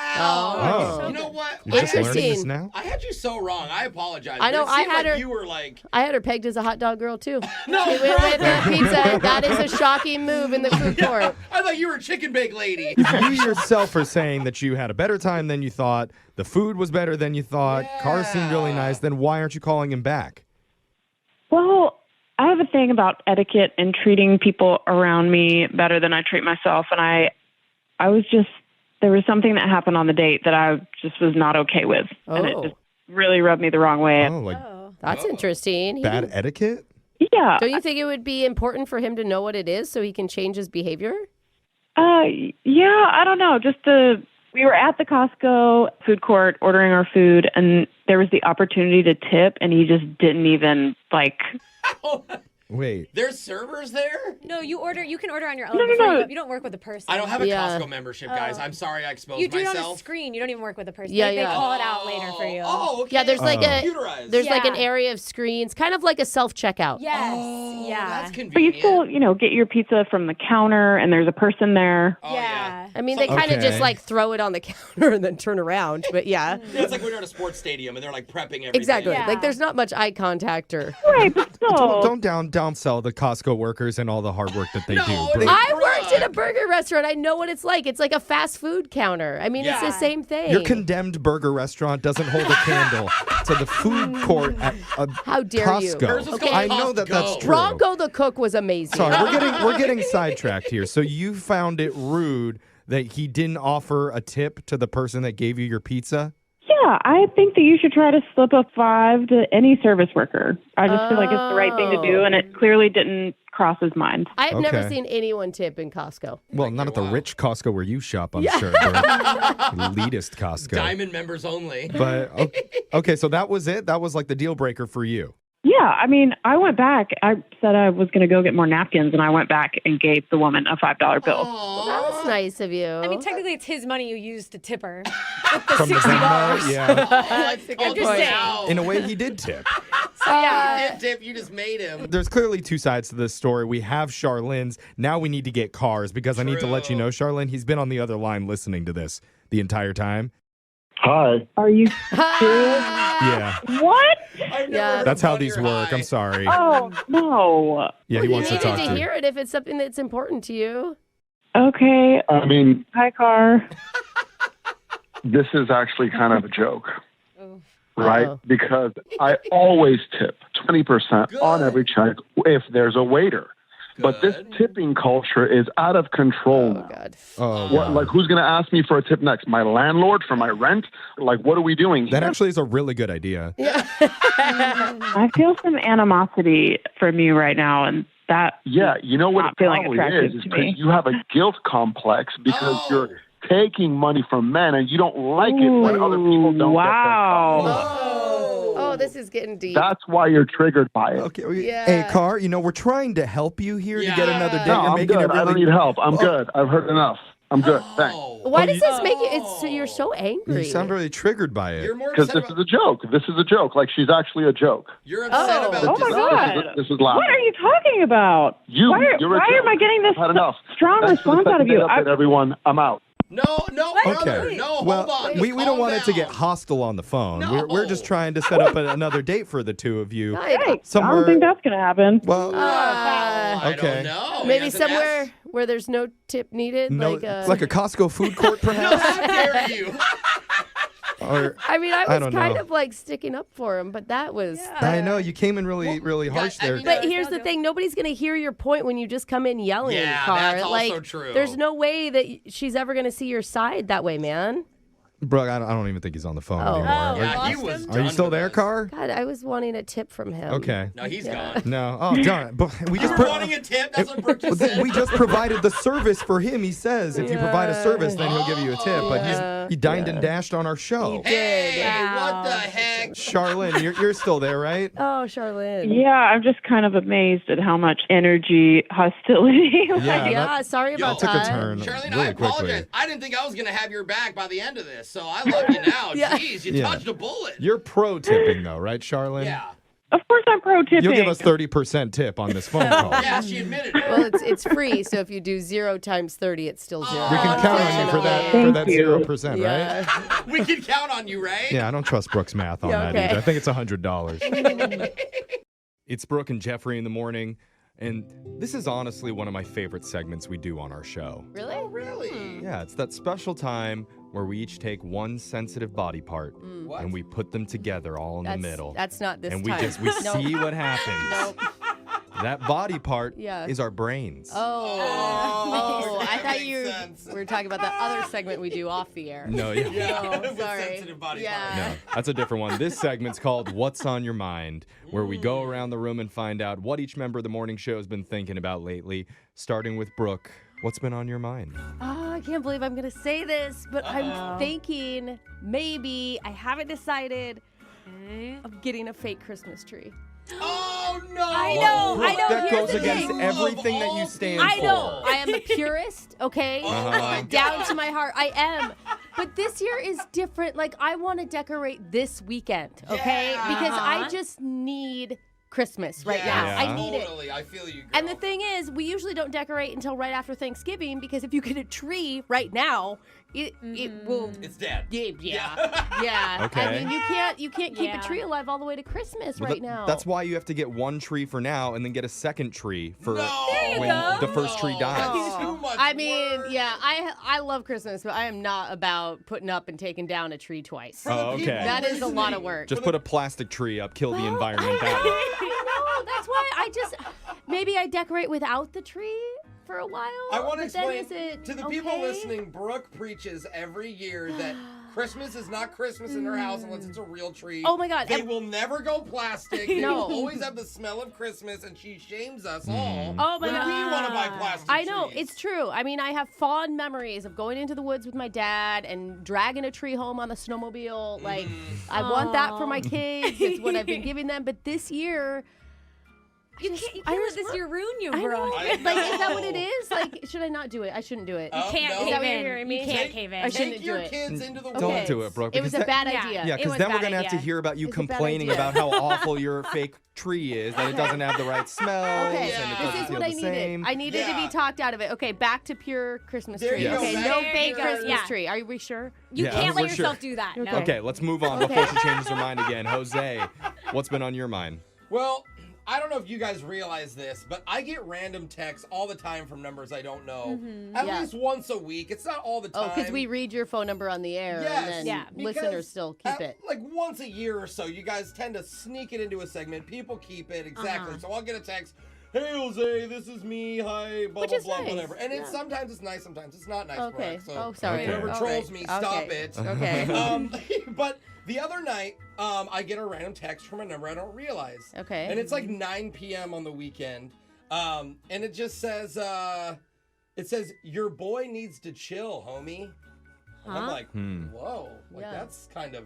Oh. You know what? You're just learning this now? I had you so wrong. I apologize. I know. It I seemed had like her. You were like. I had her pegged as a hot dog girl too. No. She went with the pizza. That is a shocking move in the food court. I thought you were a chicken bake lady. You yourself are saying that you had a better time than you thought. The food was better than you thought. Cars seemed really nice. Then why aren't you calling him back? Well, I have a thing about etiquette and treating people around me better than I treat myself. And I was just, there was something that happened on the date that I just was not okay with. And it just really rubbed me the wrong way. That's interesting. Bad etiquette? Yeah. Don't you think it would be important for him to know what it is so he can change his behavior? Yeah, I don't know. We were at the Costco food court ordering our food, and there was the opportunity to tip, and he just didn't even Wait. There's servers there? No, you can order on your own. No. You don't work with a person. I don't have a Costco membership, guys. I'm sorry I exposed You do it myself. on a screen. You don't even work with a person. Yeah, they yeah. call it out later for you. Oh, okay. Yeah, there's like Computerized. like an area of screens, kind of like a self-checkout. Yes. Yeah. That's But you convenient. still, get your pizza from the counter, and there's a person there. Yeah. I mean, they kind of just throw it on the counter and then turn around, but yeah. Yeah, it's like when you're at a sports stadium and they're like prepping everything. Exactly. Like there's not much eye contact or. Right, but still. Don't downsell the Costco workers and all the hard work that they do. Brooke. I worked at a burger restaurant. I know what it's like. It's like a fast food counter. I mean, it's the same thing. Your condemned burger restaurant doesn't hold a candle to the food court at How dare Costco. you? Okay. I know that that's true. Bronco the cook was amazing. Sorry, we're getting sidetracked here. So you found it rude that he didn't offer a tip to the person that gave you your pizza? Yeah, I think that you should try to slip a $5 to any service worker. I just feel like it's the right thing to do, and it clearly didn't cross his mind. I've never seen anyone tip in Costco. Well, not at the rich Costco where you shop, I'm sure. Elitist Costco. Diamond members only. But, okay, so that was it? That was like the deal breaker for you? Yeah, I mean, I went back. I said I was going to go get more napkins, and I went back and gave the woman a $5 bill. Well, that was nice of you. I mean, technically, it's his money you used to tip her. From the Venmo? Yeah. That's a good I'm just point. saying. In a way, he did tip. You did tip, you just made him. There's clearly two sides to this story. We have Charlene's. Now we need to get cars because I need to let you know, Charlene, he's been on the other line listening to this the entire time. Hi. Are you serious? Yeah. What? That's how these work. I'm sorry. Oh, no. Yeah, he You wants to needed talk to to you. hear it if it's something that's important to you. Okay. I mean, Hi, car. this is actually kind of a joke, right? Because I always tip 20% on every check if there's a waiter. But this tipping culture is out of control now. God. Oh, What, like, who's going to ask me for a tip next? My landlord for my rent? Like, what are we doing That here? actually is a really good idea. I feel some animosity from you right now, and that Yeah, you know what not it feeling probably attractive is to because me. you have a guilt complex because you're taking money from men and you don't like it when other people don't wow. get their Oh, this is getting deep. That's why you're triggered by it. Okay. Yeah. Hey, Car, we're trying to help you here to get another date. No, You're I'm making good. it really... I don't need help. I'm good. I've heard enough. I'm good. Thanks. Why does this make you? You're so angry. You sound really triggered by it. You're more Because upset this about... is a joke. This is a joke. Like, she's actually a joke. You're upset about... Oh my God. This is loud. What are you talking about? You're a why joke. am I getting this I've had enough. strong Thanks for the response out of second you? date update, everyone. I'm out. No, brother. Okay. No, well, hold on. we Just don't calm want it to down. get hostile on the phone. No. We're just trying to set up another date for the two of you. Hey, I Somewhere... don't think that's going to happen. Well, I okay. don't know. Maybe Yes, and somewhere where there's no tip needed. No, like it's like a Costco food court, perhaps? How dare you? Or, I mean, I was don't kind know. of like sticking up for him, but that was. I know you came in really harsh there. But here's the thing: nobody's gonna hear your point when you just come in yelling. Yeah, Car. that's also like, true. There's no way that she's ever gonna see your side that way, man. Brooke, I don't even think he's on the phone Oh. anymore. Oh, Yeah, he was Are you still there, Car? God, I was wanting a tip from him. Okay. No, he's gone. No. Oh, darn it. But we You just were wanting a tip? That's what Brooke just said. we just provided the service for him. He says if you provide a service, then he'll give you a tip. But he dined and dashed on our show. Hey, what the heck? Charlene, you're still there, right? Oh, Charlene. Yeah, I'm just kind of amazed at how much energy, hostility. Yeah, sorry about took that. a turn Charlene, really I apologize. quickly. I didn't think I was going to have your back by the end of this, so I love you now. Yeah. Jeez, you Yeah. dodged a bullet. You're pro tipping though, right, Charlene? Yeah. Of course I'm pro tipping. You'll give us 30% tip on this phone call. Yeah, she admitted it. Well, it's free, so if you do 0 times 30, it's still 0. We can count on you for that Thank you. 0%, Yeah. right? We can count on you, right? Yeah, I don't trust Brooke's math on Yeah, that okay. either. I think it's $100. It's Brooke and Jeffrey in the morning, and this is honestly one of my favorite segments we do on our show. Really? Oh, really? Yeah, it's that special time where we each take one sensitive body part What? and we put them together all in the middle. That's not this and time. we Nope. see what happens. Nope. That body part Yeah. is our brains. Oh, I that thought makes you sense. were talking about that other segment we do off the air. No, yeah. Yeah, Oh, with sorry. sensitive body Yeah. No, that's a different one. This segment's called What's on Your Mind, where we go around the room and find out what each member of the morning show has been thinking about lately, starting with Brooke. What's been on your mind? Oh, I can't believe I'm going to say this, but I'm thinking maybe, I haven't decided, of getting a fake Christmas tree. Oh, no. I know. That Here's goes the against thing. everything that you stand I for. know. I am a purist, okay? Uh-huh. Down to my heart. I am. But this year is different. Like, I want to decorate this weekend, okay? Yeah. Because I just need Christmas right now. Yeah. I need it. Totally, I feel you, girl. And the thing is, we usually don't decorate until right after Thanksgiving because if you get a tree right now, it will. It's dead. Yeah. Okay. I mean, you can't keep Yeah. a tree alive all the way to Christmas Well, right now. That's why you have to get one tree for now and then get a second tree for No. when the first tree dies. Oh. Too much I mean, work. yeah, I love Christmas, but I am not about putting up and taking down a tree twice. For the Oh, okay. people That is a lot of listening. work. Just put a plastic tree up, kill the environment that way. No, that's why maybe I decorate without the tree for a while. I want to but then explain is it to the people okay? listening, Brooke preaches every year that Christmas is not Christmas in her house unless it's a real tree. Oh my God. They will never go plastic. They No. will always have the smell of Christmas, and she shames us all. Oh my when God. we want to buy plastic I know, trees. it's true. I mean, I have fond memories of going into the woods with my dad and dragging a tree home on the snowmobile. Like, I want that for my kids. It's what I've been giving them. But this year, You can't let this year ruin you, I bro. know. Like, is that what it is? Like, should I not do it? I shouldn't do it. Oh, Can't no. Is that cave what you're in. hearing me? You can't cave in. I shouldn't Take do your it. kids into the Don't woods. do it, Brooke. It was because a bad Yeah. idea. Yeah, It because was then a we're bad gonna have to idea. hear about you It's a bad complaining idea. about how awful your fake tree is, that it doesn't have the right smells, Okay, and it this doesn't is feel what I the needed. same. I needed to Yeah. be talked out of it. Okay, back to pure Christmas There tree. you go. Okay, Back no to fake pure- Christmas Yeah. tree. Are we sure? You Yeah, can't let for sure. yourself do that. No. Okay, let's move on Okay. before she changes her mind again. Jose, what's been on your mind? Well, I don't know if you guys realize this, but I get random texts all the time from numbers I don't know. At Yeah. least once a week. It's not all the Oh, time. because we read your phone number on the air, Yes, and then Yeah. listeners because still keep it. Like once a year or so, you guys tend to sneak it into a segment. People keep it, exactly. So I'll get a text, hey, Jose, this is me, hi, blah, Which blah, is blah, nice. whatever. And it's Yeah. sometimes it's nice, sometimes it's not nice, Okay. Brooke. So Oh, sorry. whoever All trolls right. me, stop Okay. it. Okay. But the other night, I get a random text from a number I don't realize. Okay. And it's like 9 p.m. on the weekend. And it just says, your boy needs to chill, homie. And I'm Huh? like, whoa. Like, Yeah. that's kind of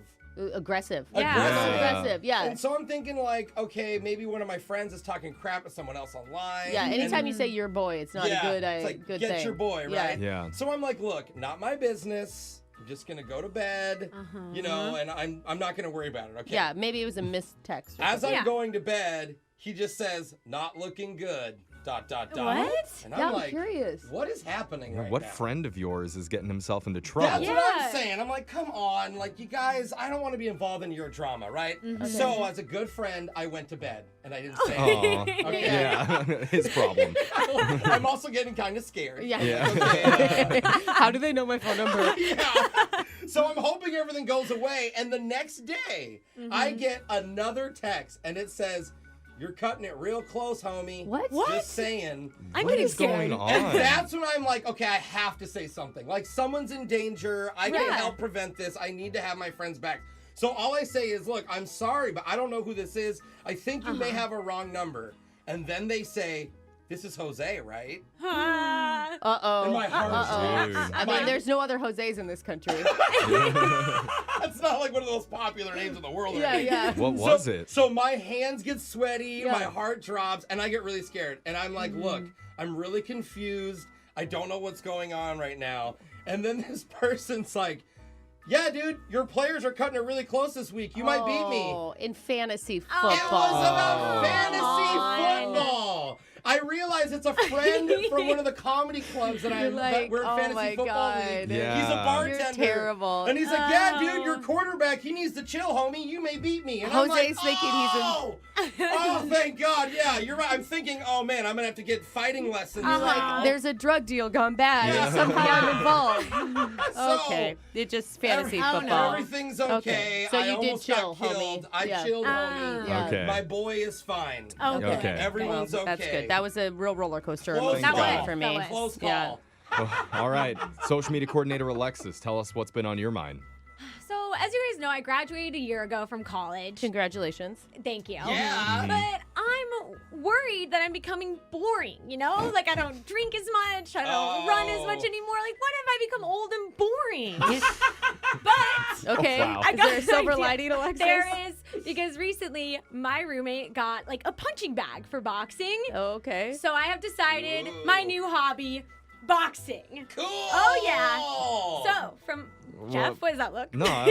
Aggressive. aggressive. Yeah. And so I'm thinking like, okay, maybe one of my friends is talking crap to someone else online. Yeah. Anytime and- you say your boy, it's not Yeah, a good, it's like, good get thing. your boy, Yeah. right? Yeah. So I'm like, look, not my business. I'm just gonna go to bed, you know, and I'm not gonna worry about it. Okay. Yeah. Maybe it was a missed text. Or As something. I'm going to bed, he just says, "Not looking good." ... What? And Yeah, I'm I'm like, curious. what is happening right What now? friend of yours is getting himself into trouble? That's what I'm saying. I'm like, come on, like you guys, I don't want to be involved in your drama, right? So as a good friend, I went to bed and I didn't say Aw. anything. Okay. Yeah, his problem. I'm also getting kind of scared. Yeah. Yeah. How do they know my phone number? Yeah. So I'm hoping everything goes away. And the next day, I get another text, and it says, "You're cutting it real close, homie." What? Just saying. What is going on? And that's when I'm like, okay, I have to say something. Like, someone's in danger. I can help prevent this. I need to have my friends back. So all I say is, look, I'm sorry, but I don't know who this is. I think you may have a wrong number. And then they say, "This is Jose, right?" Uh-oh. And my heart's I mean, there's no other Jose's in this country. It's not like one of those popular names in the world. Yeah. What was it? So my hands get sweaty, my heart drops, and I get really scared. And I'm like, look, I'm really confused. I don't know what's going on right now. And then this person's like, "Yeah, dude, your players are cutting it really close this week. You might beat me." Oh, in fantasy football. It was about fantasy football. I realize it's a friend from one of the comedy clubs that we're in fantasy football league. Yeah. He's a bartender. You're terrible. And he's like, "Yeah, dude, your quarterback, he needs to chill, homie. You may beat me." And I'm Jose's like, thinking oh, thank God. Yeah, you're right. I'm thinking, oh, man, I'm going to have to get fighting lessons. You're like, there's a drug deal gone bad. And somehow I'm involved. Okay. It's just fantasy football. Everything's okay. So I you did almost chill, got killed. homie. I chilled, homie. Yeah. Okay. My boy is fine. Okay. Everyone's okay. That's good. That was a real roller coaster Close emotional call. for me. Close call. Yeah. All right. Social media coordinator Alexis, tell us what's been on your mind. So, as you guys know, I graduated a year ago from college. Congratulations. Thank you. Yeah. But I'm worried that I'm becoming boring, you know? Like, I don't drink as much. I don't run as much anymore. Like, what if I become old and boring? But, Okay. Wow. Is there a silver lining, Alexis? there is, because recently my roommate got, like, a punching bag for boxing. Okay. So I have decided my new hobby, boxing. Cool. Oh, yeah. So, from Jeff, what does that look? No,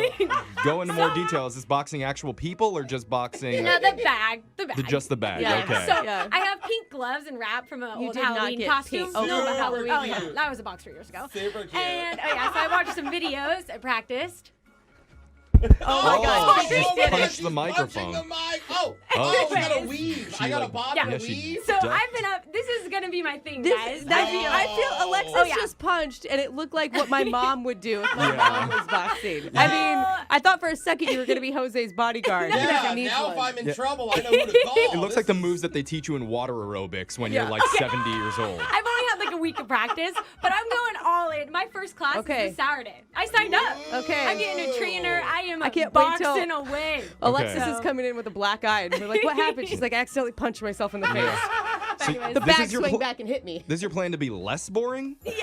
go into more detail. Is this boxing actual people or just boxing? No, the bag. Just the bag. Yeah. Okay. So I have pink gloves and wrap from an You old did not Halloween get costume. pink. Oh, Oh, no, Halloween. Oh, yeah. That was a box 3 years ago. Super cute. And, so I watched some videos. I practiced. Oh my God. She just Did it. punched the microphone. The mic. Oh, Oh. we got a weave. I got a bob and a Yeah, she weave. So does. I've been up. This is going to be my thing, guys. I feel Alexis Oh, yeah. just punched, and it looked like what my mom would do if my Yeah. mom was boxing. I mean, I thought for a second you were going to be Jose's bodyguard. Yeah, He needs now one. if I'm in trouble, I know who to call. It looks like the moves that they teach you in water aerobics when you're like 70 years old. I've only had like a week of practice, but I'm going all in. My first class is this Saturday. I signed up. Okay. I'm getting a trainer. I am can't wait till- boxing away. Alexis Okay. is coming in with a black eye, and we're like, "What happened?" She's like, "I accidentally punched myself in the face." So The this bag is your swing pl- back and hit me. This is your plan to be less boring? Yeah.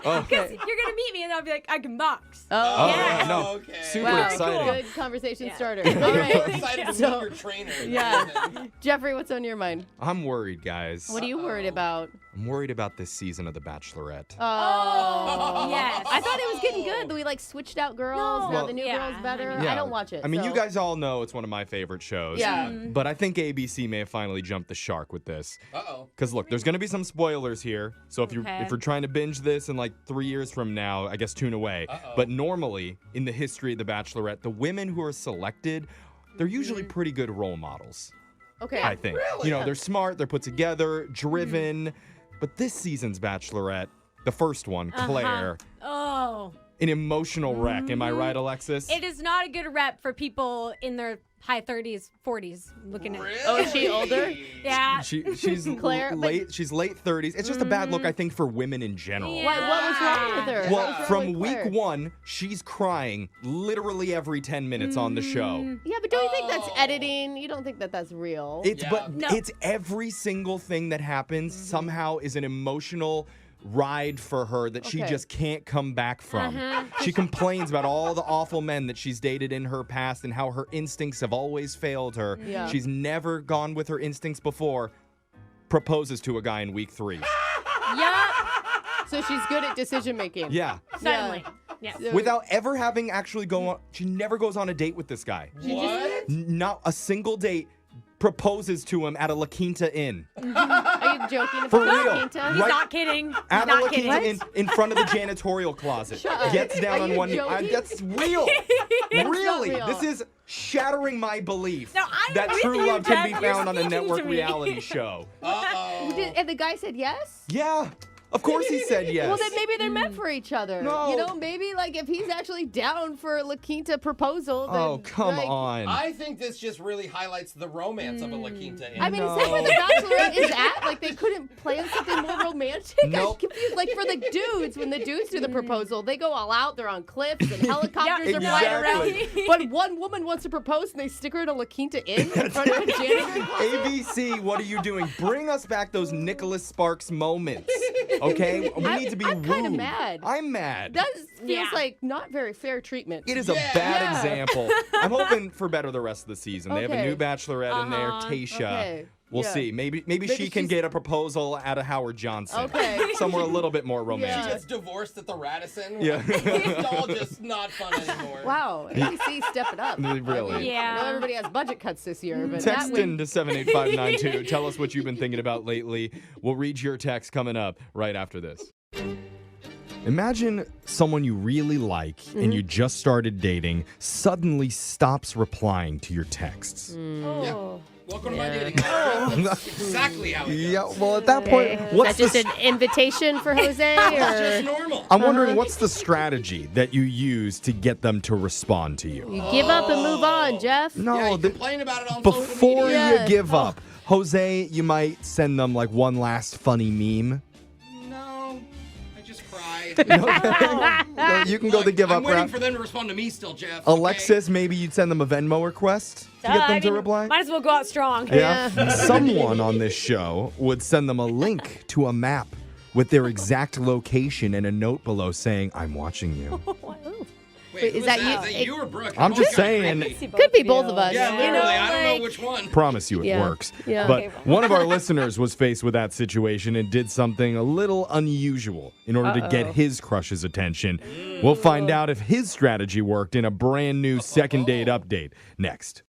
Oh. Because you're going to meet me and I'll be like, I can box. Oh, yeah. No. Okay. Super wow. exciting. Good conversation starter. I'm All so right. excited to So- meet your trainer. Yeah. Jeffrey, what's on your mind? I'm worried, guys. What are you worried about? I'm worried about this season of The Bachelorette. Oh. Yes. I thought it was getting good. We like switched out girls. No. Now the new Yeah. girl's better. Yeah. I don't watch it. I mean, so- you guys all know it's one of my favorite shows. Yeah. But I think ABC may have finally jumped the shark with this. Uh-oh. Because look, there's going to be some spoilers here. So if Okay. you're trying to binge this in like 3 years from now, I guess tune away. Uh-oh. But normally in the history of The Bachelorette, the women who are selected, they're usually pretty good role models. Okay. I think. Really? You know, they're smart, they're put together, driven. But this season's Bachelorette, the first one, Claire, Oh. an emotional wreck. Am I right, Alexis? It is not a good rep for people in their high 30s, 40s looking at Oh, is she older? Yeah. She's Claire, but- late. She's late 30s. It's just a bad look, I think, for women in general. Yeah. Why, what was wrong with her? What Well, was wrong from with week Claire? 1, she's crying literally every 10 minutes on the show. Yeah, but don't you think that's editing? You don't think that that's real? It's Yeah. but No. it's every single thing that happens somehow is an emotional ride for her that she Okay. just can't come back from. She complains about all the awful men that she's dated in her past and how her instincts have always failed her. Yeah. She's never gone with her instincts before. Proposes to a guy in week 3. Yup. So she's good at decision making. Yeah. Suddenly. Yeah. So- Without ever having actually she never goes on a date with this guy. What? Not a single date. Proposes to him at a La Quinta Inn. Are you joking about For La real. Quinta? He's Right- not kidding. He's At a not La kidding. Quinta in front of the janitorial closet. Shut up. Gets down Are on you one knee. joking? That's real. not Really. real. This is shattering my belief No, I'm that with true you, love can be Jeff. You're found on a speaking network to me. reality show. Uh-oh. And the guy said yes? Yeah. Of course he said yes. Well, then maybe they're meant for each other. No. You know, maybe like if he's actually down for La Quinta proposal. Then, Oh, come like, on. I think this just really highlights the romance of a La Quinta Inn. I mean, is that where the Bachelorette is at? Like, they couldn't plan something more romantic? Nope. I'm confused. Like, for the dudes, when the dudes do the proposal, they go all out. They're on cliffs and helicopters are flying around. But one woman wants to propose and they stick her in a La Quinta Inn in front of a janitor. ABC, what are you doing? Bring us back those Nicholas Sparks moments, okay? We need to be I'm kind of wooed. mad. I'm mad. That feels like not very fair treatment. It is a bad example. I'm hoping for better the rest of the season. They have a new bachelorette in there, Tayshia. Okay. We'll Yeah. see. Maybe she can get a proposal out of Howard Johnson. Okay. Somewhere a little bit more She romantic. gets divorced at the Radisson. Yeah. It's all just not fun anymore. Wow, ABC, step it up. Really? I mean, I know everybody has budget cuts this year, but Text that in to 78592. Tell us what you've been thinking about lately. We'll read your text coming up right after this. Imagine someone you really like and you just started dating suddenly stops replying to your texts. Yeah. Welcome to my dating life. That's exactly how it goes. Yeah, well, at that point, what's Is that just an invitation for Jose? It's Or just normal. I'm wondering what's the strategy that you use to get them to respond to you? you give up and move on, Jeff? No, Yeah, you the- complain about it on social before media. you give up, Jose, you might send them like one last funny meme. No, I just cry. You can go the give I'm up waiting route. for them to respond to me still, Jeff. Alexis, maybe you'd send them a Venmo request to get them to reply. Might as well go out strong. Yeah. Someone on this show would send them a link to a map with their exact location and a note below saying, I'm watching you. Wait, is who's that Is you? that you or Brooke? I'm just Both saying. kinda creepy. Could be both of us. Yeah, you literally. know, I don't like- know which one. Promise you it Yeah. works. Yeah. But Okay. one of our listeners was faced with that situation and did something a little unusual in order to get his crush's attention. We'll find out if his strategy worked in a brand new second date update next.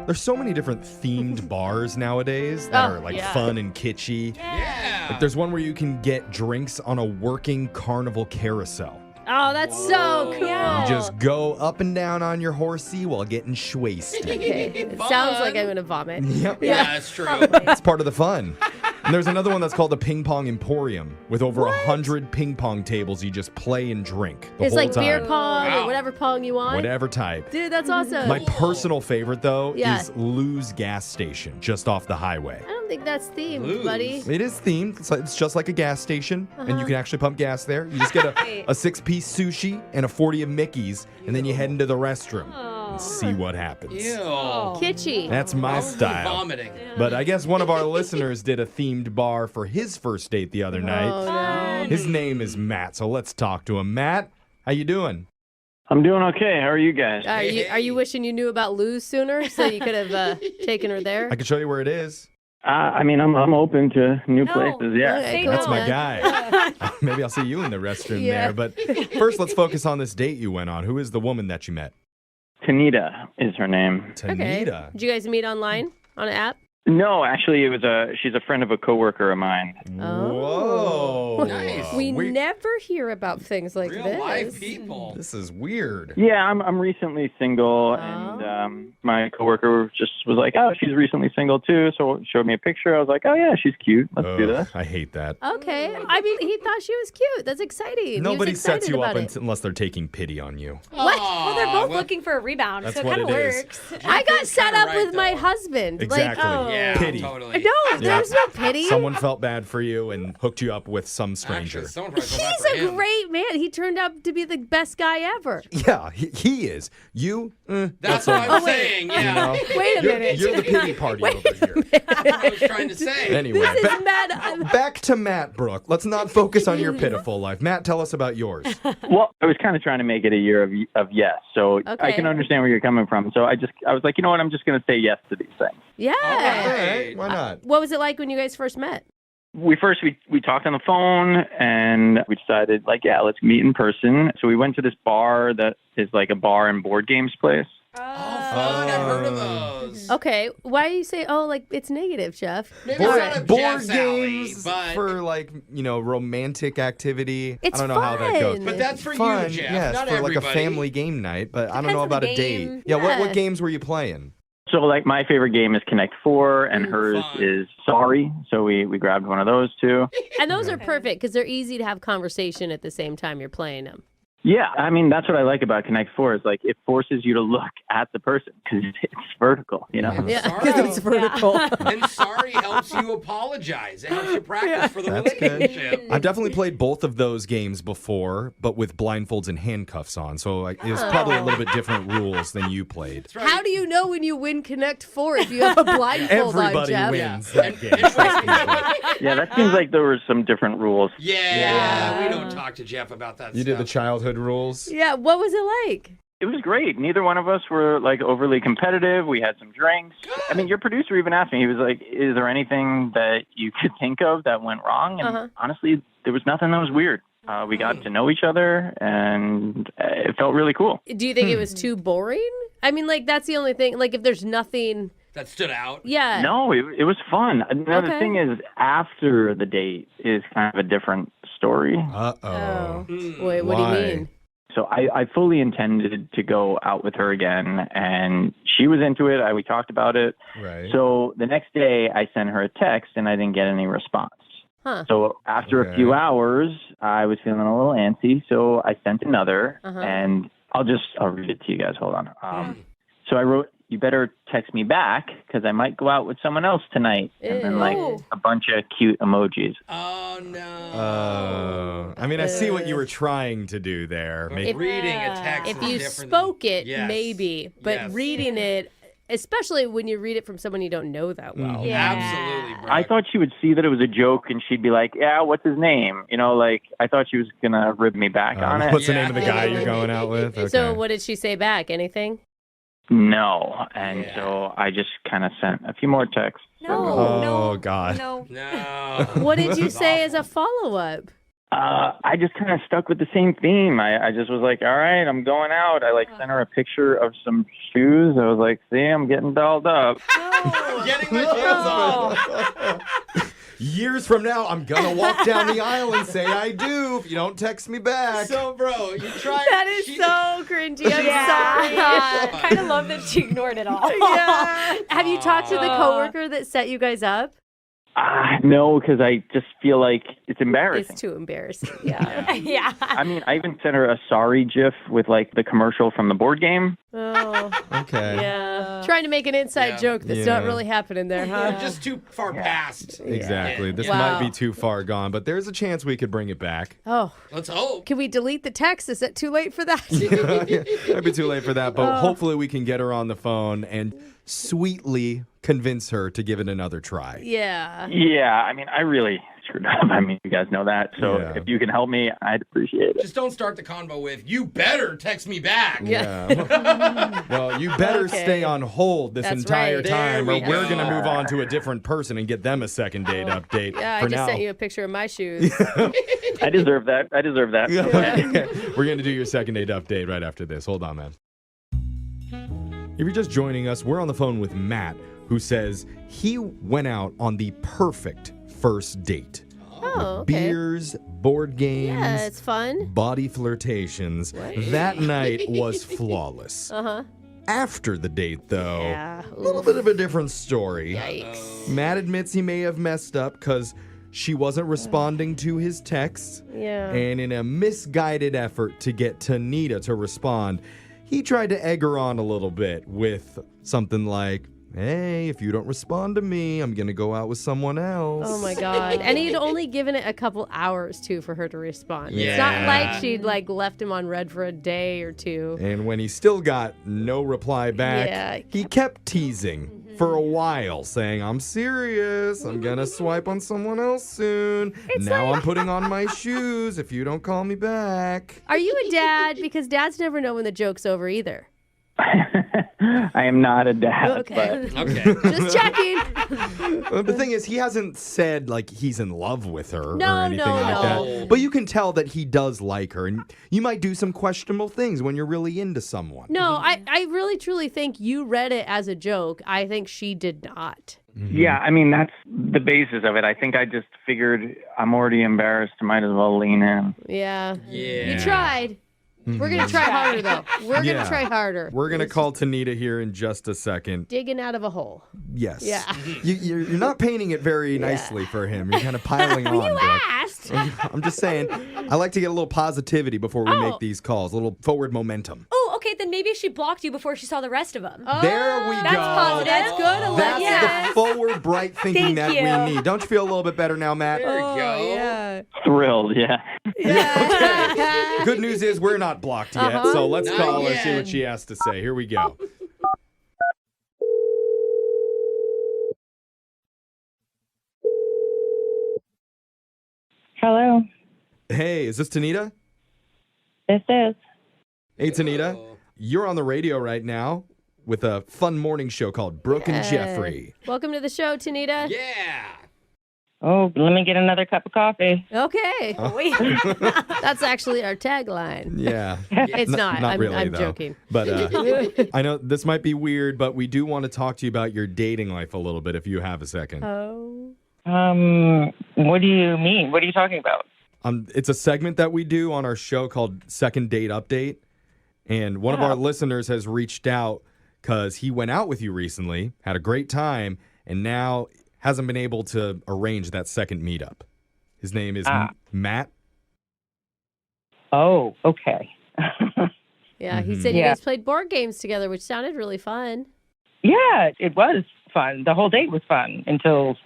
There's so many different themed bars nowadays that are like fun and kitschy. Yeah. Like there's one where you can get drinks on a working carnival carousel. Oh, that's so cool. You just go up and down on your horsey while getting schwasted. Okay. It sounds like I'm going to vomit. Yep. Yeah, that's true. It's part of the fun. And there's another one that's called the Ping Pong Emporium with over 100 ping pong tables you just play and drink the It's whole like time. beer pong Wow. or whatever pong you want. Whatever type. Dude, that's awesome. My personal favorite, though, Yeah. is Lou's gas station just off the highway. I don't think that's themed, Lose. buddy. It is themed. It's just like a gas station, and you can actually pump gas there. You just get a 6-piece sushi and a 40 of Mickeys, and then you head into the restroom and see what happens. Ew. Kitschy. That's my Probably style. vomiting. But I guess one of our listeners did a themed bar for his first date the other night. Oh, no. His name is Matt, so let's talk to him. Matt, how you doing? I'm doing okay. How are you guys? Are you wishing you knew about Luz sooner so you could have taken her there? I can show you where it is. I mean, I'm open to new places. Yeah. Okay, cool, That's my man. guy. Maybe I'll see you in the restroom Yeah. there. But first, let's focus on this date you went on. Who is the woman that you met? Tanita is her name. Okay. Tanita. Did you guys meet online on an app? No, actually, she's a friend of a coworker of mine. Whoa. Nice. We We- never hear about things like Real this. live people. This is weird. Yeah, I'm recently single, and my coworker just was like, "Oh, she's recently single too." So showed me a picture. I was like, "Oh yeah, she's cute. Let's do this." I hate that. Okay. I mean, he thought she was cute. That's exciting. He was Nobody sets excited you up about it. unless they're taking pity on you. What? Well, they're both well, looking for a rebound, That's so it what kind of it is. works. I got Jeffrey's set kinda up right, with my though. husband. Exactly. Like, oh. Yeah, Pity. totally. No, there's no pity. Someone felt bad for you and hooked you up with some stranger. Actually, someone probably felt bad He's for a him. great man. He turned out to be the best guy ever. Yeah, he is. You, That's not what so I'm much. saying. You Yeah. know? Wait a You're- minute. You're the pity party over here. That's what I was trying to say. Anyway, This is mad. back to Matt, Brooke. Let's not focus on your pitiful life. Matt, tell us about yours. Well, I was kind of trying to make it a year of yes, so I Okay. can understand where you're coming from. So I was like, you know what? I'm just going to say yes to these things. Yeah. All right, why not? What was it like when you guys first met? We talked on the phone, and we decided, like, yeah, let's meet in person. So we went to this bar that is like a bar and board games place. Oh, fun. I've heard of those. Okay. Why do you say, oh, like it's negative, Jeff? Maybe it's not a Board Jeff's alley, games but for like, romantic activity. It's I don't know how that goes. fun. But that's for Fun, you, Jeff. yes, not for everybody. like a family game night, but I don't Depends know on the about a date. game. Yeah, Yeah. what games were you playing? So, like, my favorite game is Connect 4, and hers is Sorry. So we grabbed one of those, too. And those are perfect because they're easy to have conversation at the same time you're playing them. Yeah, I mean, that's what I like about Connect 4 is, like, it forces you to look at the person because it's vertical, you know? Yeah, because it's vertical. And Sorry helps you apologize. It helps you practice for the relationship. I've definitely played both of those games before, but with blindfolds and handcuffs on. So like, it was probably a little bit different rules than you played. How do you know when you win Connect 4 if you have a blindfold on, Everybody Jeff? wins that game. Yeah, that seems like there were some different rules. Yeah, we don't talk to Jeff about that You stuff. did the childhood rules? Yeah, what was it like? It was great. Neither one of us were, like, overly competitive. We had some drinks. I mean, your producer even asked me, he was like, is there anything that you could think of that went wrong? And honestly, there was nothing that was weird. We got to know each other, and it felt really cool. Do you think it was too boring? I mean, like, that's the only thing. Like, if there's nothing that stood out. Yeah. No, it was fun. Another Okay. thing is, after the date is kind of a different story. Uh-oh. Wait, what do you mean? So I fully intended to go out with her again, and she was into it. We talked about it. Right. So the next day, I sent her a text, and I didn't get any response. Huh. So after a few hours, I was feeling a little antsy, so I sent another, and I'll read it to you guys. Hold on. So I wrote, "You better text me back because I might go out with someone else tonight," and then like a bunch of cute emojis. Oh no. I mean, I see what you were trying to do there. Reading a text If is you different spoke it, Yes. maybe. But reading it, especially when you read it from someone you don't know that well. Absolutely, bro. I thought she would see that it was a joke and she'd be like, "Yeah, what's his name?" You know, like I thought she was gonna rib me back on it. What's the name of the guy you're going out with? Okay. So what did she say back? Anything? No, and so I just kind of sent a few more texts. Oh, God. No. What did you say as a follow-up? I just kind of stuck with the same theme. I just was like, all right, I'm going out. I sent her a picture of some shoes. I was like, see, I'm getting dolled up. Getting my shoes on. Years from now, I'm going to walk down the aisle and say I do if you don't text me back. So, bro, you tried. That is so cringy. I'm sorry. I kind of love that she ignored it all. Yeah. Have you talked to the coworker that set you guys up? No, because I just feel like it's embarrassing. It's too embarrassing. Yeah. Yeah. I mean, I even sent her a sorry GIF with like the commercial from the board game. Oh. Okay. Yeah. Trying to make an inside joke that's not really happening there, huh? You're just too far past. Exactly. This Wow. might be too far gone, but there's a chance we could bring it back. Oh. Let's hope. Can we delete the text? Is it too late for that? Might be too late for that, but hopefully we can get her on the phone and sweetly convince her to give it another try. Yeah. Yeah, I mean, I really screwed up. I mean, you guys know that. So if you can help me, I'd appreciate it. Just don't start the convo with, "You better text me back." Yeah. Well, you better stay on hold this That's entire right. time, There or we we're go. going to move on to a different person and get them a second date update. Yeah, I For just now. sent you a picture of my shoes. I deserve that. I deserve that. We're going to do your second date update right after this. Hold on, man. If you're just joining us, we're on the phone with Matt, who says he went out on the perfect first date. Oh, okay. Beers, board games, Yeah, it's fun. body flirtations. That night was flawless. Uh-huh. After the date, though, Yeah. a little bit of a different story. Yikes. Matt admits he may have messed up because she wasn't responding to his texts. Yeah. And in a misguided effort to get Tanita to respond, he tried to egg her on a little bit with something like, "Hey, if you don't respond to me, I'm going to go out with someone else." Oh my God. And he'd only given it a couple hours too for her to respond. It's not Yeah. like she'd left him on red for a day or two. And when he still got no reply back, Yeah. he kept teasing for a while, saying, "I'm serious. I'm going to swipe on someone else soon. Now I'm putting on my shoes if you don't call me back." Are you a dad? Because dads never know when the joke's over either. I am not a dad. Okay. Okay. Just checking. The thing is, he hasn't said like he's in love with her No, or anything no, like no. that. But you can tell that he does like her, and you might do some questionable things when you're really into someone. No, I really truly think you read it as a joke. I think she did not. Yeah, I mean, that's the basis of it. I think I just figured I'm already embarrassed. Might as well lean in. Yeah. Yeah. You tried. We're going to try harder, though. We're going to try harder. We're going to call Tanita here in just a second. Digging out of a hole. Yes. Yeah. You're not painting it very nicely for him. You're kind of piling on, You Brooke. asked. I'm just saying, I like to get a little positivity before we make these calls, a little forward momentum. Oh, okay, then maybe she blocked you before she saw the rest of them. There we That's go. positive. That's good, That's the forward, bright thinking that we need. Don't you feel a little bit better now, Matt? There we go. Yeah. Thrilled, yeah. Okay. Good news is we're not blocked yet, so let's Not call her, yet. see what she has to say. Here we go. Hello, Hey, is this Tanita? this is. Hey, Tanita. You're on the radio right now with a fun morning show called Brooke and Jeffrey. Welcome to the show, Tanita. Yeah. Oh, let me get another cup of coffee. Okay. That's actually our tagline. Yeah. It's not. Not really, I'm though. joking. But I know this might be weird, but we do want to talk to you about your dating life a little bit if you have a second. Oh. What do you mean? What are you talking about? It's a segment that we do on our show called Second Date Update. And one of our listeners has reached out because he went out with you recently, had a great time, and now hasn't been able to arrange that second meetup. His name is Matt. Oh, okay. Yeah, he said you guys played board games together, which sounded really fun. Yeah, it was fun. The whole date was fun until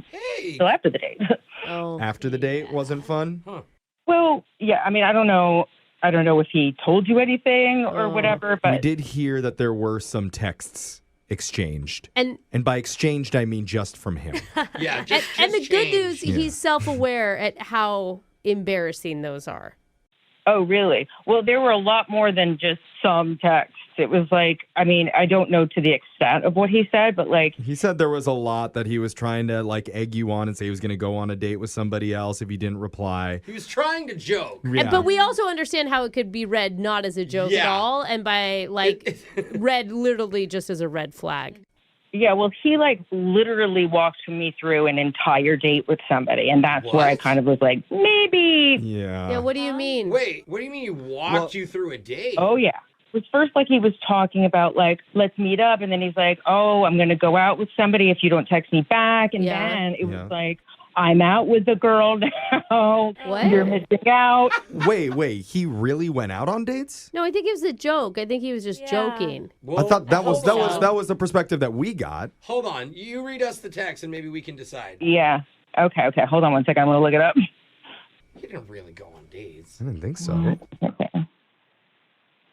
after the date. Oh. After the date wasn't fun? Huh. Well, yeah, I mean, I don't know if he told you anything or whatever, but We did hear that there were some texts exchanged. And by exchanged, I mean just from him. Yeah, and the good news, Yeah. he's self-aware at how embarrassing those are. Oh, really? Well, there were a lot more than just some texts. It was like, I mean, I don't know to the extent of what he said, but like... He said there was a lot that he was trying to like egg you on and say he was going to go on a date with somebody else if you didn't reply. He was trying to joke. Yeah. But we also understand how it could be read not as a joke at all, and by like read literally just as a red flag. Yeah, well, he like literally walked me through an entire date with somebody, and that's where I kind of was like, maybe. Yeah. Yeah, what do you mean? Wait, what do you mean he walked you through a date? Oh, yeah. It was first like he was talking about like, let's meet up. And then he's like, oh, I'm going to go out with somebody if you don't text me back. And then it was like, I'm out with the girl now. What? You're missing out. Wait, he really went out on dates? No, I think it was a joke. I think he was just joking. I thought that was the perspective that we got. Hold on. You read us the text and maybe we can decide. Yeah. Okay. Hold on one second. I'm going to look it up. You didn't really go on dates. I didn't think so.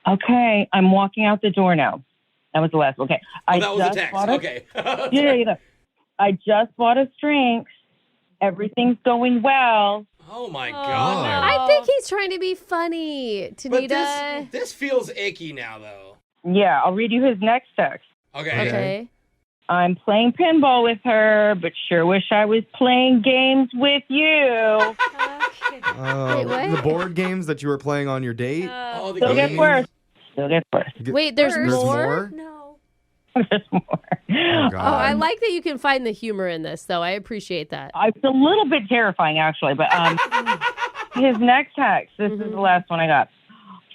Okay. I'm walking out the door now. That was the last one. Okay. Oh, that was the text. Okay. Yeah. I just bought us drinks. Everything's going well. Oh, my God. I think he's trying to be funny, Tanita. But this feels icky now, though. Yeah, I'll read you his next text. Okay. I'm playing pinball with her, but sure wish I was playing games with you. The board games that you were playing on your date? the Still gets worse. Wait, there's There's more? more? There's more. Oh, God. Oh, I like that you can find the humor in this, though. I appreciate that. It's a little bit terrifying, actually, but his next text, this is the last one I got.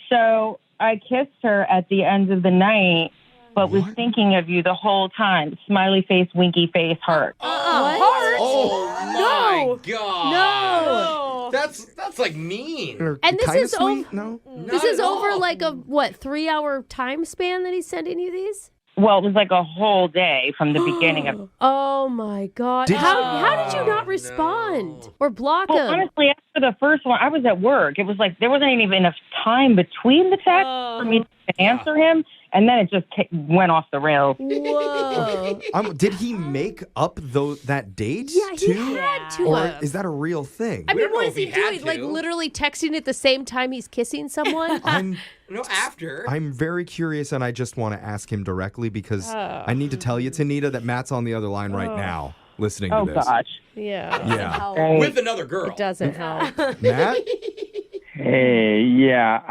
So I kissed her at the end of the night, but was thinking of you the whole time. Smiley face, winky face, heart. Heart? Oh, my God. No. That's like mean. And this is sweet? No? This is over like a 3-hour time span that he's sending you these? Well, it was like a whole day from the beginning of. Oh my God! How did you not respond or block him? Honestly, after the first one, I was at work. It was like there wasn't even enough time between the texts for me to answer him, and then it just went off the rails. Whoa! Did he make up that date? Yeah, he too? had to. Or is that a real thing? I mean, what is he doing? Like literally texting at the same time he's kissing someone? No, after. I'm very curious, and I just want to ask him directly because I need to tell you, Tanita, that Matt's on the other line right now listening to this. Oh, gosh. Yeah. With another girl. It doesn't help. Matt? Hey, yeah.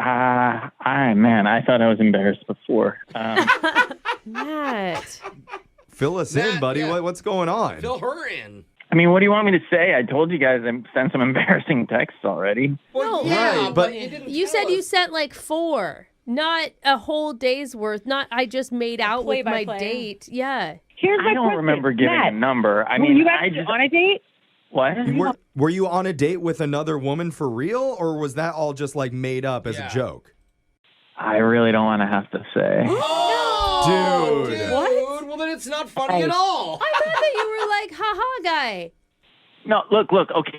I thought I was embarrassed before. Matt. Fill us in, buddy. What's going on? Fill her in. I mean, what do you want me to say? I told you guys I sent some embarrassing texts already. Well, No, yeah, right, but you didn't You said you sent like 4. Not a whole day's worth. Not I just made out with my play-by-play. date. Yeah. Here's my I don't question. remember giving Matt, a number. I were mean, you I actually just on a date? what? Were you on a date with another woman for real, or was that all just like made up as a joke? I really don't want to have to say. Oh, Dude. What? Well, then it's not funny at all. I thought that you were like, haha guy. No, look. Okay,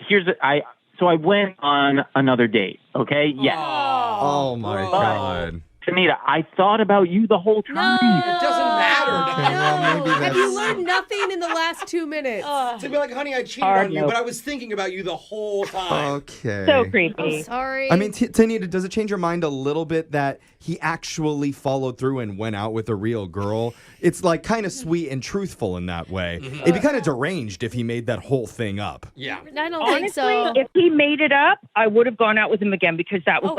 so I went on another date. Okay, yes. Oh my God. Tanita, I thought about you the whole time. It doesn't matter. Well, maybe Have you learned nothing in the last 2 minutes? To be like, honey, I cheated on you, but I was thinking about you the whole time. Okay. So creepy. I'm sorry. I mean, Tanita, does it change your mind a little bit that he actually followed through and went out with a real girl? It's like kind of sweet and truthful in that way. It'd be kind of deranged if he made that whole thing up. Yeah. I don't Honestly, think so. if he made it up, I would have gone out with him again because that was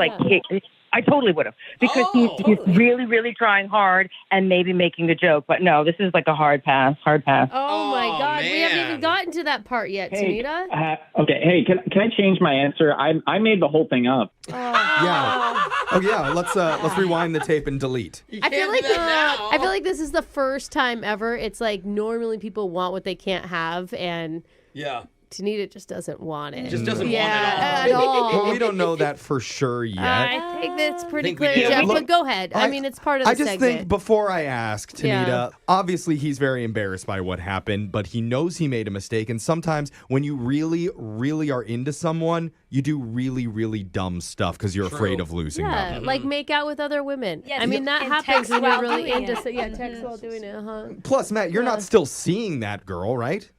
I totally would have. Because he's really, really trying hard and maybe making a joke. But no, this is like a hard pass. Oh my God. We haven't man. even gotten to that part yet, Tanita. Okay, hey, can I change my answer? I made the whole thing up. Yeah. Oh yeah. Let's rewind the tape and delete. I feel like this is the first time ever. It's like normally people want what they can't have, and Yeah. Tanita just doesn't want it. Just doesn't want it at all. Well, we don't know that for sure yet. I think that's pretty think we clear, do. Jeff. Look, But go ahead. I mean, it's part of the I just segment. think before I ask Tanita, Yeah. obviously he's very embarrassed by what happened, but he knows he made a mistake. And sometimes when you really, really are into someone, you do really, really dumb stuff because you're afraid of losing Yeah, them. like make out with other women. Yes, I mean, that and happens text when you're while really doing into it. Yeah, text while doing it. Plus, Matt, you're not still seeing that girl, right?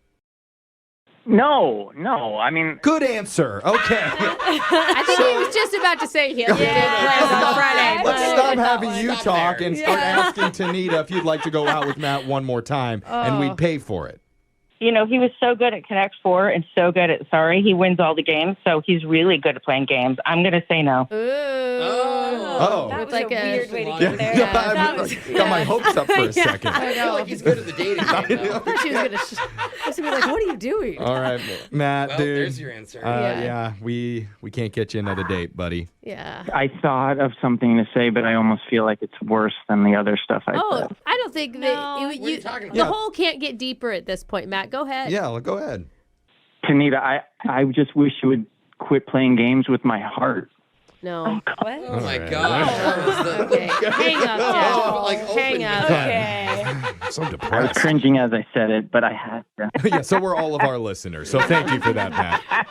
No. I mean, Good answer. Okay. I think he was just about to say he has plans on Friday. Let's but- stop having you Stop talk there. and start asking Tanita if you'd like to go out with Matt one more time, and we'd pay for it. You know, he was so good at Connect Four and so good at Sorry. He wins all the games, so he's really good at playing games. I'm going to say no. Oh. That With was like a a- weird way to Yeah, get there. yeah, That was- got my hopes up for a second. I I feel know. like he's good at the dating game, though. I thought she was gonna. She was gonna be like, "What are you doing?" All right, Matt, Well, dude. there's your answer. Yeah, we can't get you another date, buddy. Yeah. I thought of something to say, but I almost feel like it's worse than the other stuff I Oh, said. I don't think that No. you, What are you talking the about? hole can't get deeper at this point, Matt. Go ahead. Yeah, well, go ahead. Tanita, I just wish you would quit playing games with my heart. No. What? Oh my Right. gosh. That was the- Okay. Hang up, Jeff. Like, Hang open up. Okay. So I was depressed. cringing as I said it, but I had to. Yeah, so we're all of our listeners. So thank you for that, Matt.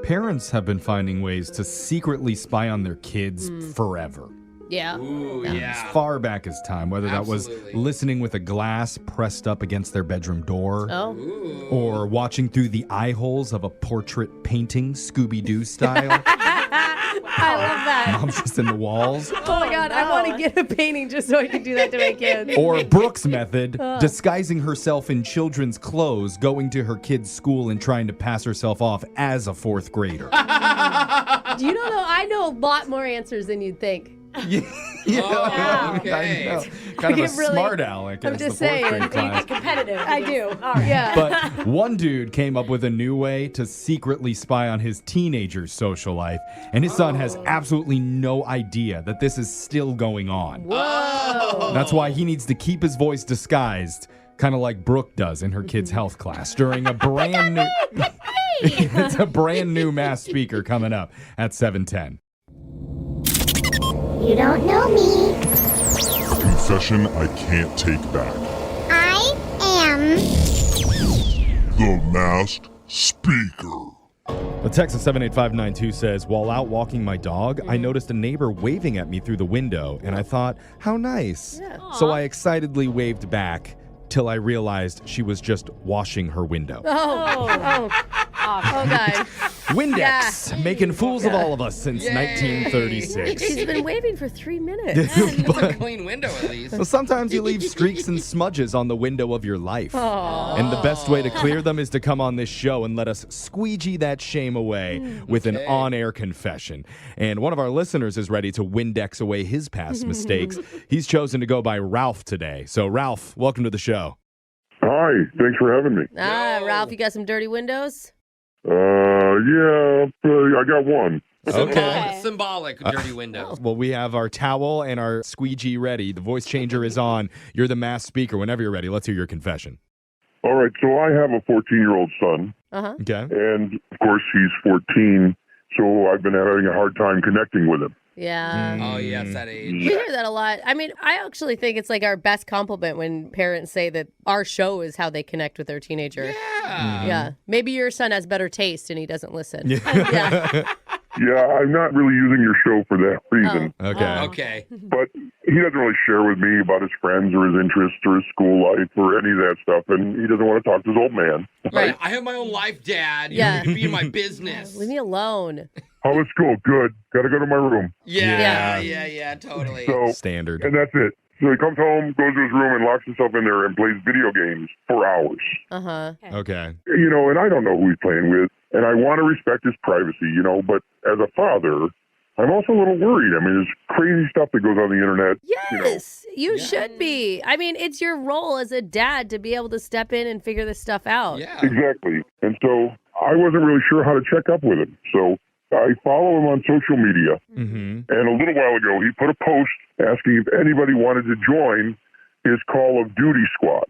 Parents have been finding ways to secretly spy on their kids forever. Yeah. Ooh, As yeah. far back as time, whether that was Absolutely. listening with a glass pressed up against their bedroom door, Oh. Ooh. or watching through the eye holes of a portrait painting, Scooby-Doo style. I love that. Mom's just in the walls. Oh my God, I want to get a painting just so I can do that to my kids. Or Brooke's method, disguising herself in children's clothes, going to her kid's school and trying to pass herself off as a fourth grader. Do you know though? I know a lot more answers than you'd think. Oh, okay. I know. Kind of a get really- smart aleck. I'm as just the fourth saying, grade you class. Get competitive. I do. Yeah. But one dude came up with a new way to secretly spy on his teenager's social life, and his son has absolutely no idea that this is still going on. Whoa. That's why he needs to keep his voice disguised, kind of like Brooke does in her kids' health class during a brand new It's a brand new mass speaker coming up at 7:10. You don't know me. Confession I can't take back. I am. The Masked Speaker. The text of 78592 says, while out walking my dog, I noticed a neighbor waving at me through the window, and I thought, how nice. So I excitedly waved back till I realized she was just washing her window. Oh God. Windex, making fools of all of us since 1936. She's been waving for 3 minutes. It's a clean window, at least. So sometimes you leave streaks and smudges on the window of your life. Aw. And the best way to clear them is to come on this show and let us squeegee that shame away with an on-air confession. And one of our listeners is ready to Windex away his past mistakes. He's chosen to go by Ralph today. So Ralph, welcome to the show. Hi, thanks for having me. Ralph, you got some dirty windows? Yeah, I got one. Okay. Symbolic dirty windows. Well, we have our towel and our squeegee ready. The voice changer is on. You're the mass speaker. Whenever you're ready, let's hear your confession. All right, so I have a 14-year-old son, Uh-huh. Okay. and of course he's 14, so I've been having a hard time connecting with him. Yeah. Oh, yes, that age. We hear that a lot. I mean, I actually think it's like our best compliment when parents say that our show is how they connect with their teenager. Yeah. Yeah. Maybe your son has better taste and he doesn't listen. Yeah. Yeah, I'm not really using your show for that reason. Okay. Okay. But he doesn't really share with me about his friends or his interests or his school life or any of that stuff, and he doesn't want to talk to his old man. Right. I have my own life, Dad. You Yeah. need to be in my business. Leave me alone. How was school? Good. Got to go to my room. Yeah, totally. So, Standard. and that's it. So he comes home, goes to his room, and locks himself in there and plays video games for hours. Uh-huh. Okay. You know, and I don't know who he's playing with, and I want to respect his privacy, you know, but as a father, I'm also a little worried. I mean, there's crazy stuff that goes on the internet. Yes, you should be. I mean, it's your role as a dad to be able to step in and figure this stuff out. Yeah. Exactly. And so I wasn't really sure how to check up with him. So I follow him on social media. Mm-hmm. And a little while ago, he put a post asking if anybody wanted to join his Call of Duty squad.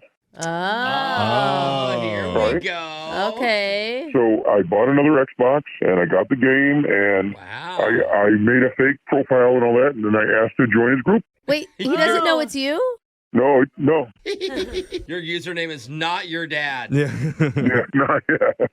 Oh, here Right? we go. Okay. So I bought another Xbox, and I got the game, and I made a fake profile and all that, and then I asked to join his group. Wait, he doesn't know it's you? No. Your username is not your dad. Yeah. Yeah, not yet.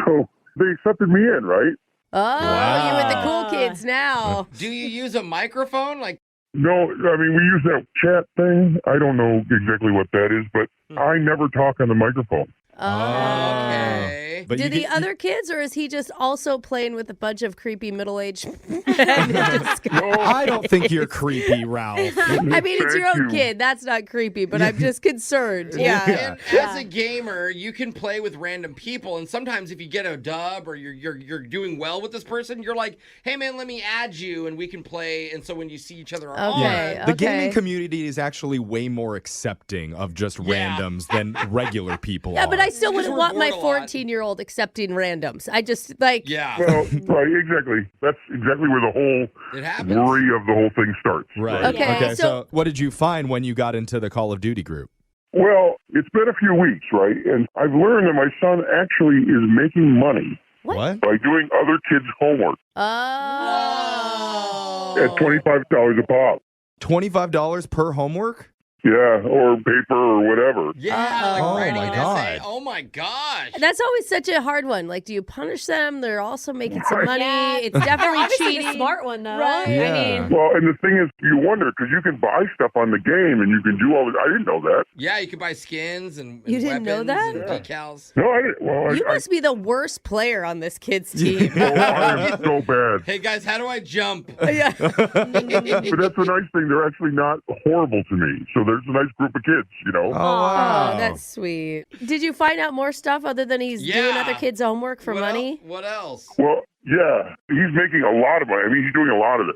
So they accepted me in, right? Oh, you're with the cool kids now. Do you use a microphone? Like, No, I mean, we use that chat thing. I don't know exactly what that is, but I never talk on the microphone. okay. But Do you the can- other kids, or is he just also playing with a bunch of creepy middle-aged I don't think you're creepy, Ralph. I mean, it's your Thank own you. kid. That's not creepy, but I'm just concerned. Yeah. And as a gamer, you can play with random people, and sometimes if you get a dub or you're doing well with this person, you're like, "Hey man, let me add you, and we can play." And so when you see each other Okay. on, The gaming community is actually way more accepting of just randoms than regular people Yeah, are. but I still wouldn't we're want my bored a lot. 14-year-old accepting randoms. I just, like... yeah, Well, right, exactly. That's exactly where the whole it happens. worry of the whole thing starts. Right. Okay, So what did you find when you got into the Call of Duty group? Well, it's been a few weeks, right? And I've learned that my son actually is making money What? by doing other kids' homework Oh. at $25 a pop. $25 per homework? Yeah, or paper or whatever. Yeah, like Oh writing my an God. essay. Oh my gosh. That's always such a hard one. Like, do you punish them? They're also making some Right. money. Yeah. It's definitely Obviously cheating. the smart one, though. Right. Yeah. I mean, Well, and the thing is, you wonder, because you can buy stuff on the game and you can do all this. I didn't know that. Yeah, you can buy skins and You didn't know weapons that? and decals. No, I didn't. Well, You must be the worst player on this kid's team. oh, I am so bad. Hey guys, how do I jump? Yeah. But that's the nice thing. They're actually not horrible to me. So there's a nice group of kids, you know. Oh, wow. Oh, that's sweet. Did you find out more stuff other than he's doing Yeah. other kids' homework for What money? What else? Well, yeah, he's making a lot of money. I mean, he's doing a lot of this.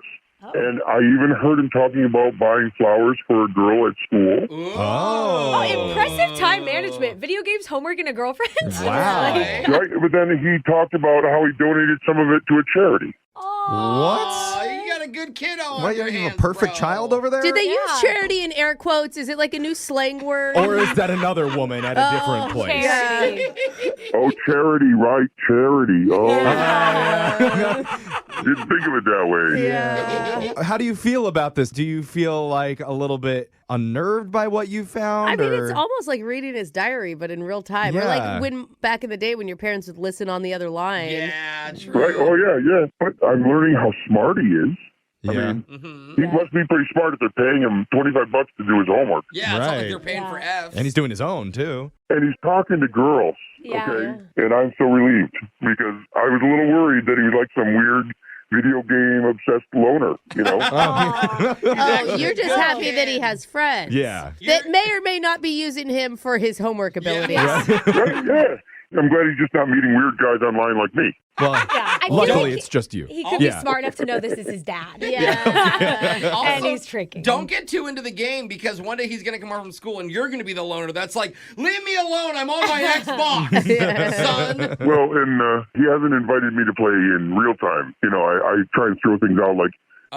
And I even heard him talking about buying flowers for a girl at school. oh, impressive time management. Video games, homework, and a girlfriend. Wow. Like- Right? But then he talked about how he donated some of it to a charity. Oh, you got a good kid on What, your you have a hands, perfect bro. child over there? Did they use Yeah. charity in air quotes? Is it like a new slang word? Or is that another woman at a different place? Charity. Oh, charity, right? Charity. Oh, Yeah. didn't think of it that way. Yeah. How do you feel about this? Do you feel like a little bit unnerved by what you found? I mean, or- it's almost like reading his diary, but in real time. Or Yeah. like when back in the day when your parents would listen on the other line. Yeah, true. Right? Oh, yeah. But I'm learning how smart he is. Yeah. I mean, Mm-hmm. he must be pretty smart if they're paying him $25 to do his homework. Yeah, it's not like Right. they're paying for F's. And he's doing his own, too. And he's talking to girls. Yeah. Okay. And I'm so relieved because I was a little worried that he was like some weird video game obsessed loner, you know? Oh, you're just happy that he has friends. Yeah. That may or may not be using him for his homework abilities. Right? Yeah. I'm glad he's just not meeting weird guys online like me. Well, Yeah, I I feel Luckily, like it's just you. He could be smart enough to know this is his dad. Yeah. Also, And he's tricking. Don't get too into the game because one day he's going to come home from school and you're going to be the loner. That's like, leave me alone. I'm on my Xbox, son. Well, and he hasn't invited me to play in real time. You know, I try and throw things out like,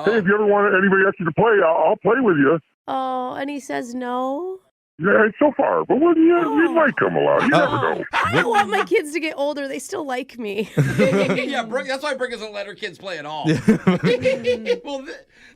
hey, if you ever want anybody else to play, I'll play with you. Oh, and he says no? Yeah, so far, but you might come along. You never know. I don't want my kids to get older. They still like me. Yeah, Brooke, that's why Brooke doesn't let her kids play at all. Well,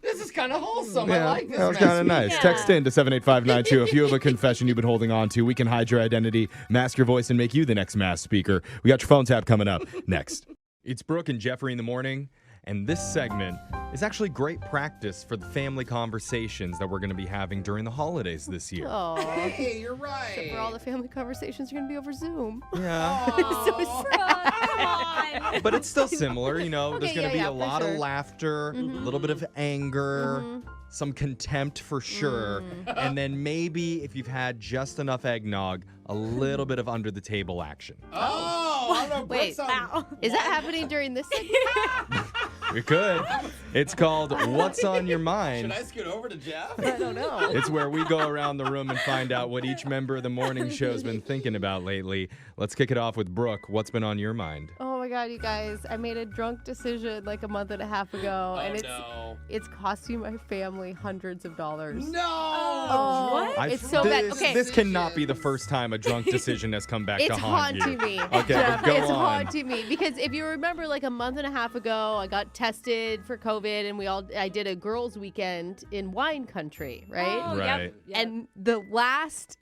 this is kind of wholesome. I like this. That was kind of nice. Yeah. Text in to 78592 if you have a confession you've been holding on to. We can hide your identity, mask your voice, and make you the next masked speaker. We got your phone tap coming up next. It's Brooke and Jeffrey in the morning. And this segment is actually great practice for the family conversations that we're going to be having during the holidays this year. Oh, hey, you're right. Except for all the family conversations are going to be over Zoom. Yeah. So sad. Come on. But it's still similar, you know. There's going to be a lot sure. of laughter, a little bit of anger, some contempt for sure. And then maybe if you've had just enough eggnog, a little bit of under the table action. Oh, I don't know. Wait, is that happening during this segment? We could. It's called What's on Your Mind. Should I scoot over to Jeff? I don't know. It's where we go around the room and find out what each member of the morning show's been thinking about lately. Let's kick it off with Brooke. What's been on your mind? Oh my God, you guys. I made a drunk decision like a month and a half ago. And it's costing my family hundreds of dollars. No! Oh, what? It's so bad. Okay. This cannot be the first time a drunk decision has come back to haunt you. It's haunting me. Okay, Jeff, but go it's on. haunting me. Because if you remember like a month and a half ago, I got tested for COVID and I did a girls' weekend in wine country, right? Oh, Right. Yep. And the last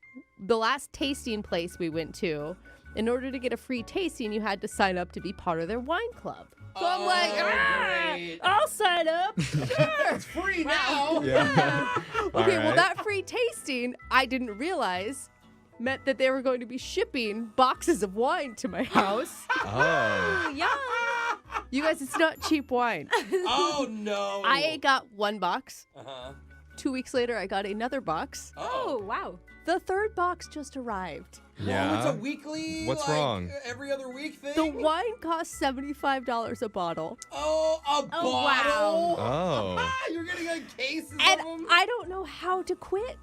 tasting place we went to, in order to get a free tasting, you had to sign up to be part of their wine club. So I'm like, great. I'll sign up. Sure. It's free now. Yeah. Okay, All well, right. that free tasting, I didn't realize, meant that they were going to be shipping boxes of wine to my house. Oh. Yeah. You guys, it's not cheap wine. Oh, no. I got one box. Uh-huh. 2 weeks later, I got another box. Oh, wow. The third box just arrived. Yeah. Oh, it's a weekly, What's like, wrong? every other week thing? The wine costs $75 a bottle. Oh, a bottle? wow. Oh. You're getting cases And of them? I don't know how to quit.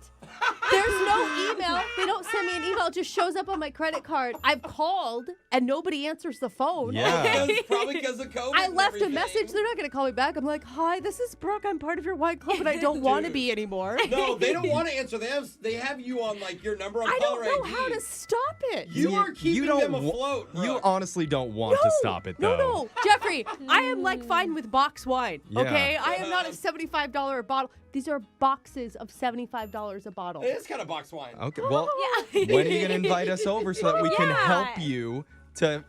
There's no email. They don't send me an email. It just shows up on my credit card. I've called and nobody answers the phone. Yeah. Probably because of COVID. I and left a everything. message. They're not going to call me back. I'm like, hi, this is Brooke. I'm part of your wine club, and I don't want to be anymore. No, they don't want to answer. They have you on like your number on I caller don't know ID. how to stop it. You are keeping them afloat. You Brooke. honestly don't want to stop it, though. No, Jeffrey, I am like fine with box wine, Yeah. okay? I am not a $75 a bottle. These are boxes of $75 a bottle. It is kind of box wine. Okay, well, Yeah. when are you going to invite us over so that we can Yeah. help you to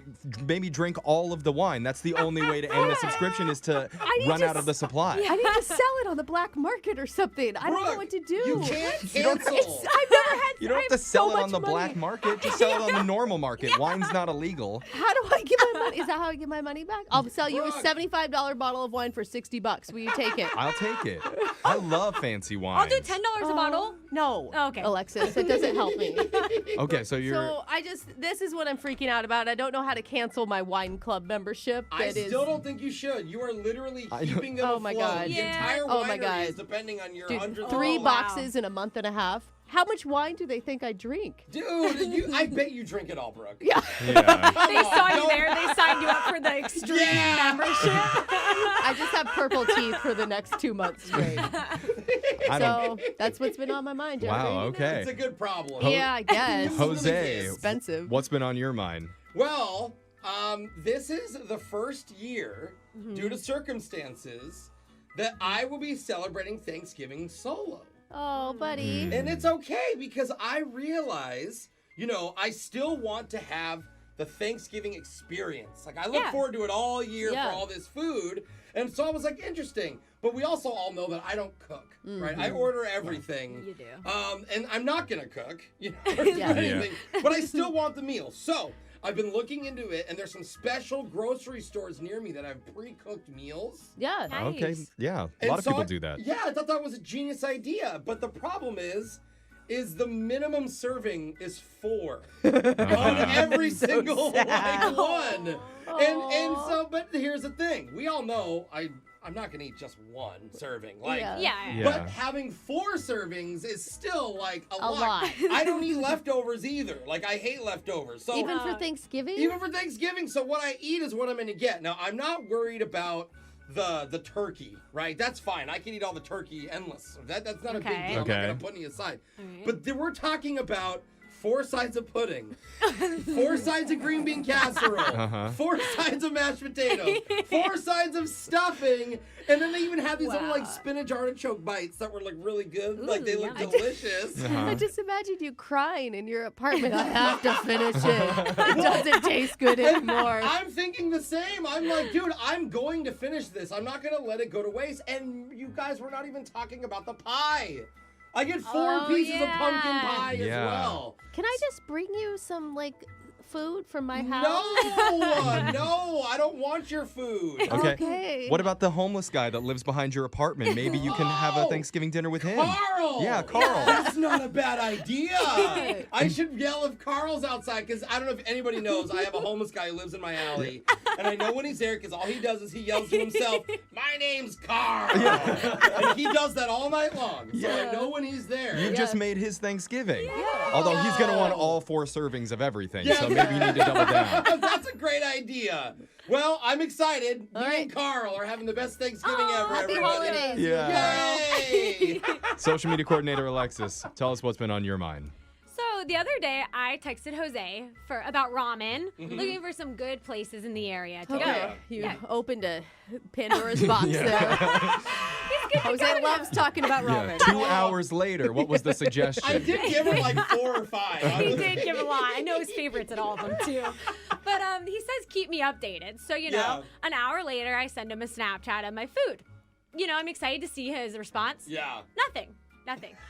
maybe drink all of the wine? That's the only way to end the subscription is to need run to out of the supply. I need to sell it on the black market or something. I don't know Brooke, what to do. You can't You don't- cancel. I've never had. You don't I have to have so sell it on much the black money. market. Just sell it on the normal market. Wine's not illegal. How do I get my money? Is that how I get my money back? I'll sell you a Brooke. $75 bottle of wine for $60. Will you take it? I'll take it. I love fancy wine. I'll do $10 a bottle. No. Oh, okay. Alexis, it doesn't help me. Okay, so you're. So this is what I'm freaking out about. I don't know how to cancel my wine club membership. I That is- still don't think you should. You are literally keeping them Oh afloat. my God. The Yeah. entire Oh my winery God. is depending on your Dude, 100. 3 wow. boxes in a month and a half. How much wine do they think I drink? Dude, I bet you drink it all, Brooke. Yeah. Yeah. They saw you there. They signed you up for the extreme membership. I just have purple teeth for the next 2 months straight. I So that's what's been on my mind, Jeffrey. Wow, okay. It's a good problem. Yeah, I guess. Jose, Expensive. what's been on your mind? Well, this is the first year, Mm-hmm. due to circumstances, that I will be celebrating Thanksgiving solo. Oh, buddy. And it's okay because I realize, I still want to have the Thanksgiving experience. Like, I look Yeah. forward to it all year Yeah. for all this food. And so I was like, interesting. But we also all know that I don't cook, right? I order everything. You do. And I'm not going to cook, or do anything. But I still want the meal. So I've been looking into it, and there's some special grocery stores near me that have pre-cooked meals. Yeah. Okay, yeah. A And lot of so people I- do that. Yeah, I thought that was a genius idea. But the problem is the minimum serving is 4 on every single one. And so, but here's the thing. We all know I'm not going to eat just one serving. Like, Yeah. But having 4 servings is still like a lot. I don't eat leftovers either. Like, I hate leftovers. So Even for Thanksgiving? Even for Thanksgiving. So what I eat is what I'm going to get. Now, I'm not worried about the turkey, right? That's fine. I can eat all the turkey endless. That's not a big deal. I'm not going to put any aside. Right. But we're talking about 4 sides of pudding, 4 sides of green bean casserole, 4 sides of mashed potatoes, 4 sides of stuffing, and then they even had these little like spinach artichoke bites that were like really good. Ooh, like they look delicious. I just imagined you crying in your apartment. I have to finish it. It doesn't taste good anymore. I'm thinking the same. I'm like, dude, I'm going to finish this. I'm not going to let it go to waste. And you guys were not even talking about the pie. I get 4 pieces of pumpkin pie as well. Can I just bring you some, like, food from my house? No, I don't want your food. Okay. What about the homeless guy that lives behind your apartment? Maybe you can have a Thanksgiving dinner with him. Carl! Yeah, Carl. That's not a bad idea. I should yell if Carl's outside, because I don't know if anybody knows, I have a homeless guy who lives in my alley. And I know when he's there, because all he does is he yells to himself, "My name's Carl." And he does that all night long. So I know when he's there. You just made his Thanksgiving. Although he's going to want all 4 servings of everything, so maybe you need to double down. That's a great idea. Well, I'm excited. Me and Carl are having the best Thanksgiving ever. Happy everybody. holidays. Yeah. Yay! Social media coordinator Alexis, tell us what's been on your mind. So the other day, I texted Jose about ramen, looking for some good places in the area to go. You opened a Pandora's box there. Jose loves talking about ramen. 2 hours later, what was the suggestion? I did give him like 4 or 5. He did give a lot. I know his favorites at all of them, too. But he says keep me updated. So, an hour later, I send him a Snapchat of my food. I'm excited to see his response. Yeah. Nothing.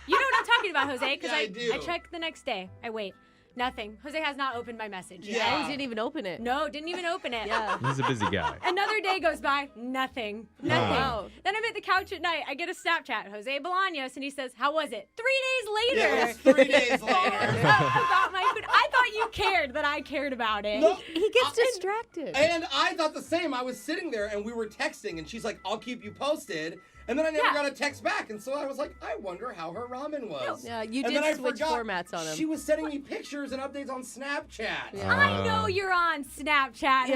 You know what I'm talking about, Jose, because I do. I check the next day. I wait. Nothing. Jose has not opened my message yet. Yeah. He didn't even open it. No, didn't even open it. Yeah. He's a busy guy. Another day goes by, nothing. Wow. Then I'm at the couch at night. I get a Snapchat, Jose Bolaños, and he says, "How was it?" 3 days later. Yeah, it was 3 days later. About my food. I thought you cared that I cared about it. No, he gets distracted. And I thought the same. I was sitting there and we were texting, and she's like, "I'll keep you posted." And then I never got a text back, and so I was like, I wonder how her ramen was. Yeah, you and did then I switch forgot formats on him. She was sending me pictures and updates on Snapchat. Yeah. I know you're on Snapchat,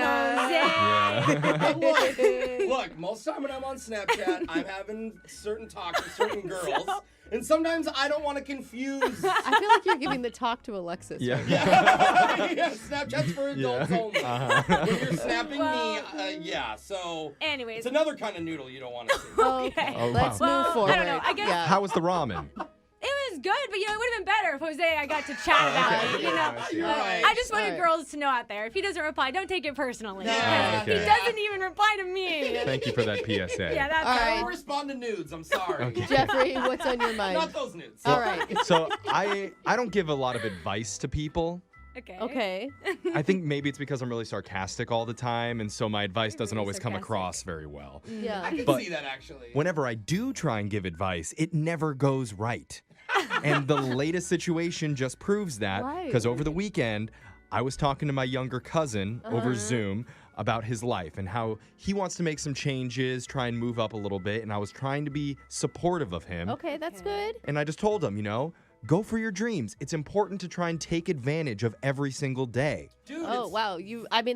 Jose. Look, most of the time when I'm on Snapchat, I'm having certain talks with certain girls. And sometimes I don't want to confuse. I feel like you're giving the talk to Alexis. Yeah. Right now. Yeah, Snapchat's for adults only. When you're snapping me, so. Anyways. It's another kind of noodle you don't want to see. Okay, Oh, let's wow. move forward. I don't know. I guess How was the ramen? it was good, but it would have been better if Jose I got to chat about it. You're right. I just wanted girls to know out there. If he doesn't reply, don't take it personally. Yeah. Okay. He doesn't even reply to me. Thank you for that PSA. Yeah, that's All I right. don't respond to nudes. I'm sorry. Jeffrey, what's on your mind? Not those nudes. All right. So I don't give a lot of advice to people. Okay. I think maybe it's because I'm really sarcastic all the time, and so my advice doesn't always come sarcastic. across very well. Yeah. I can But see that actually. Whenever I do try and give advice, it never goes right. And the latest situation just proves that, Why? because over the weekend, I was talking to my younger cousin over Zoom about his life and how he wants to make some changes, try and move up a little bit, and I was trying to be supportive of him. Okay, that's good. And I just told him, go for your dreams. It's important to try and take advantage of every single day. Dude, Oh, wow.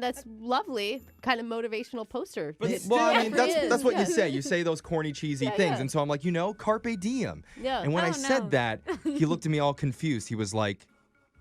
That's lovely. Kind of motivational poster. But It Well, I mean, definitely that's is. what Yeah. you say. You say those corny, cheesy Yeah, things. yeah. And so I'm like, carpe diem. Yeah. And when I Oh, said no. that, he looked at me all confused. He was like,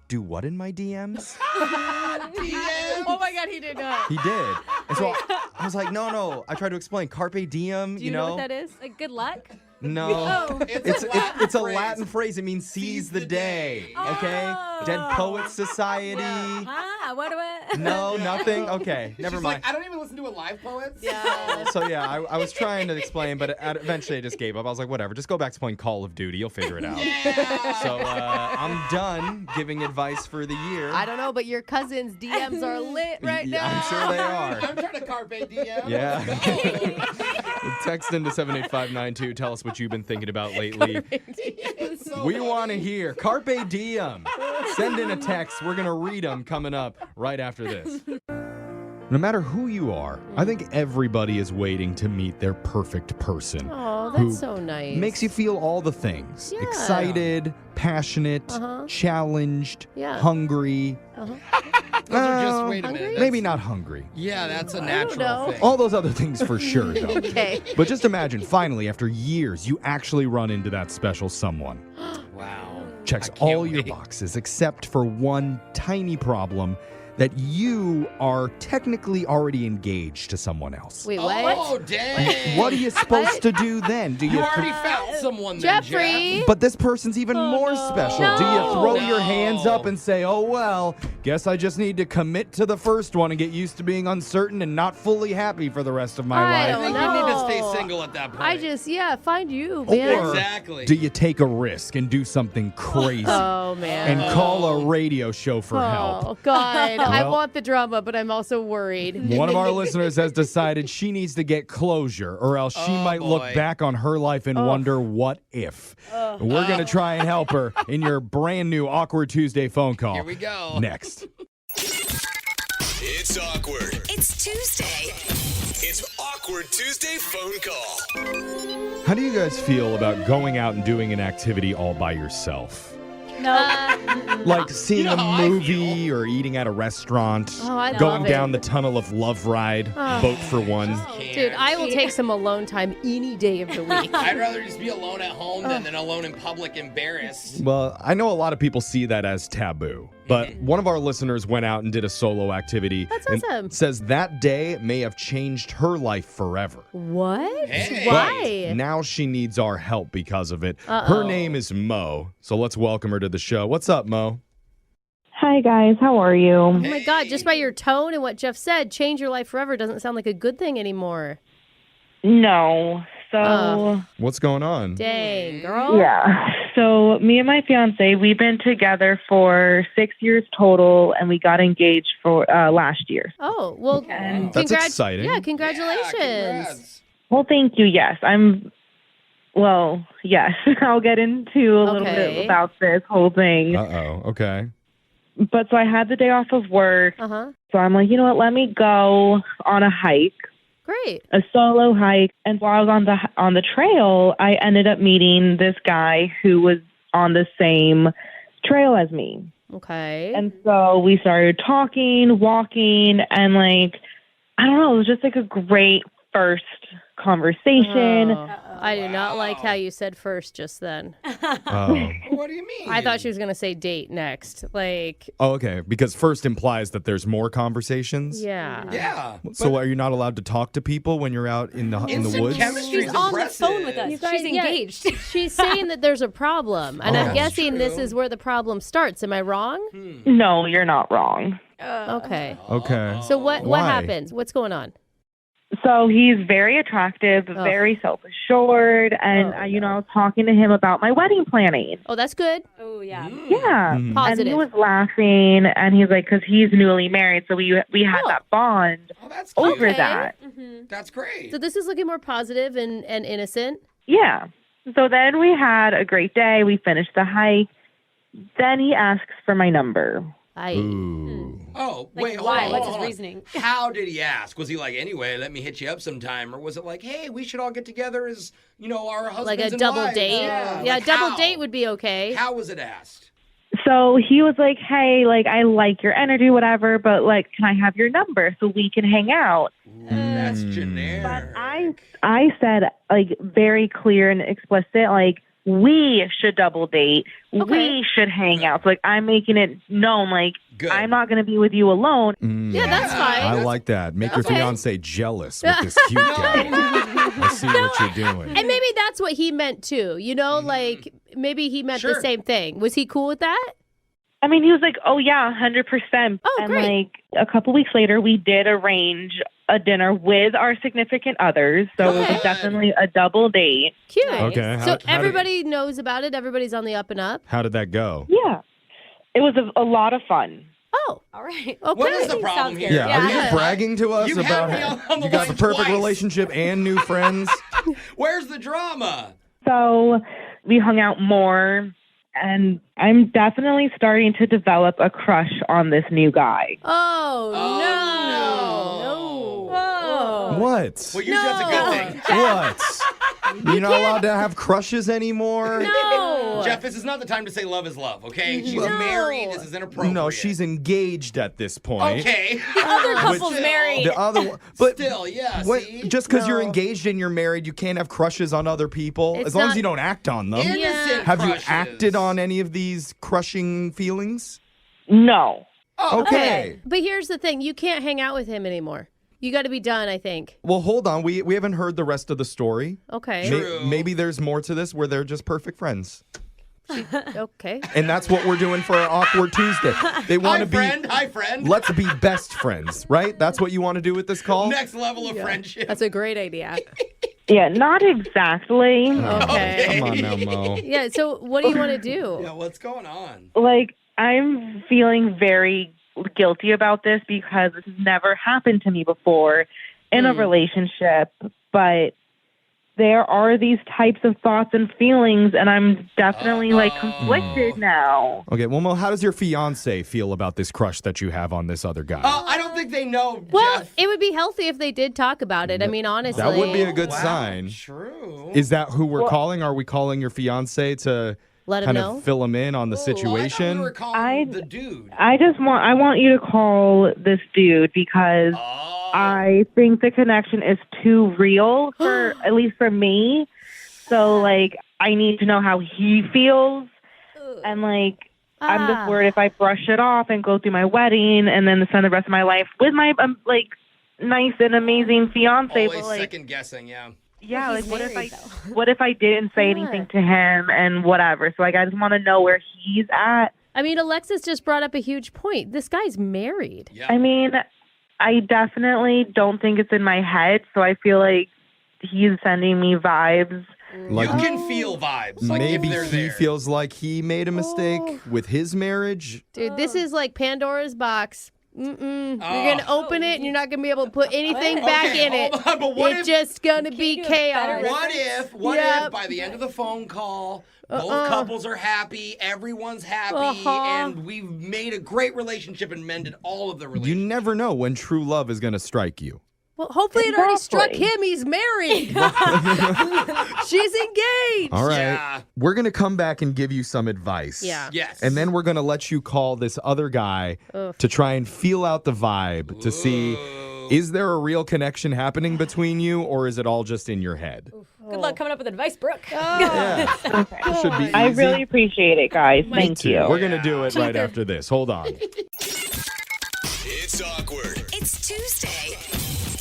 do what in my DMs? Oh my God, he did not. He did. And so I was like, no. I tried to explain. Carpe diem, Do you know what that is? Like, good luck. No. Oh. It's a Latin phrase. It means seize the day. Okay? Oh. Dead Poets Society. Huh? What do I? No, nothing? Okay, never She's mind. like, I don't even listen to a live poets. Yeah. So yeah, I was trying to explain, but eventually I just gave up. I was like, whatever, just go back to playing Call of Duty. You'll figure it out. Yeah. So I'm done giving advice for the year. I don't know, but your cousin's DMs are lit right Yeah, now. I'm sure they are. I'm trying to carpe diem. Yeah. Text into 78592. Tell us what you've been thinking about lately. We want to hear Carpe Diem. Send in a text. We're going to read them coming up right after this. No matter who you are, I think everybody is waiting to meet their perfect person. Oh, who that's so nice. Makes you feel all the things. Yeah. Excited, passionate, challenged, Yeah. hungry. Those are just, wait a minute. Maybe not hungry. Yeah, that's a natural thing. All those other things for sure, though. Okay. But just imagine, finally, after years, you actually run into that special someone. Wow. Checks all your boxes except for one tiny problem that you are technically already engaged to someone else. Wait, what? Oh, dang. What are you supposed to do then? Do You already found someone then, Jeffrey. But this person's even more special. Do you throw your hands up and say, oh, well, guess I just need to commit to the first one and get used to being uncertain and not fully happy for the rest of my I life? don't I think know. you need to stay single at that point. I just, find you, man. Or Exactly. do you take a risk and do something crazy Oh, man. and call a radio show for help? Oh, God. I Well- want the drama, but I'm also worried. One of our listeners has decided she needs to get closure, or else she might look boy. back on her life and wonder what if. We're going to try and help her in your brand new Awkward Tuesday phone call. Here we go. Next. It's awkward. It's Tuesday. It's Awkward Tuesday phone call. How do you guys feel about going out and doing an activity all by yourself? Like seeing You know a how I movie or eating at a restaurant, Oh, I going love down it. the tunnel of love ride, vote for one. Dude, I will take some alone time any day of the week. I'd rather just be alone at home than alone in public embarrassed. Well, I know a lot of people see that as taboo, but one of our listeners went out and did a solo activity. That's and awesome. says that day may have changed her life forever. What? Hey. Why? Now she needs our help because of it. Uh-oh. Her name is Mo, so let's welcome her to the show. What's up, Mo? Hi, guys. How are you? Oh my God, just by your tone and what Jeff said, change your life forever doesn't sound like a good thing anymore. No. So, What's going on? Dang, girl. yeah. So, me and my fiance, we've been together for 6 years total, and we got engaged for last year. Oh, well, That's exciting. Yeah, congratulations. Congrats. Well, thank you. Yes. Yes. I'll get into a little Okay. bit about this whole thing. Uh-oh, okay. But so I had the day off of work. Uh-huh. So I'm like, you know what? Let me go on a hike. Great. A solo hike, and while I was on the trail, I ended up meeting this guy who was on the same trail as me. Okay. And so we started talking, walking, and I don't know, it was just a great first conversation. Oh, I do not like how you said first just then. Oh. What do you mean? I thought she was going to say date next. Oh, okay. Because first implies that there's more conversations. Yeah. Yeah. So are you not allowed to talk to people when you're out in the Instant woods? chemistry She's is on the impressive. phone with us. You guys- She's yeah. engaged. She's saying that there's a problem, and Oh. I'm That's guessing this true. is where the problem starts. Am I wrong? No, you're not wrong. Okay. Okay. So what Why? happens? What's going on? So he's very attractive, Oh. very self-assured, and I was talking to him about my wedding planning. Oh, that's good. Oh, yeah. Yeah, Mhm. Positive. and he was laughing, and he's like, because he's newly married, so we had Oh. that bond Oh, that's cute. over Okay. that. That's great. So this is looking more positive and innocent. Yeah. So then we had a great day. We finished the hike. Then he asks for my number. Ooh. Oh, Like, wait, hold why? on, What's hold his on. reasoning? How did he ask? Was he like, anyway, let me hit you up sometime? Or was it like, hey, we should all get together as, our husbands Like a and double wives? date. Yeah, Yeah, like double how? date would be okay. How was it asked? So he was like, hey, I like your energy, whatever, but can I have your number so we can hang out? That's Mm. generic. But I said very clear and explicit, we should double date. Okay. We should hang out. So I'm making it known, Good. I'm not going to be with you alone. Yeah, that's fine. I like that. Make your Okay. fiance jealous with this cute guy. I see what you're doing. And maybe that's what he meant too. Maybe he meant the Sure. same thing. Was he cool with that? I mean, he was like, oh, yeah, 100%. Oh, and great. a couple weeks later, we did arrange a dinner with our significant others. So it Good. was definitely a double date. Cute. Okay. So everybody knows about it. Everybody's on the up and up. How did that go? Yeah. It was a lot of fun. Oh, All right. okay. What is the problem Sounds here? good. Yeah, are you bragging to us You about had me on the you got the line perfect twice. relationship and new friends? Where's the drama? So we hung out more. and I'm definitely starting to develop a crush on this new guy. Oh, no. Oh. What? Well, usually that's a good thing. What? You're not allowed to have crushes anymore? No. Jeff, this is not the time to say love is love, okay? She's married. This is inappropriate. No, she's engaged at this point. Okay. The other couple's married. The other one, but Still, yeah, what, see? just because you're engaged and you're married, you can't have crushes on other people It's as long as not- you don't act on them. Innocent Have you crushes. acted on any of these crushing feelings? No. Okay. But here's the thing. You can't hang out with him anymore. You got to be done, I think. Well, hold on. We haven't heard the rest of the story. Okay. Maybe there's more to this where they're just perfect friends. Okay. And that's what we're doing for our Awkward Tuesday. They want to be. Hi, friend. Let's be best friends, right? That's what you want to do with this call? Next level of friendship. That's a great idea. Yeah, not exactly. Okay. Come on now, Mo. Yeah, so what do you want to do? Yeah, what's going on? Like, I'm feeling very guilty about this because this has never happened to me before in a relationship, but there are these types of thoughts and feelings, and I'm definitely conflicted now. Okay, well, Mo, how does your fiance feel about this crush that you have on this other guy? I don't think they know, Well, Jeff. it would be healthy if they did talk about it. I mean, honestly. That would be a good sign. True. Is that who we're calling? Are we calling your fiance to Let him kind know? of fill him in on the situation? We were calling the dude. I want you to call this dude because I think the connection is too real for at least for me. So I need to know how he feels, and I'm just worried if I brush it off and go through my wedding and then spend the rest of my life with my nice and amazing fiance. Always But second guessing, yeah. yeah, He's what married, if I didn't say anything to him and whatever? So I just want to know where he's at. I mean, Alexis just brought up a huge point. This guy's married. Yeah. I mean, I definitely don't think it's in my head, so I feel like he's sending me vibes. Like you can feel vibes. Like maybe if they're he there. feels like he made a mistake with his marriage. Dude, this is like Pandora's box. You're going to open it and you're not going to be able to put anything back in it. Hold on, but what It's if- just going to be chaos. What if by the end of the phone call, both couples are happy, everyone's happy, and we've made a great relationship and mended all of the relationships? You never know when true love is going to strike you. Well, hopefully it already struck him. He's married. She's engaged. All right. Yeah. We're going to come back and give you some advice. Yeah. Yes. And then we're going to let you call this other guy to try and feel out the vibe to see, is there a real connection happening between you or is it all just in your head? Good luck coming up with advice, Brooke. Yeah. It should be I easy. really appreciate it, guys. Me Thank too. you. We're going to do it right after this. Hold on. It's awkward. It's Tuesday.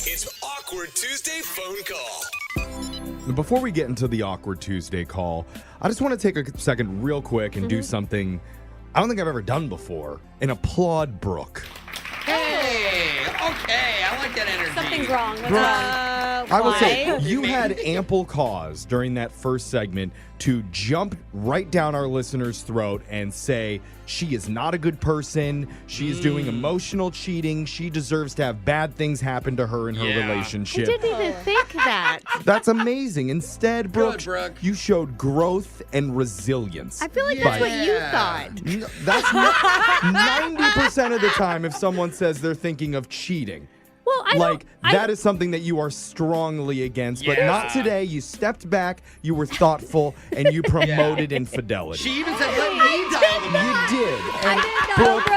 It's Awkward Tuesday phone call. Before we get into the Awkward Tuesday call, I just want to take a second real quick and do something I don't think I've ever done before and applaud Brooke. Hey, okay, I like that energy. Something's wrong. What's Brooke, wrong? I will say, you had ample cause during that first segment to jump right down our listener's throat and say, she is not a good person. She is doing emotional cheating. She deserves to have bad things happen to her in her I relationship. didn't even think that. That's amazing. Instead, Brooke, you showed growth and resilience. I feel like that's what you thought. That's not 90% of the time if someone says they're thinking of cheating. Well, That is something that you are strongly against, but Yeah. not today. You stepped back, you were thoughtful, and you promoted infidelity. She even said, let me dial them up. You did. And Brooke,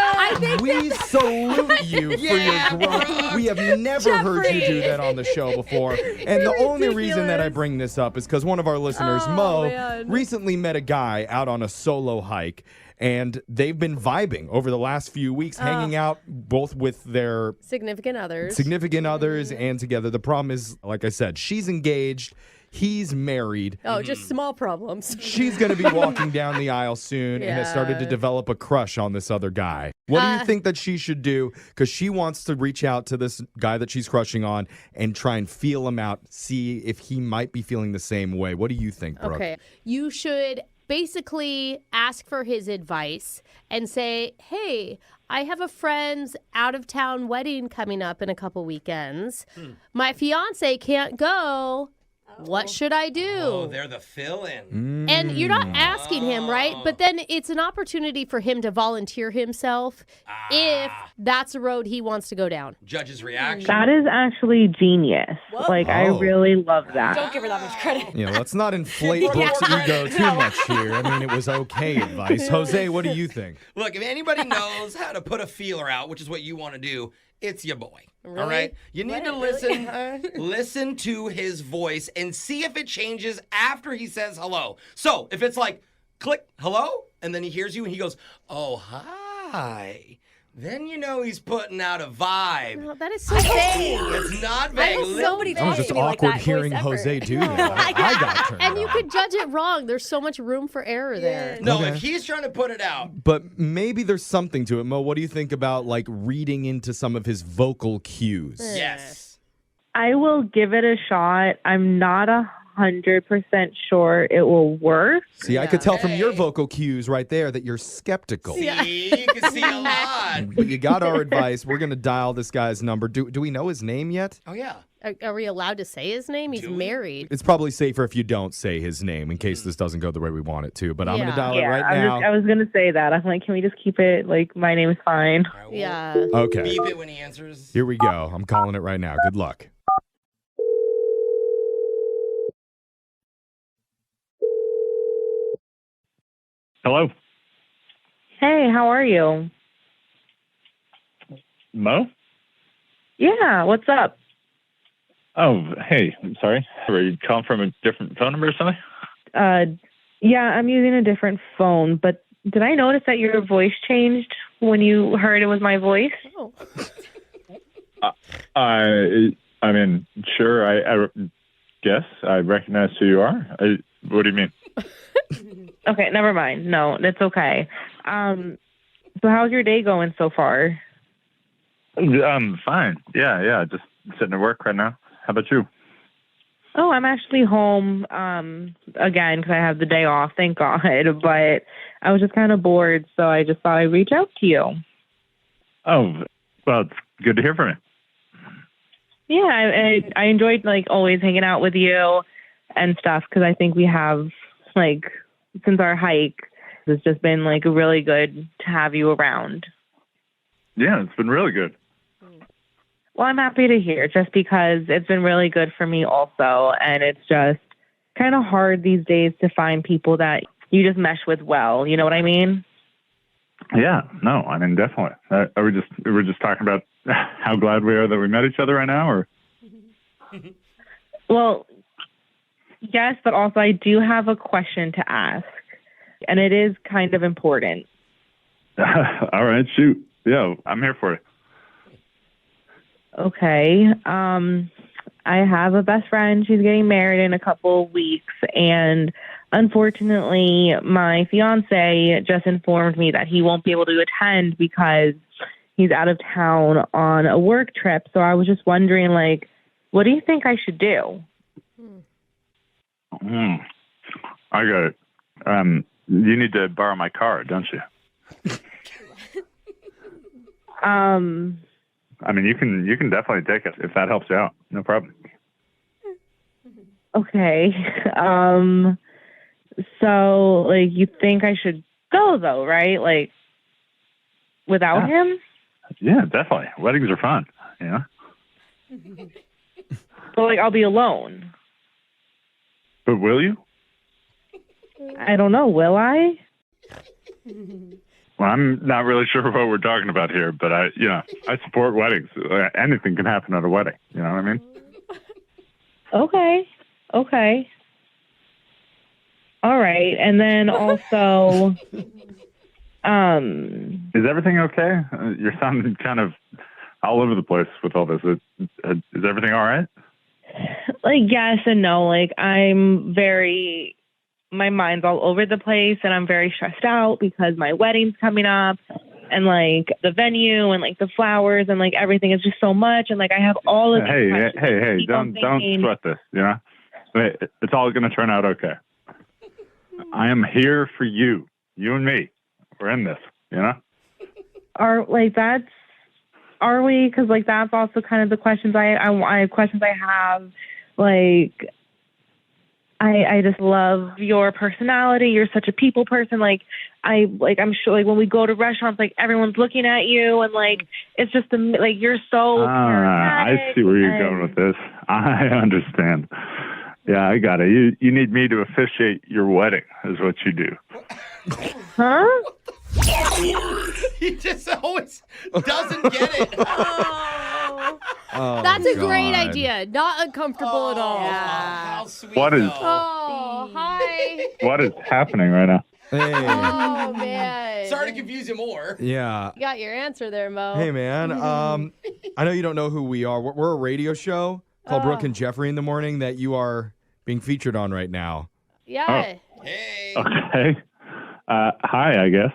we salute you for your growth. We have never heard you do that on the show before. And the only reason that I bring this up is because one of our listeners, Mo, recently met a guy out on a solo hike. And they've been vibing over the last few weeks, hanging out both with their Significant others. significant others and together. The problem is, like I said, she's engaged. He's married. Oh, just small problems. She's going to be walking down the aisle soon and has started to develop a crush on this other guy. What do you think that she should do? Because she wants to reach out to this guy that she's crushing on and try and feel him out, see if he might be feeling the same way. What do you think, Brooke? Okay. You should basically ask for his advice and say, hey, I have a friend's out-of-town wedding coming up in a couple weekends. My fiance can't go. What should I do? Oh, they're the fill-in. And you're not asking him, right? But then it's an opportunity for him to volunteer himself if that's a road he wants to go down. Judge's reaction. That is actually genius. I really love that. Don't give her that much credit. Yeah, let's not inflate Brooke's ego too much here. I mean, it was okay advice. Jose, what do you think? Look, if anybody knows how to put a feeler out, which is what you want to do, it's your boy. Really? All right? You need to listen to his voice and see if it changes after he says hello. So, if it's like, click, hello, and then he hears you and he goes, oh, hi. Then you know he's putting out a vibe. No, that is so vague. It's not vague. Somebody That was just awkward hearing Jose do that. I got turned And you on. could judge it wrong. There's so much room for error there. No, Okay. if he's trying to put it out. But maybe there's something to it, Mo. What do you think about like reading into some of his vocal cues? Yes. I will give it a shot. I'm not 100% sure it will work. See, I could tell from your vocal cues right there that you're skeptical. See, you can see a lot. But you got our advice. We're going to dial this guy's number. Do we know his name yet? Oh, yeah. Are we allowed to say his name? He's married. It's probably safer if you don't say his name in case this doesn't go the way we want it to. But I'm going to dial it right now. I was going to say that. I'm like, can we just keep it like my name is fine? Yeah. Okay. Beep it when he answers. Here we go. I'm calling it right now. Good luck. Hello, Hey, how are you? Mo? Yeah, what's up? Oh, hey, I'm sorry. Were you calling from a different phone number or something? Yeah, I'm using a different phone, but did I notice that your voice changed when you heard it was my voice? Oh. I mean, sure, I guess I recognize who you are. What do you mean? Okay, never mind. No, that's okay. So how's your day going so far? Fine. Yeah, just sitting at work right now. How about you? Oh, I'm actually home again because I have the day off, thank God. But I was just kind of bored, so I just thought I'd reach out to you. Oh, well, it's good to hear from you. Yeah, I enjoyed like always hanging out with you and stuff because I think we have like since our hike, it's just been like really good to have you around. Yeah, it's been really good. Well, I'm happy to hear just because it's been really good for me also. And it's just kind of hard these days to find people that you just mesh with well. You know what I mean? Yeah, no, I mean, definitely. We're just talking about how glad we are that we met each other right now, or? Well, yes, but also I do have a question to ask, and it is kind of important. All right, shoot. Yeah, I'm here for it. Okay. I have a best friend. She's getting married in a couple of weeks, and unfortunately, my fiance just informed me that he won't be able to attend because he's out of town on a work trip. So I was just wondering, like, what do you think I should do? I got it. You need to borrow my car, don't you? I mean, you can definitely take it if that helps you out. No problem. Okay. So, like, you think I should go, though, right? Like, without him? Yeah, definitely. Weddings are fun, you know? So, like, I'll be alone. But will you? I don't know. Will I? Well, I'm not really sure what we're talking about here, but I support weddings. Anything can happen at a wedding. You know what I mean? Okay. All right. And then also, is everything okay? You're sounding kind of all over the place with all this. Is everything all right? like, yes and no. Like, my mind's all over the place and I'm very stressed out because my wedding's coming up and like the venue and like the flowers and like everything is just so much. And like, I have all of these questions. Hey, don't sweat this, you know? It's all going to turn out okay. I am here for you and me. We're in this, you know? Are we? Because like, that's also kind of the questions I have. Like, I just love your personality. You're such a people person. I'm sure when we go to restaurants, everyone's looking at you, and it's just you're so charismatic. I see where you're going with this. I understand. Yeah, I got it. You need me to officiate your wedding, is what you do. Huh? He just always doesn't get it. Oh, that's a great idea. Not uncomfortable at all. How sweet. What is Oh, hi. what is happening right now? Hey. Oh, man. Sorry to confuse you more. Yeah. You got your answer there, Mo. Hey, man. I know you don't know who we are. We're a radio show called Brooke and Jeffrey in the Morning that you are being featured on right now. Yeah. Hey. Okay. Hi, I guess.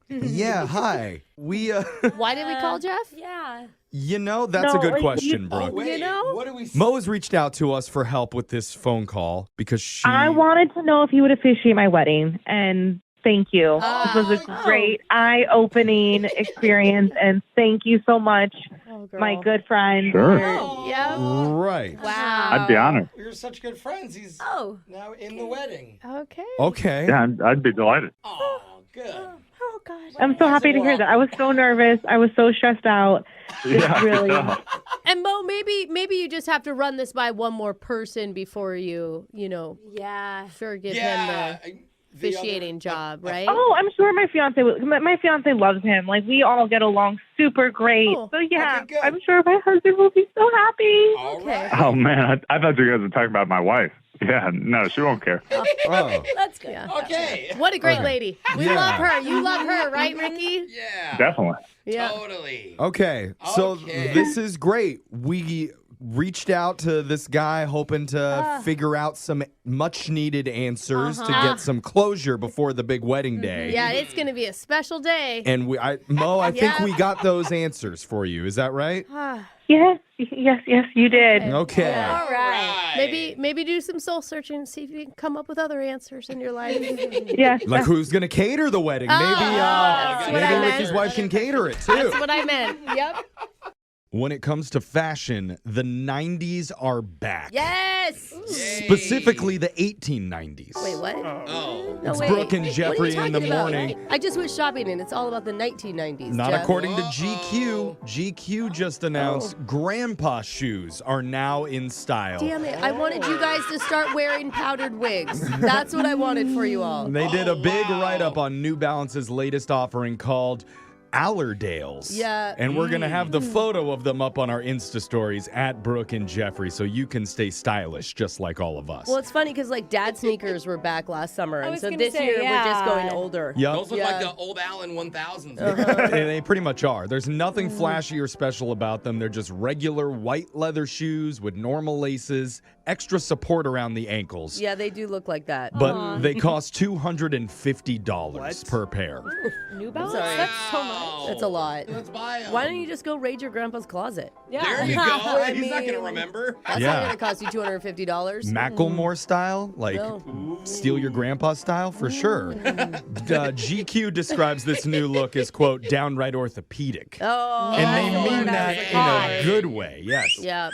Yeah, hi. We Why did we call Jeff? Yeah. That's a good question, Brooke. Wait, what do we say? Mo has reached out to us for help with this phone call because I wanted to know if you would officiate my wedding, and thank you. This was a great eye-opening experience, and thank you so much, my good friend. Sure. Yeah. Right. Wow. I'd be honored. We were such good friends. He's now in the wedding. Okay. Okay. Yeah, I'd be delighted. Oh, good. Oh, gosh. I'm so happy to hear that. I was so nervous. I was so stressed out. Yeah. Really. And Mo, maybe you just have to run this by one more person before you sure give him the officiating job, right? Oh, I'm sure my fiance loves him. We all get along super great. Oh, so yeah, okay, good. I'm sure my husband will be so happy. Okay. Oh, man, I thought you guys were talking about my wife. Yeah, no, she won't care. Oh. That's good. Yeah. Okay. What a great lady. We Yeah. love her. You love her, right, Ricky? Yeah. Definitely. Yeah. Totally. Okay. So this is great. We reached out to this guy hoping to figure out some much needed answers to get some closure before the big wedding day. Yeah, it's going to be a special day. And Mo, I think Yeah. we got those answers for you. Is that right? Yes, you did. Okay. All right. Maybe do some soul searching and see if you can come up with other answers in your life. Yes. Like who's going to cater the wedding? that's what I maybe meant. Ricky's wife can cater it too. That's what I meant. Yep. When it comes to fashion, the 90s are back. Yes. Specifically the 1890s. Wait, what? Oh. No, It's wait. Brooke and What are Jeffrey you in the talking about? morning. I just went shopping and it's all about the 1990s. Not Jeff. according to GQ. GQ just announced grandpa shoes are now in style. Damn it. I wanted you guys to start wearing powdered wigs. That's what I wanted for you all. They did a big write-up on New Balance's latest offering called Allerdales. Yeah. And we're going to have the photo of them up on our Insta stories at Brooke and Jeffrey so you can stay stylish just like all of us. Well, it's funny because dad sneakers were back last summer, and was so gonna this say, year we're just yeah. going older. Yep. Those look like the old Allen 1000s. They pretty much are. There's nothing flashy or special about them. They're just regular white leather shoes with normal laces, extra support around the ankles. Yeah, they do look like that. But they cost $250 per pair. New Balance? Sorry. That's so much. That's a lot. Let's buy them. Why don't you just go raid your grandpa's closet? Yeah. There you go. I He's not going to mean, remember. That's Yeah. not going to cost you $250. Macklemore style, like No. steal your grandpa style for sure. GQ describes this new look as, quote, downright orthopedic. Oh, And they that's mean what I that was in a like. good way, yes. Yeah.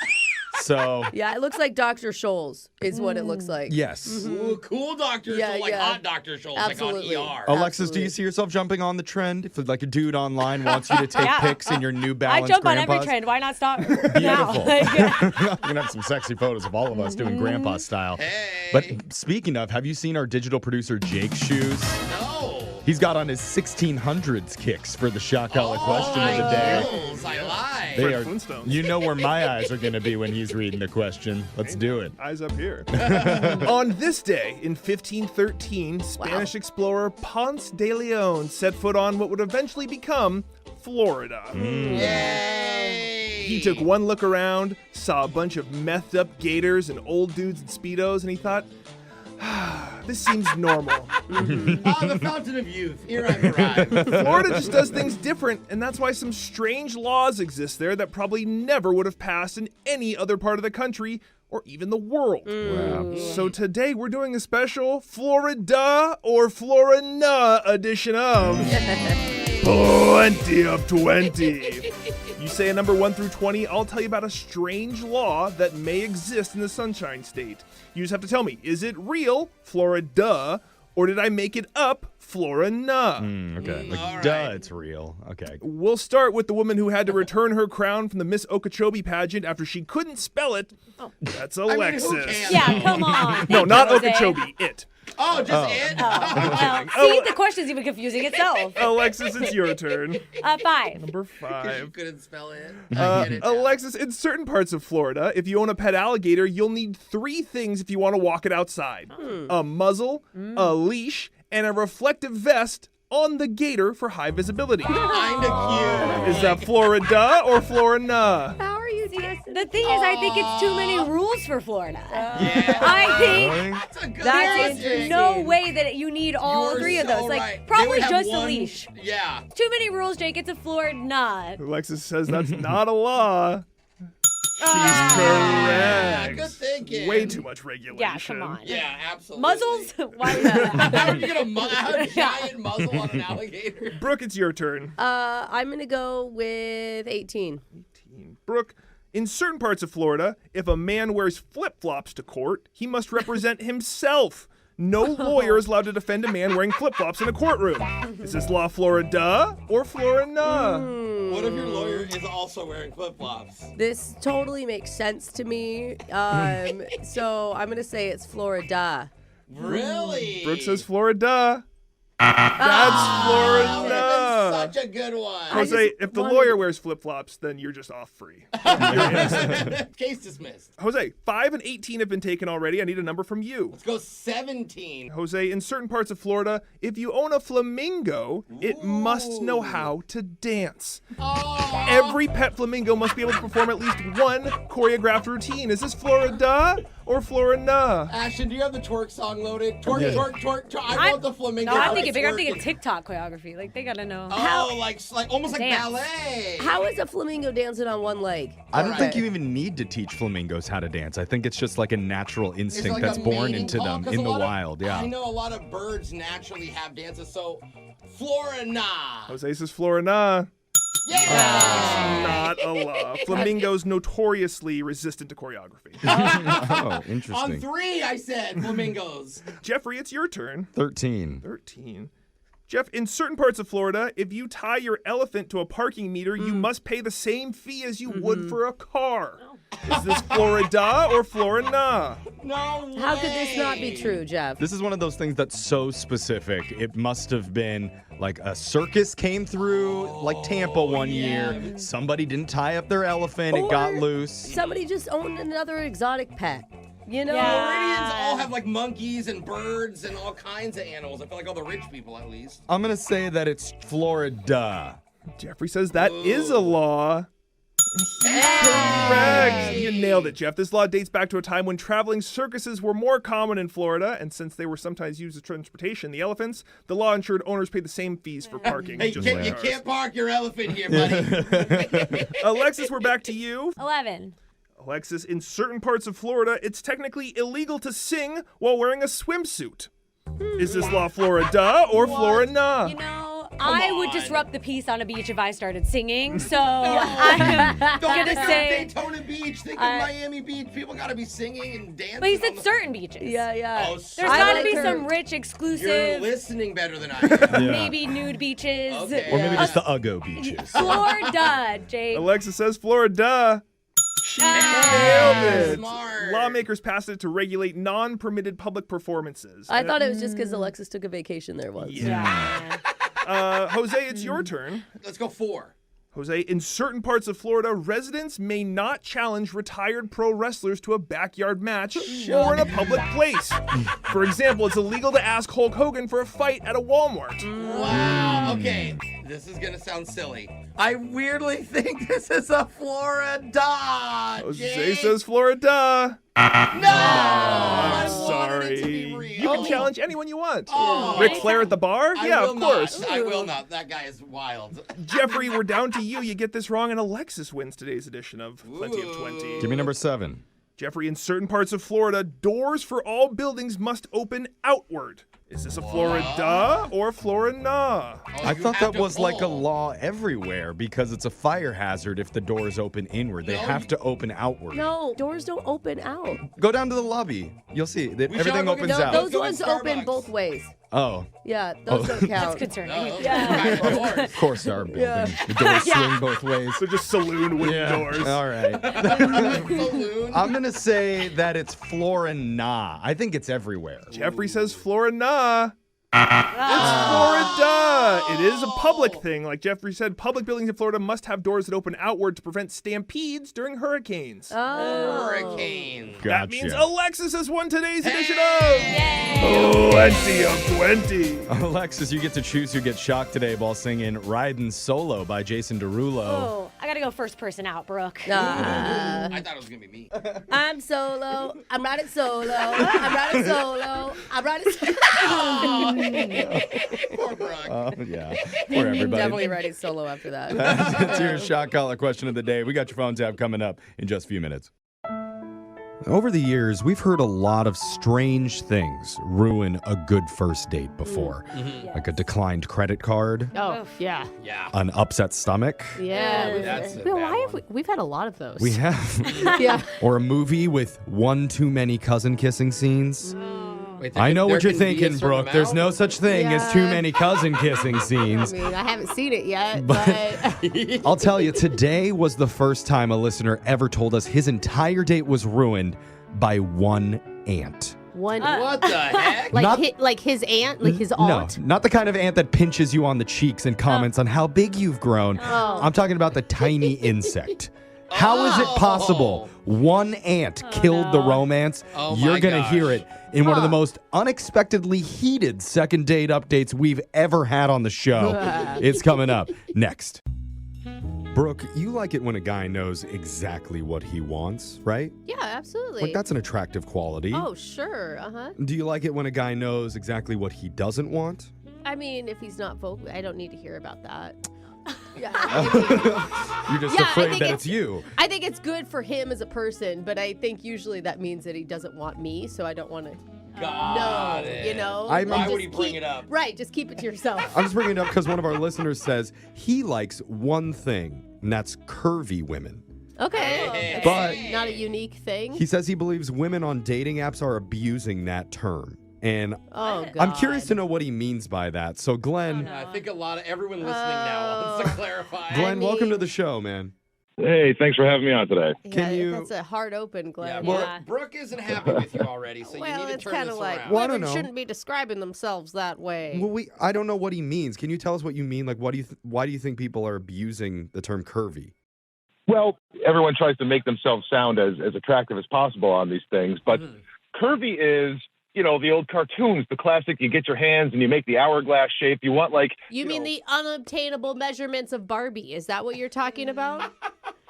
So, Yeah, it looks like Dr. Scholl's is what it looks like. yes. Ooh, cool Dr. Yeah, Scholl, like yeah. hot Dr. Scholl, Absolutely. like on ER. Alexis, do you see yourself jumping on the trend? If like a dude online wants you to take Yeah. pics in your New I Balance jump on every grandpas? trend. Why not stop Beautiful. now? We're gonna have some sexy photos of all of us doing grandpa style. Hey. But speaking of, have you seen our digital producer Jake's shoes? No. He's got on his 1600s kicks for the shock collar question of the day. Rules, I lied. They are, Flintstones. you know where my eyes are going to be when he's reading the question. Let's do it. Eyes up here. On this day in 1513, Spanish explorer Ponce de Leon set foot on what would eventually become Florida. Yay. He took one look around, saw a bunch of methed up gators and old dudes in Speedos, and he thought, this seems normal. The fountain of youth. Here I've arrived. Florida just does things different, and that's why some strange laws exist there that probably never would have passed in any other part of the country or even the world. Wow. So today we're doing a special Florida or Florina edition of 20 of 20. You say a number 1 through 20, I'll tell you about a strange law that may exist in the Sunshine State. You just have to tell me, is it real, Florida, or did I make it up, Florina? Okay, like, duh, it's real. Okay. We'll start with the woman who had to return her crown from the Miss Okeechobee pageant after she couldn't spell it. That's Alexis. who can? Yeah, come on. No, Thank not you, Jose. Okeechobee, it. Oh, just it? Well, see, the question's even confusing itself. Alexis, it's your turn. 5. Number You 5. couldn't spell it. I get it now. Alexis, in certain parts of Florida, if you own a pet alligator, you'll need 3 things if you want to walk it outside. A muzzle, a leash, and a reflective vest on the gator for high visibility. Kinda cute. Is that Florida or Florina? How are you The thing is, I think it's too many rules for Florida. Yeah. I think That's a good there question. is no way that you need all You're 3 of so those. Like, right. They probably would have just a one- leash. Yeah. Too many rules, Jake. It's a Florida. Alexis says that's not a law. She's Yeah, correct. good thinking. Way too much regulation. Yeah, come on. Yeah, absolutely. Muzzles? Why would that? How would you get a giant muzzle on an alligator? Brooke, it's your turn. I'm going to go with 18. Brooke, in certain parts of Florida, if a man wears flip-flops to court, he must represent himself. No lawyer is allowed to defend a man wearing flip-flops in a courtroom. Is this law Florida or Florina? What if your lawyer is also wearing flip-flops? This totally makes sense to me. So I'm going to say it's Florida. Really? Brooke says Florida. That's Florida. Such a good one. Jose, if the lawyer wears flip-flops, then you're just off free. You're innocent. Case dismissed. Jose, 5 and 18 have been taken already. I need a number from you. Let's go 17. Jose, in certain parts of Florida, if you own a flamingo, it must know how to dance. Oh. Every pet flamingo must be able to perform at least one choreographed routine. Is this Florida or Florina? Ashton, do you have the twerk song loaded? Twerk, twerk, twerk, twerk. I want the flamingo. No, I'm to thinking bigger. I'm thinking twerking. TikTok choreography. Like, they gotta know. Oh, like almost like Dance. ballet. How is a flamingo dancing on one leg? I don't think you even need to teach flamingos how to dance. I think it's just like a natural It's instinct like that's a born mating into call, them 'cause in a the lot of- wild. Yeah. I know a lot of birds naturally have dances, so Florina. Jose says Florina. Yeah. Not a law. Flamingos notoriously resistant to choreography. Oh, On interesting. 3, I said flamingos. Jeffrey, it's your turn. 13. 13. Jeff, in certain parts of Florida, if you tie your elephant to a parking meter, you must pay the same fee as you would for a car. Is this Florida or Florina? No way. How could this not be true, Jeff? This is one of those things that's so specific. It must have been like a circus came through like Tampa one year. Somebody didn't tie up their elephant. It got Or loose. Somebody just owned another exotic pet. You know? Floridians all have like monkeys and birds and all kinds of animals. I feel like all the rich people, at least. I'm going to say that it's Florida. Jeffrey says that is a law. Correct. You nailed it, Jeff. This law dates back to a time when traveling circuses were more common in Florida, and since they were sometimes used as transportation, the elephants, the law ensured owners paid the same fees for parking. Hey, just you like ours. can't park your elephant here, buddy. Alexis, we're back to you. 11. Alexis, in certain parts of Florida, it's technically illegal to sing while wearing a swimsuit. Is this law Florida or Florina? You know, I would disrupt the peace on a beach if I started singing, so I'm Don't gonna think of say. Daytona Beach. Think of Miami Beach. People got to be singing and dancing. But he on said the- certain beaches. Yeah. Oh, There's I gotta like be her. some rich, You're exclusive, listening better than I am. maybe nude beaches. Okay. Or maybe just the Uggo beaches. Florida, Jake. Alexa says Florida. She nailed it. Smart. Lawmakers passed it to regulate non-permitted public performances. I thought it was just because Alexis took a vacation there once. Yeah. Jose, it's your turn. Let's go 4. Jose, in certain parts of Florida, residents may not challenge retired pro wrestlers to a backyard match or in a public place. For example, it's illegal to ask Hulk Hogan for a fight at a Walmart. Wow. Okay. This is going to sound silly. I weirdly think this is a Florida. Jose says Florida. No! I'm I wanted it to be sorry. real. You can challenge anyone you want. Oh. Ric Flair at the bar? I Yeah, will of course. Not. I will not. That guy is wild. Jeffrey, we're down to you. You get this wrong, and Alexis wins today's edition of Plenty of 20. Give me number 7. Jeffrey, in certain parts of Florida, doors for all buildings must open outward. Is this a Florida or Florina? I thought that was like a law everywhere because it's a fire hazard if the doors open inward. They have to open outward. No, doors don't open out. Go down to the lobby. You'll see that everything opens out. Those ones open both ways. Oh. Yeah, those don't count. That's concerning. Of course, our building. Yeah. The doors swing both ways. They're just saloon wooden doors. All right. I'm going to say that it's Florina. I think it's everywhere. Jeffrey says Florina. It's Florida. It is a public thing. Like Jeffrey said, public buildings in Florida must have doors that open outward to prevent stampedes during hurricanes. Hurricanes. That means Gotcha. Alexis has won today's edition of Plenty of 20. Alexis, you get to choose who gets shocked today while singing Riding Solo by Jason Derulo. Oh, I gotta go first person out, Brooke. I thought it was going to be me. I'm solo. I'm riding solo. I'm riding solo. I'm riding solo. Poor Brooke. Oh, yeah. For everybody. Definitely riding solo after that. It's your shot collar question of the day. We got your phone tab coming up in just a few minutes. Over the years, we've heard a lot of strange things ruin a good first date before. Like a declined credit card, Oh, yeah. Yeah. an upset stomach. Yeah. That's a Well, bad why have one. we've had a lot of those. We have. Yeah. Or a movie with one too many cousin kissing scenes. Wait, I know there what you're can be a thinking, certain Brooke. There's amount? no such thing as too Yeah. many cousin kissing I scenes. mean, I haven't seen it yet, But- but I'll tell you, today was the first time a listener ever told us his entire date was ruined by one ant. one What the heck? like Not- like his aunt, like his No, aunt. not the kind of ant that pinches you on the cheeks and comments on how big you've grown. Oh. I'm talking about the tiny insect. How is it possible one ant killed the romance? Oh You're my going to hear gosh. it in one of the most unexpectedly heated second date updates we've ever had on the show. It's coming up next. Brooke, you like it when a guy knows exactly what he wants, right? Yeah, absolutely. Like, that's an attractive quality. Oh, sure. Uh-huh. Do you like it when a guy knows exactly what he doesn't want? I mean, if he's not vocal, I don't need to hear about that. Yeah. You're just Yeah, I afraid think that it's- it's you. I think it's good for him as a person, but I think usually that means that he doesn't want me, so I don't want to Got know, it. you know? I'm- Why Like, would just he bring keep- it up? Right, just keep it to yourself. I'm just bringing it up because one of our listeners says he likes one thing, and that's curvy women. Okay. But- It's not a unique thing. He says he believes women on dating apps are abusing that term. And Oh, God. I'm curious to know what he means by that. So, Glenn, I think a lot of everyone listening now wants to clarify. Glenn, I welcome to mean- the show, man. Hey, thanks for having me on today. Can you- That's a hard open, Glenn. Brooke isn't happy with you already, so well, you need to it's turn kind this of like around. Well, I don't women know. shouldn't be describing themselves that way. Well, I don't know what he means. Can you tell us what you mean? Like, what do you why do you think people are abusing the term curvy? Well, everyone tries to make themselves sound as attractive as possible on these things, but curvy is, you know, the old cartoons, the classic, you get your hands and you make the hourglass shape. You want like... You mean the unobtainable measurements of Barbie? Is that what you're talking about?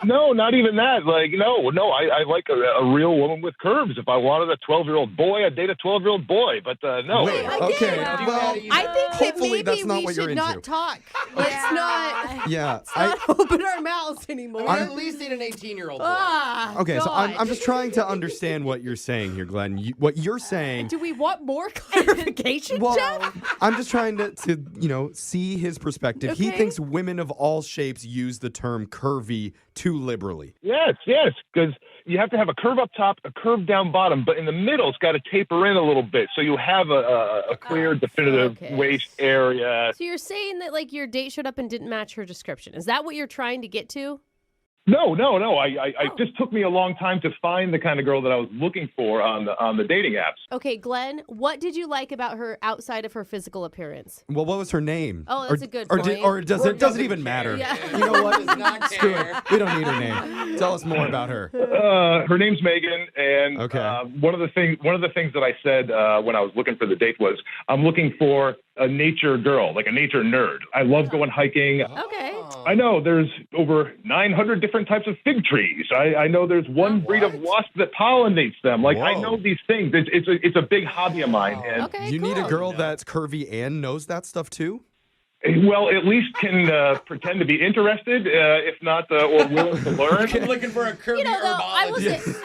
No, not even that. Like, no, I like a real woman with curves. If I wanted a 12-year-old boy, I'd date a 12-year-old boy. But no. Wait, okay. Well, I think that hopefully maybe that's not we what you're should not into. talk. Let's not, Yeah. let's not open our mouths anymore. Or at least date an 18-year-old boy. Ah, Okay, so God. I'm just trying to understand what you're saying here, Glenn. What you're saying... Do we want more clarification, Well, Jeff? I'm just trying to see his perspective. He Okay. thinks women of all shapes use the term curvy too liberally. Yes, because you have to have a curve up top, a curve down bottom, but in the middle, it's got to taper in a little bit, so you have a clear, definitive okay. waist area. So you're saying that like your date showed up and didn't match her description. Is that what you're trying to get to? No. It just took me a long time to find the kind of girl that I was looking for on the dating apps. Okay, Glenn, what did you like about her outside of her physical appearance? Well, what was her name? Oh, that's a good or point. or does Brooke it doesn't doesn't even care. matter? Yeah. You know what? Does not Screw care. it. We don't need her name. Tell us more about her. Her name's Megan, and Okay. one of the things that I said when I was looking for the date was I'm looking for a nature girl, like a nature nerd. I love going hiking. Okay. I know there's over 900 different types of fig trees. I know there's one breed of wasp that pollinates them. Like, I Whoa. know these things. It's a big hobby of mine. And Okay, You need a cool. girl that's curvy and knows that stuff too? Well, at least can pretend to be interested, if not, or willing to learn. I'm looking for a Kirby I herbologist.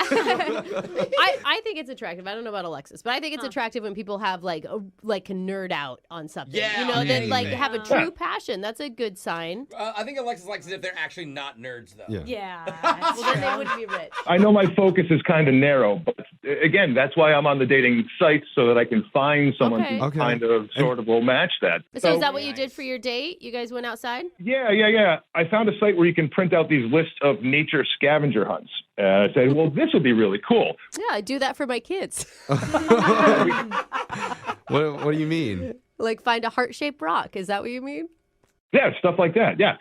I think it's attractive. I don't know about Alexis, but I think it's attractive when people have can nerd out on something. Yeah, that like have a true passion. That's a good sign. I think Alexis likes it if they're actually not nerds, though. Yeah. Well, then they wouldn't be rich. I know my focus is kind of narrow, but again, that's why I'm on the dating sites so that I can find someone who kind of sort of will match that. So is that what you did for your date? You guys went outside? Yeah. I found a site where you can print out these lists of nature scavenger hunts. I said, well, this would be really cool. Yeah, I do that for my kids. What do you mean? Like find a heart-shaped rock. Is that what you mean? Yeah, stuff like that. Yeah.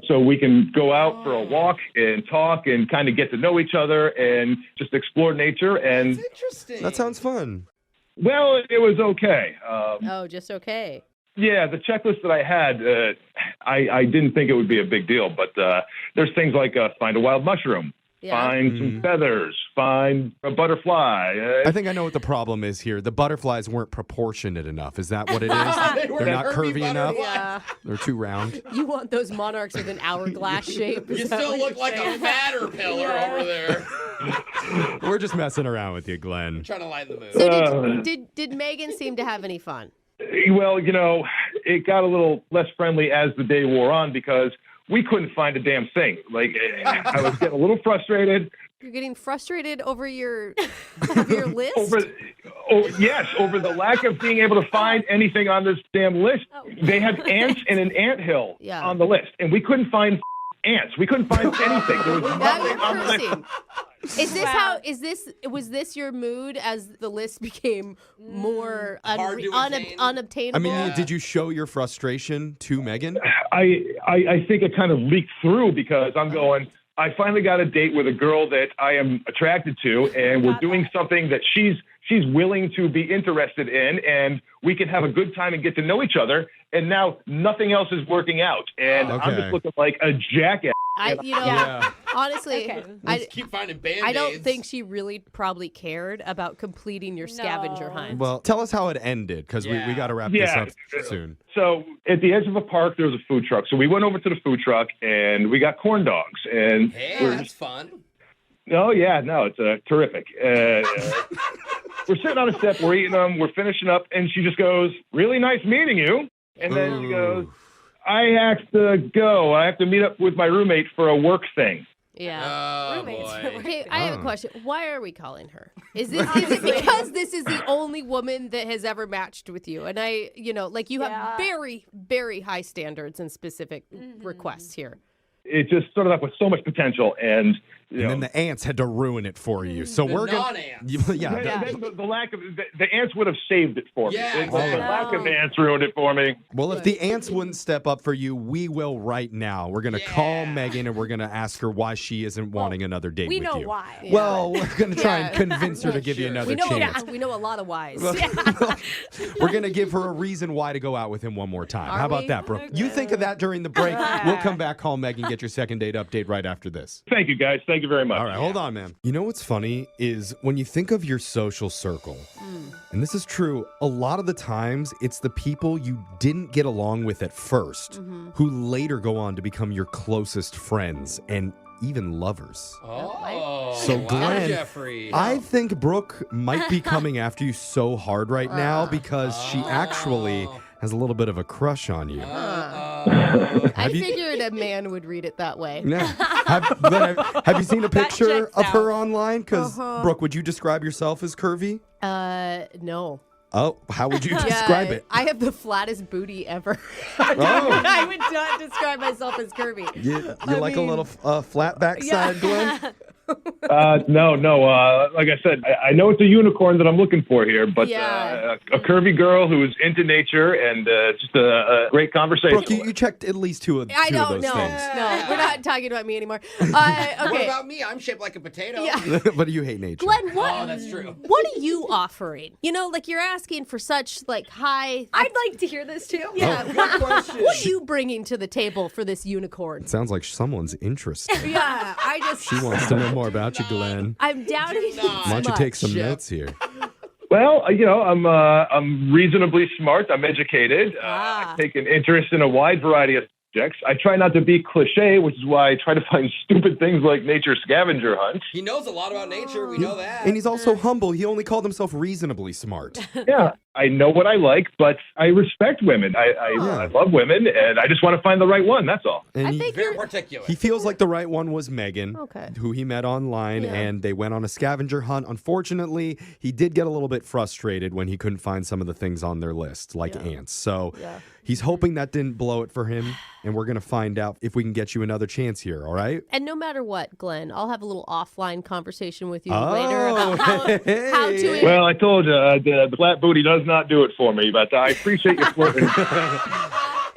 So we can go out for a walk and talk and kind of get to know each other and just explore nature. And interesting. That sounds fun. Well, it was okay. Just okay. Yeah, the checklist that I had, I didn't think it would be a big deal, but there's things like find a wild mushroom, find some feathers, find a butterfly. I think I know what the problem is here. The butterflies weren't proportionate enough. Is that what it is? They're not curvy enough? Yeah. They're too round? You want those monarchs with an hourglass shape? You still look like a caterpillar over there. We're just messing around with you, Glenn. I'm trying to lighten the mood. So did Megan seem to have any fun? Well, it got a little less friendly as the day wore on because we couldn't find a damn thing. Like, I was getting a little frustrated. You're getting frustrated over your list? Over the lack of being able to find anything on this damn list. They had ants in an anthill on the list, and we couldn't find ants. We couldn't find anything. There was nothing on the list. Was this your mood as the list became more unobtainable? I mean, did you show your frustration to Megan? I think it kind of leaked through because I'm going, I finally got a date with a girl that I am attracted to, and we're doing something that she's willing to be interested in, and we can have a good time and get to know each other. And now nothing else is working out, and I'm just looking like a jackass. Honestly, I keep finding Band-Aids. I don't think she really probably cared about completing your scavenger hunt. Well, tell us how it ended, because we got to wrap this up soon. So at the edge of a park, there was a food truck. So we went over to the food truck, and we got corn dogs. And that's fun. Oh, yeah. No, it's terrific. We're sitting on a step. We're eating them. We're finishing up. And she just goes, really nice meeting you. And then she goes, I have to go. I have to meet up with my roommate for a work thing. Yeah. Oh, boy. Hey, I have a question. Why are we calling her? Is it because this is the only woman that has ever matched with you? And you have very, very high standards and specific requests here. It just started off with so much potential, and then the ants had to ruin it for you. So we're going the lack of the ants would have saved it for me. The lack of ants ruined it for me. Well, if the ants wouldn't step up for you, we will right now. We're going to call Megan, and we're going to ask her why she isn't wanting another date with you. We know why. Well, we're going to try and convince her to give you another chance. We know a lot of whys. We're going to give her a reason why to go out with him one more time. How about that, Brooke? Okay. You think of that during the break. We'll come back, call Megan, get your second date update right after this. Thank you, guys. Thank you very much. All right, hold on, man. You know what's funny is when you think of your social circle, and this is true, a lot of the times it's the people you didn't get along with at first who later go on to become your closest friends and even lovers. So Glenn, Jeffrey. I think Brooke might be coming after you so hard right now because she actually has a little bit of a crush on you. I figured a man would read it that way. Yeah. Have you seen a picture of her online? Because, Brooke, would you describe yourself as curvy? No. Oh, how would you describe it? I have the flattest booty ever. I would not describe myself as curvy. You like a little flat backside, Glenn? No. Like I said, I know it's a unicorn that I'm looking for here, but a curvy girl who is into nature and just a great conversation. Brooke, you checked at least two of those things. No, we're not talking about me anymore. Okay. What about me? I'm shaped like a potato. Yeah. But you hate nature. Glenn, that's true. What are you offering? You're asking for such high. I'd like to hear this too. Yeah. Good question. What are you bringing to the table for this unicorn? It sounds like someone's interested. Yeah, She wants to know more about you, Glenn. I'm doubting. Why don't you take some notes here? Well, I'm reasonably smart. I'm educated. I take an interest in a wide variety of subjects. I try not to be cliche, which is why I try to find stupid things like nature scavenger hunts. He knows a lot about nature. We know that. And he's also humble. He only called himself reasonably smart. Yeah, I know what I like, but I respect women. I love women, and I just want to find the right one. That's all. And Very particular. he feels like the right one was Megan, Okay. who he met online, and they went on a scavenger hunt. Unfortunately, he did get a little bit frustrated when he couldn't find some of the things on their list, like ants. So he's hoping that didn't blow it for him, and we're going to find out if we can get you another chance here, all right? And no matter what, Glenn, I'll have a little offline conversation with you later about how to. Well, I told you, the flat booty does not do it for me, but I appreciate your flirting.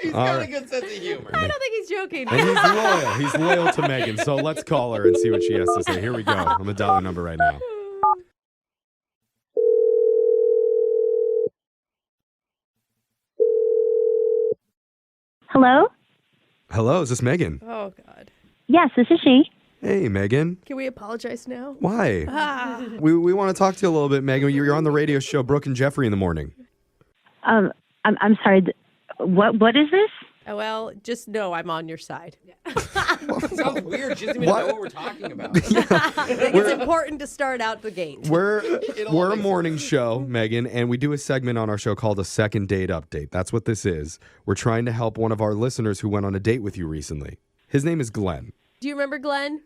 He's got a good sense of humor. I don't think he's joking. And he's loyal. He's loyal to Megan. So let's call her and see what she has to say. Here we go. I'm going to dial her number right now. Hello? Hello, is this Megan? Oh, God. Yes, this is she. Hey, Megan. Can we apologize now? Why? Ah. We want to talk to you a little bit, Megan. You're on the radio show Brooke and Jeffrey in the morning. I'm sorry. What is this? Well, just know I'm on your side. Sounds weird. She doesn't even know what we're talking about. I think it's important to start out the gate. We're a morning show, Megan, and we do a segment on our show called a second date update. That's what this is. We're trying to help one of our listeners who went on a date with you recently. His name is Glenn. Do you remember Glenn?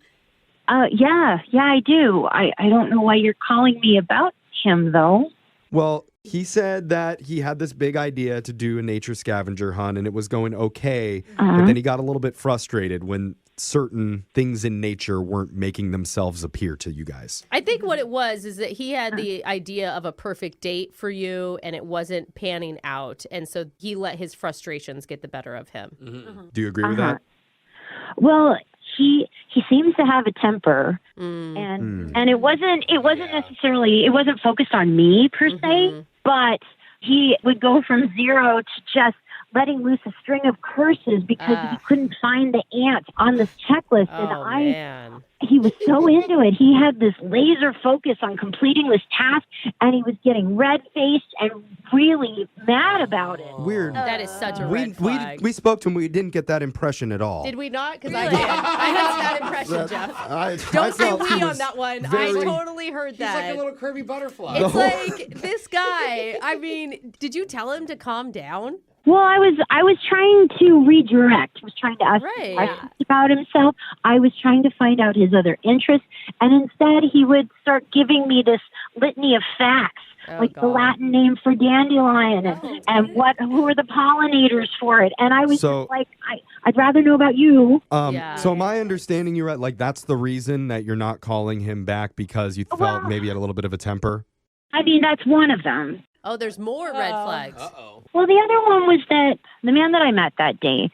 Yeah, I do. I don't know why you're calling me about him, though. Well, he said that he had this big idea to do a nature scavenger hunt, and it was going okay, but then he got a little bit frustrated when certain things in nature weren't making themselves appear to you guys. I think what it was is that he had the idea of a perfect date for you, and it wasn't panning out, and so he let his frustrations get the better of him. Mm-hmm. Do you agree with that? Well, he seems to have a temper, and it wasn't necessarily, it wasn't focused on me per se, but he would go from zero to just letting loose a string of curses because he couldn't find the ants on this checklist. And he was so into it. He had this laser focus on completing this task, and he was getting red-faced and really mad about it. Weird. That is such a red flag. We spoke to him. We didn't get that impression at all. Did we not? Because I did. I had that impression, Jeff. Don't say we on that one. I totally heard that. He's like a little curvy butterfly. It's like this guy. I mean, did you tell him to calm down? Well, I was trying to redirect. I was trying to ask him questions about himself. I was trying to find out his other interests, and instead he would start giving me this litany of facts, the Latin name for dandelion, and who are the pollinators for it. And I was just like, I'd rather know about you. So my understanding, you're right. Like that's the reason that you're not calling him back because you felt maybe he had a little bit of a temper. I mean, that's one of them. Oh, there's more red flags. Well, the other one was that the man that I met that day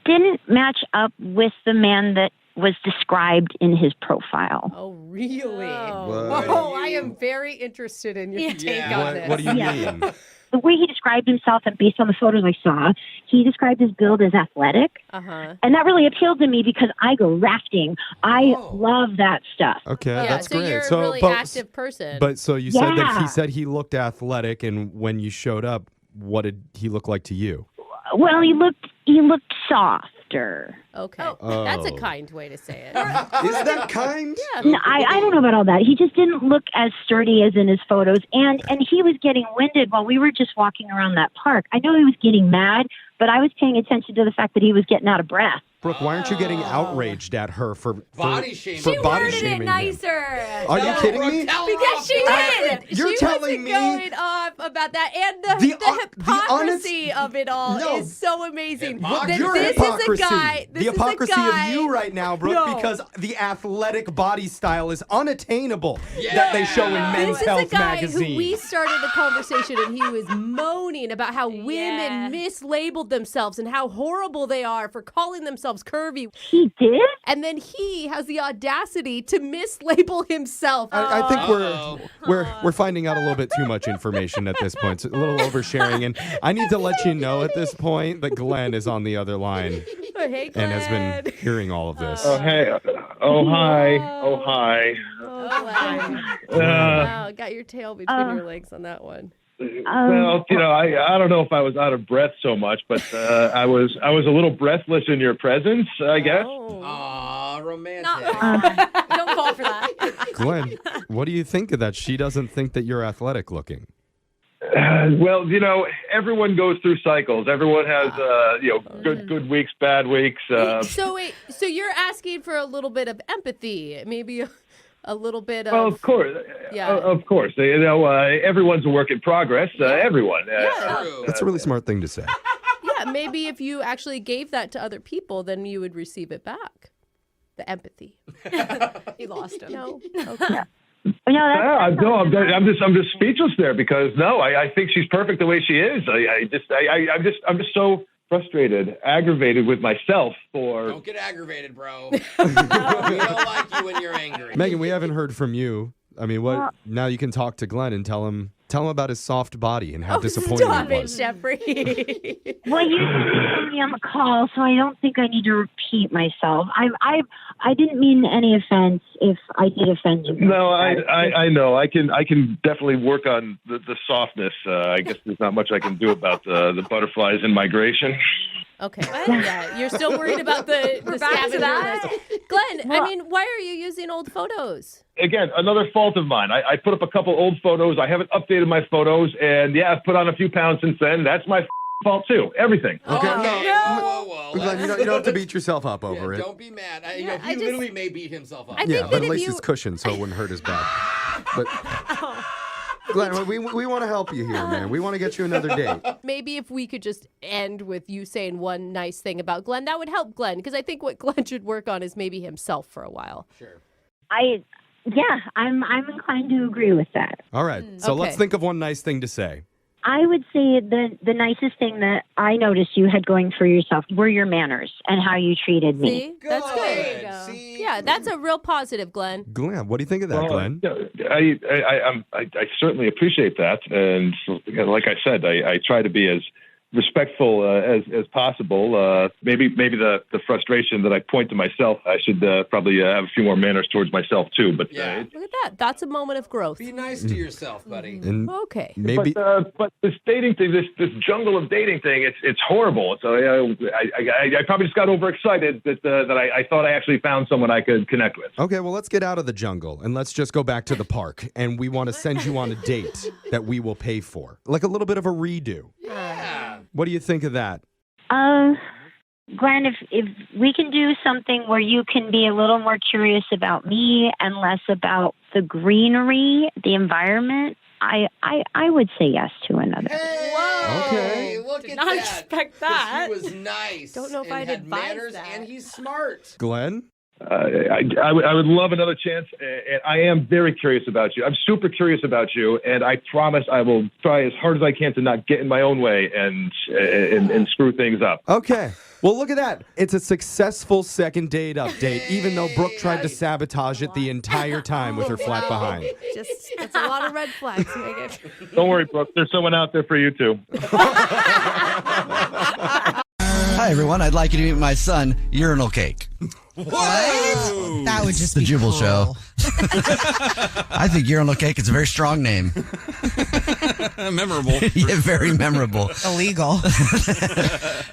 didn't match up with the man that was described in his profile. Oh, really? Oh, I am very interested in your take on this. What do you mean? The way he described himself, and based on the photos I saw, he described his build as athletic. And that really appealed to me because I go rafting. I love that stuff. Okay, that's so great. You're a really active person. But so you said that he said he looked athletic, and when you showed up, what did he look like to you? Well, he looked softer. Okay. That's a kind way to say it. Is that kind? Yeah. No, I don't know about all that. He just didn't look as sturdy as in his photos. And he was getting winded while we were just walking around that park. I know he was getting mad, but I was paying attention to the fact that he was getting out of breath. Brooke, why aren't you getting outraged at her for body shaming? For She body worded shaming it him? nicer. Are you kidding me? Because she did. You're she telling me going off about that, and the hypocrisy of it all is so amazing. Your this hypocrisy. Is a guy. The hypocrisy of you right now, Brooke, because the athletic body style is unattainable that they show in Men's Health magazine. This is a guy who we started the conversation, and he was moaning about how women mislabeled themselves and how horrible they are for calling themselves curvy. He did? And then he has the audacity to mislabel himself. I think we're finding out a little bit too much information at this point. It's a little oversharing, and I need to let you know at this point that Glenn is on the other line Hey, Glenn. and has been hearing all of this. Oh, hey. Oh, hi. Oh, hi. Glenn. Wow, got your tail between your legs on that one. Well, I don't know if I was out of breath so much, but I was a little breathless in your presence, I guess. Aw, romantic. Don't fall for that. Glenn, what do you think of that? She doesn't think that you're athletic looking. Well, everyone goes through cycles. Everyone has, good weeks, bad weeks. So you're asking for a little bit of empathy, maybe a little bit of. Well, of course. Yeah. Of course. Everyone's a work in progress. Everyone. That's a really smart thing to say. Yeah, maybe if you actually gave that to other people, then you would receive it back. The empathy. You lost him. No. Okay. I'm just speechless there because I think she's perfect the way she is. I'm just so frustrated, aggravated with myself for. Don't get aggravated, bro. We don't like you when you're angry. Megan, we haven't heard from you. I mean, what? Now you can talk to Glenn and tell him about his soft body and how disappointing stop it was. Jeffrey. Well, you told me on the call, so I don't think I need to repeat myself. I didn't mean any offense if I did offend you. No, I know. I can definitely work on the softness. I guess there's not much I can do about the butterflies in migration. Okay. Yeah, you're still worried about the scavenger list. Glenn, why are you using old photos? Again, another fault of mine. I put up a couple old photos. I haven't updated my photos, and I've put on a few pounds since then. That's my fault too. Everything. Okay. Whoa. Glenn, you don't have to beat yourself up over it. Don't be mad. He literally may beat himself up. I think but at least it's cushioned so it wouldn't hurt his back. But Glenn, we want to help you here, man. We want to get you another date. Maybe if we could just end with you saying one nice thing about Glenn, that would help Glenn. Because I think what Glenn should work on is maybe himself for a while. Sure. I'm inclined to agree with that. All right. So let's think of one nice thing to say. I would say the nicest thing that I noticed you had going for yourself were your manners and how you treated me. See? That's good. Yeah, that's a real positive, Glenn. Glenn, what do you think of that, Glenn? I certainly appreciate that, and like I said, I try to be as respectful as possible. Maybe the frustration that I point to myself, I should probably have a few more manners towards myself too. But look at that. That's a moment of growth. Be nice to yourself, buddy. Okay. Maybe. But this dating thing, this jungle of dating thing, it's horrible. So I probably just got overexcited that I thought I actually found someone I could connect with. Okay, well, let's get out of the jungle and let's just go back to the park. And we want to send you on a date that we will pay for, like a little bit of a redo. Yeah. What do you think of that? Glenn, if we can do something where you can be a little more curious about me and less about the greenery, the environment, I would say yes to another. Whoa! Okay. Look Did at not that. expect that. He was nice. Don't know if and I'd had advise manners, that. and he's smart. Glenn? I would love another chance, and I am very curious about you. I'm super curious about you, and I promise I will try as hard as I can to not get in my own way and screw things up. Okay. Well, look at that. It's a successful second date update, even though Brooke tried to sabotage it the entire time with her flat behind. That's a lot of red flags, Megan. Don't worry, Brooke. There's someone out there for you, too. Hi, everyone. I'd like you to meet my son, Urinal Cake. What? That would just The be Jubal cool. Show. I think Urinal Cake is a very strong name. Memorable. Yeah, very memorable. Illegal.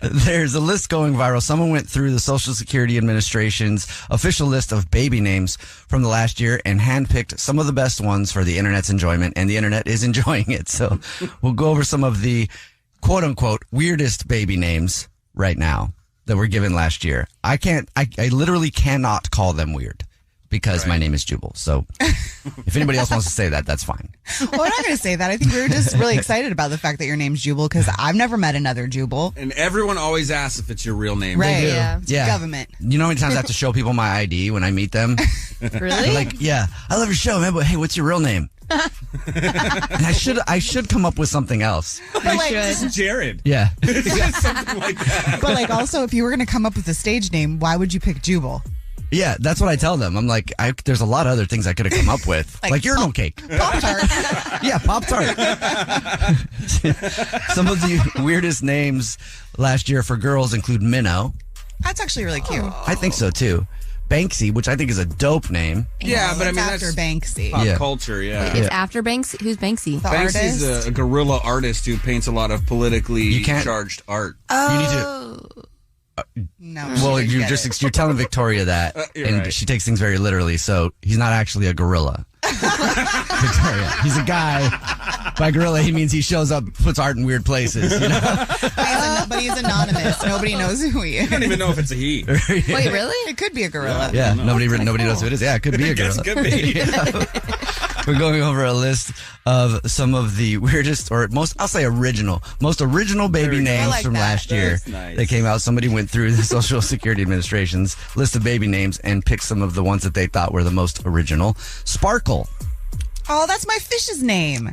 There's a list going viral. Someone went through the Social Security Administration's official list of baby names from the last year and handpicked some of the best ones for the internet's enjoyment, and the internet is enjoying it. So we'll go over some of the quote-unquote weirdest baby names right now that were given last year. I literally cannot call them weird because my name is Jubal. So if anybody else wants to say that, that's fine. Well, we're not going to say that. I think we were just really excited about the fact that your name's Jubal because I've never met another Jubal. And everyone always asks if it's your real name. Right. They do. Yeah. It's government. You know how many times I have to show people my ID when I meet them? Really? They're like, yeah, I love your show, man, but hey, what's your real name? And I should come up with something else. Just Jared. Yeah. Something like that. But like also, if you were going to come up with a stage name, why would you pick Jubal? Yeah, that's what I tell them. I'm like, there's a lot of other things I could have come up with. like urinal cake. Pop-Tart. Yeah, Pop-Tart. Some of the weirdest names last year for girls include Minnow. That's actually really cute. I think so, too. Banksy, which I think is a dope name. Yeah, but I mean, after that's Banksy. pop Yeah. culture, yeah. Wait, it's after Banksy? Who's Banksy? The Banksy's artist? a guerrilla artist who paints a lot of politically You can't- charged art. You need to. No. Well, she didn't get it. you're telling Victoria that, You're and right. she takes things very literally. So he's not actually a gorilla. Victoria, he's a guy. By gorilla, he means he shows up, puts art in weird places. You know? But he's anonymous. Nobody knows who he I is. don't even know if it's a he. Wait, really? It could be a gorilla. Yeah, nobody knows who it is. Yeah, it could be a Yes, gorilla. it could be. We're going over a list of some of the weirdest or most original baby names like from that. last year. That's nice. They came out. Somebody went through the Social Security Administration's list of baby names and picked some of the ones that they thought were the most original. Sparkle. Oh, that's my fish's name.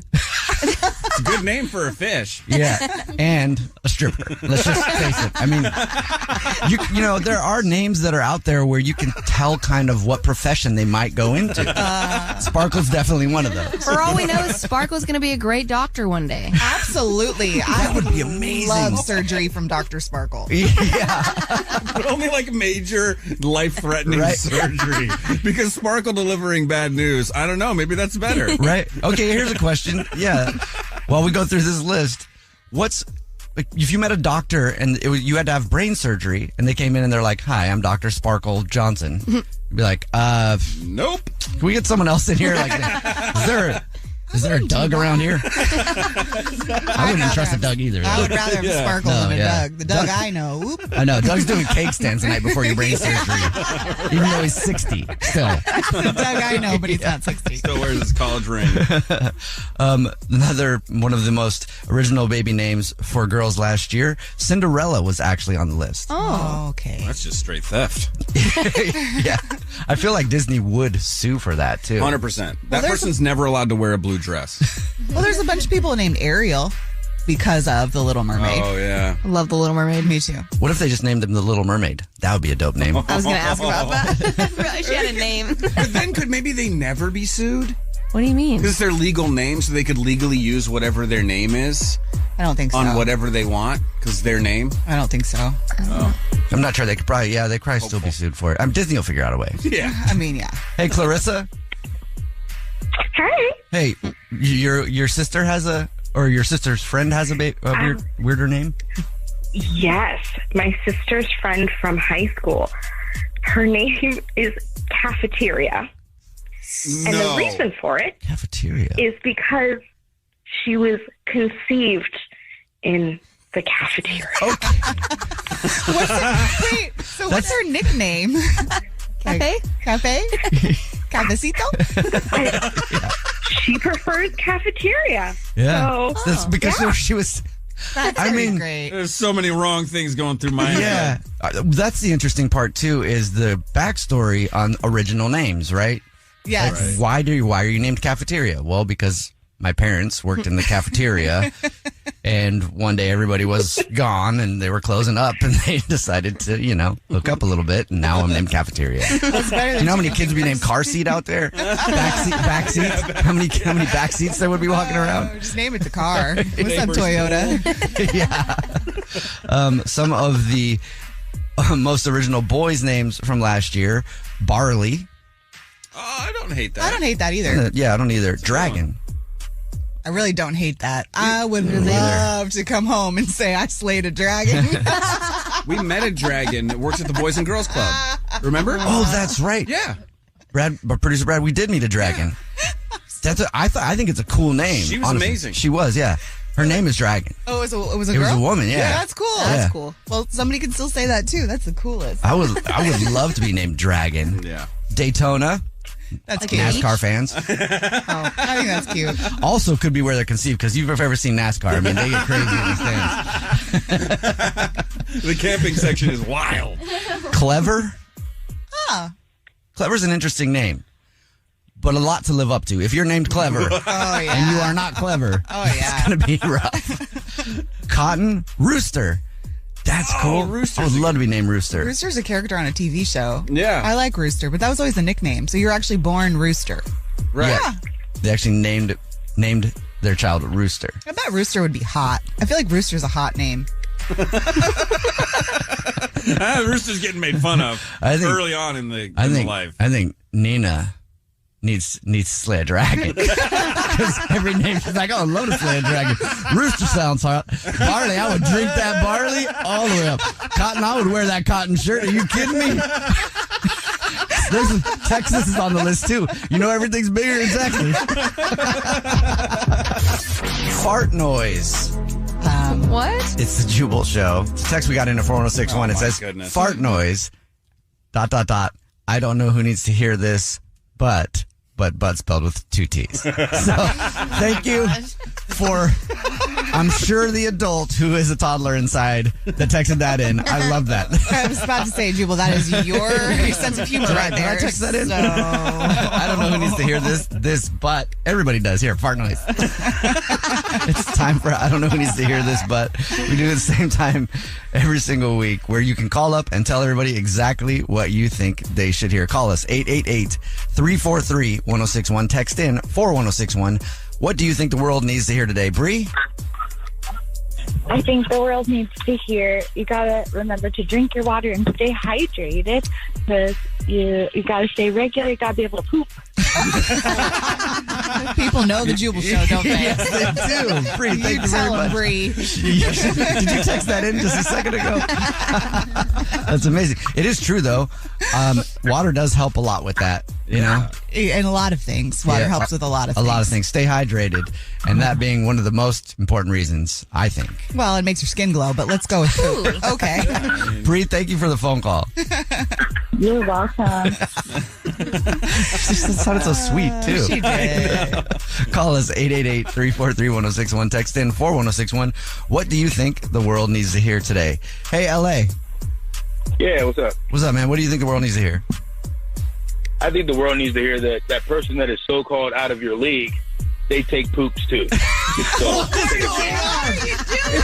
It's a good name for a fish. Yeah, and a stripper. Let's just face it. I mean, you know, there are names that are out there where you can tell kind of what profession they might go into. Sparkle's definitely one of those. For all we know, Sparkle's going to be a great doctor one day. Absolutely. That would be amazing. Love surgery from Dr. Sparkle. Yeah. But only like major life-threatening Right. surgery. Because Sparkle delivering bad news, I don't know, maybe that's better. Right. Okay, here's a question. Yeah. While we go through this list, if you met a doctor and you had to have brain surgery and they came in and they're like, "Hi, I'm Dr. Sparkle Johnson." You'd be like, Nope. Can we get someone else in here? Like, is there a Doug around here? I wouldn't trust a Doug either. I would rather have a Sparkle than a yeah. Doug. The Doug I know. Whoop. I know. Doug's doing cake stands the night before your brain surgery. Even though he's 60 still. The Doug I know, but he's not 60. Still wears his college ring. Another one of the most original baby names for girls last year, Cinderella was actually on the list. Oh, okay. That's just straight theft. Yeah. I feel like Disney would sue for that too. 100%. That person's never allowed to wear a blue dress. Well, there's a bunch of people named Ariel because of The Little Mermaid. Oh, yeah. I love The Little Mermaid. Me too. What if they just named him the Little Mermaid? That would be a dope name. I was going to ask about that. Really, she had a name. But then could maybe they never be sued? What do you mean? Because it's their legal name, so they could legally use whatever their name is I don't think so. on whatever they want, because their name. I don't think so. Oh. I'm not sure. They could probably, they'd probably still be sued for it. Disney will figure out a way. Yeah. I mean, yeah. Hey, Clarissa. Hi. Hey, your sister has or your sister's friend has a weirder name? Yes, my sister's friend from high school. Her name is Cafeteria. And the reason for it Cafeteria is because she was conceived in the cafeteria. Okay. What's her nickname? Cafe? Cafe? Cafecito? She prefers cafeteria. Yeah. So, That's because she was. That's great. There's so many wrong things going through my head. That's the interesting part too, is the backstory on original names, right? Yes. Like, why are you named Cafeteria? Well, because my parents worked in the cafeteria and one day everybody was gone and they were closing up and they decided to, hook up a little bit, and now I'm named Cafeteria. Do you know how many kids would be named Car Seat out there? Back seats? How many back seats there would be walking around? Just name it the car. What's up, Toyota? Yeah. Some of the most original boys' names from last year: Barley. Oh, I don't hate that. I don't hate that either. Yeah, I don't either. Dragon. I really don't hate that. I would love to come home and say I slayed a dragon. We met a dragon that works at the Boys and Girls Club. Remember? Oh, that's right. Yeah. Producer Brad, we did meet a dragon. I think it's a cool name. She was amazing. She was, yeah. Her name is Dragon. Oh, it was a girl? It was a woman, yeah. That's cool. Yeah. That's cool. Well, somebody can still say that too. That's the coolest. I would love to be named Dragon. Yeah. Daytona. That's cute. NASCAR fans. I think that's cute. Also could be where they're conceived, because you've ever seen NASCAR. I mean, they get crazy in the stands. The camping section is wild. Clever. Huh. Clever's an interesting name, but a lot to live up to. If you're named Clever and you are not clever, it's going to be rough. Cotton. Rooster. That's cool. Rooster. I would love to be named Rooster. Rooster's a character on a TV show. Yeah. I like Rooster, but that was always a nickname. So you're actually born Rooster. Right. Yeah. They actually named their child Rooster. I bet Rooster would be hot. I feel like Rooster's a hot name. Rooster's getting made fun of early on in the life. I think Nina needs to slay a dragon. Because every name she's like, oh, I love to slay a dragon. Rooster sounds hot. Barley, I would drink that barley all the way up. Cotton, I would wear that cotton shirt. Are you kidding me? Texas is on the list too. You know everything's bigger in Texas. Fart noise. What? It's the Jubal Show. It's a text we got into 41061. It says, fart noise, ... I don't know who needs to hear this, but spelled with 2 T's. So thank you for, I'm sure, the adult who is a toddler inside that texted that in. I love that. I was about to say, Jubal, that is your sense of humor right there. Did I text that in? So... I don't know who needs to hear this, but everybody does. Here, fart noise. It's time for I don't know who needs to hear this, but we do it at the same time every single week where you can call up and tell everybody exactly what you think they should hear. Call us 888-343-1061. Text in 41061. What do you think the world needs to hear today, Bree? I think the world needs to hear you gotta remember to drink your water and stay hydrated because you gotta stay regular. You gotta be able to poop. People know the Jubal Show, don't they? Yes, they do. Bree, thank you very much. Bree. Did you text that in just a second ago? That's amazing. It is true, though. Water does help a lot with that, you know? And a lot of things. Water helps with a lot of things. A lot of things. Stay hydrated. And that being one of the most important reasons, I think. Well, it makes your skin glow, but let's go with food. Okay. Bree, thank you for the phone call. You're welcome. She sounded so sweet, too. She did. Call us 888-343-1061. Text in 41061. What do you think the world needs to hear today? Hey, LA. Yeah, what's up? What's up, man? What do you think the world needs to hear? I think the world needs to hear that person that is so-called out of your league, they take poops too. What is going on? What are you doing?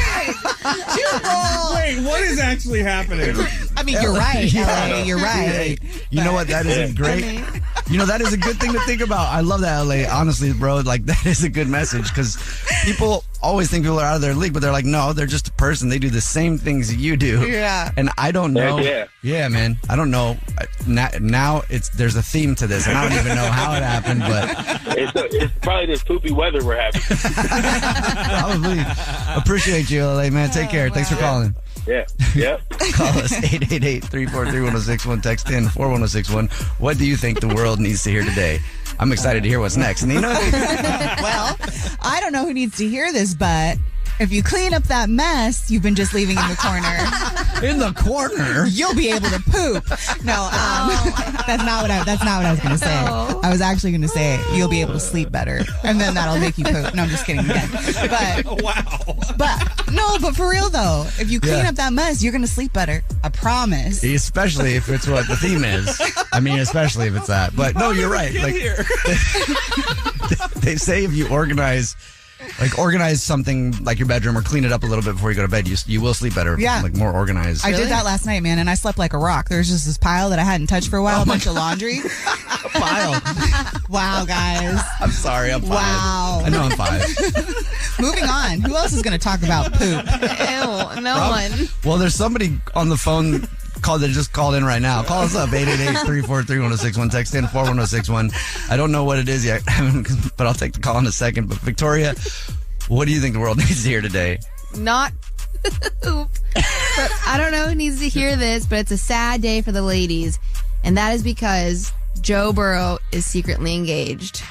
Jubal! Wait, what is actually happening? I mean, you're right, LA. You're right. You know what? That is great. You know, that is a good thing to think about. I love that, LA. Honestly, bro, like, that is a good message because people always think people are out of their league, but they're like, no, they're just a person. They do the same things you do. Yeah. And I don't know. Yeah, man. I don't know. Now there's a theme to this, and I don't even know how it happened, but it's probably this poopy weather we're having. probably. Appreciate you, LA, man. Take care. Thanks for calling. Yeah. Yep. Call us 888-343-1061. Text in 41061. What do you think the world needs to hear today? I'm excited to hear what's next. Nina? Well, I don't know who needs to hear this, but if you clean up that mess you've been just leaving in the corner. In the corner? You'll be able to poop. No, that's not what I was going to say. No. I was actually going to say you'll be able to sleep better, and then that'll make you poop. No, I'm just kidding again. But for real though, if you clean up that mess, you're going to sleep better. I promise. Especially if it's what the theme is. I mean, especially if it's that. But no, you're right. Like they say if you organize something like your bedroom or clean it up a little bit before you go to bed, you will sleep better. Yeah. Like more organized. I did that last night, man, and I slept like a rock. There was just this pile that I hadn't touched for a while, a bunch of laundry. A pile. Wow, guys. I'm sorry, I'm 5. Wow. I know I'm 5. Moving on. Who else is going to talk about poop? Ew, no one. Well, there's somebody on the phone that just called in right now. Call us up, 888-343-1061. Text in 41061. I don't know what it is yet, but I'll take the call in a second. But Victoria, what do you think the world needs to hear today? Not poop. But I don't know who needs to hear this, but it's a sad day for the ladies. And that is because Joe Burrow is secretly engaged.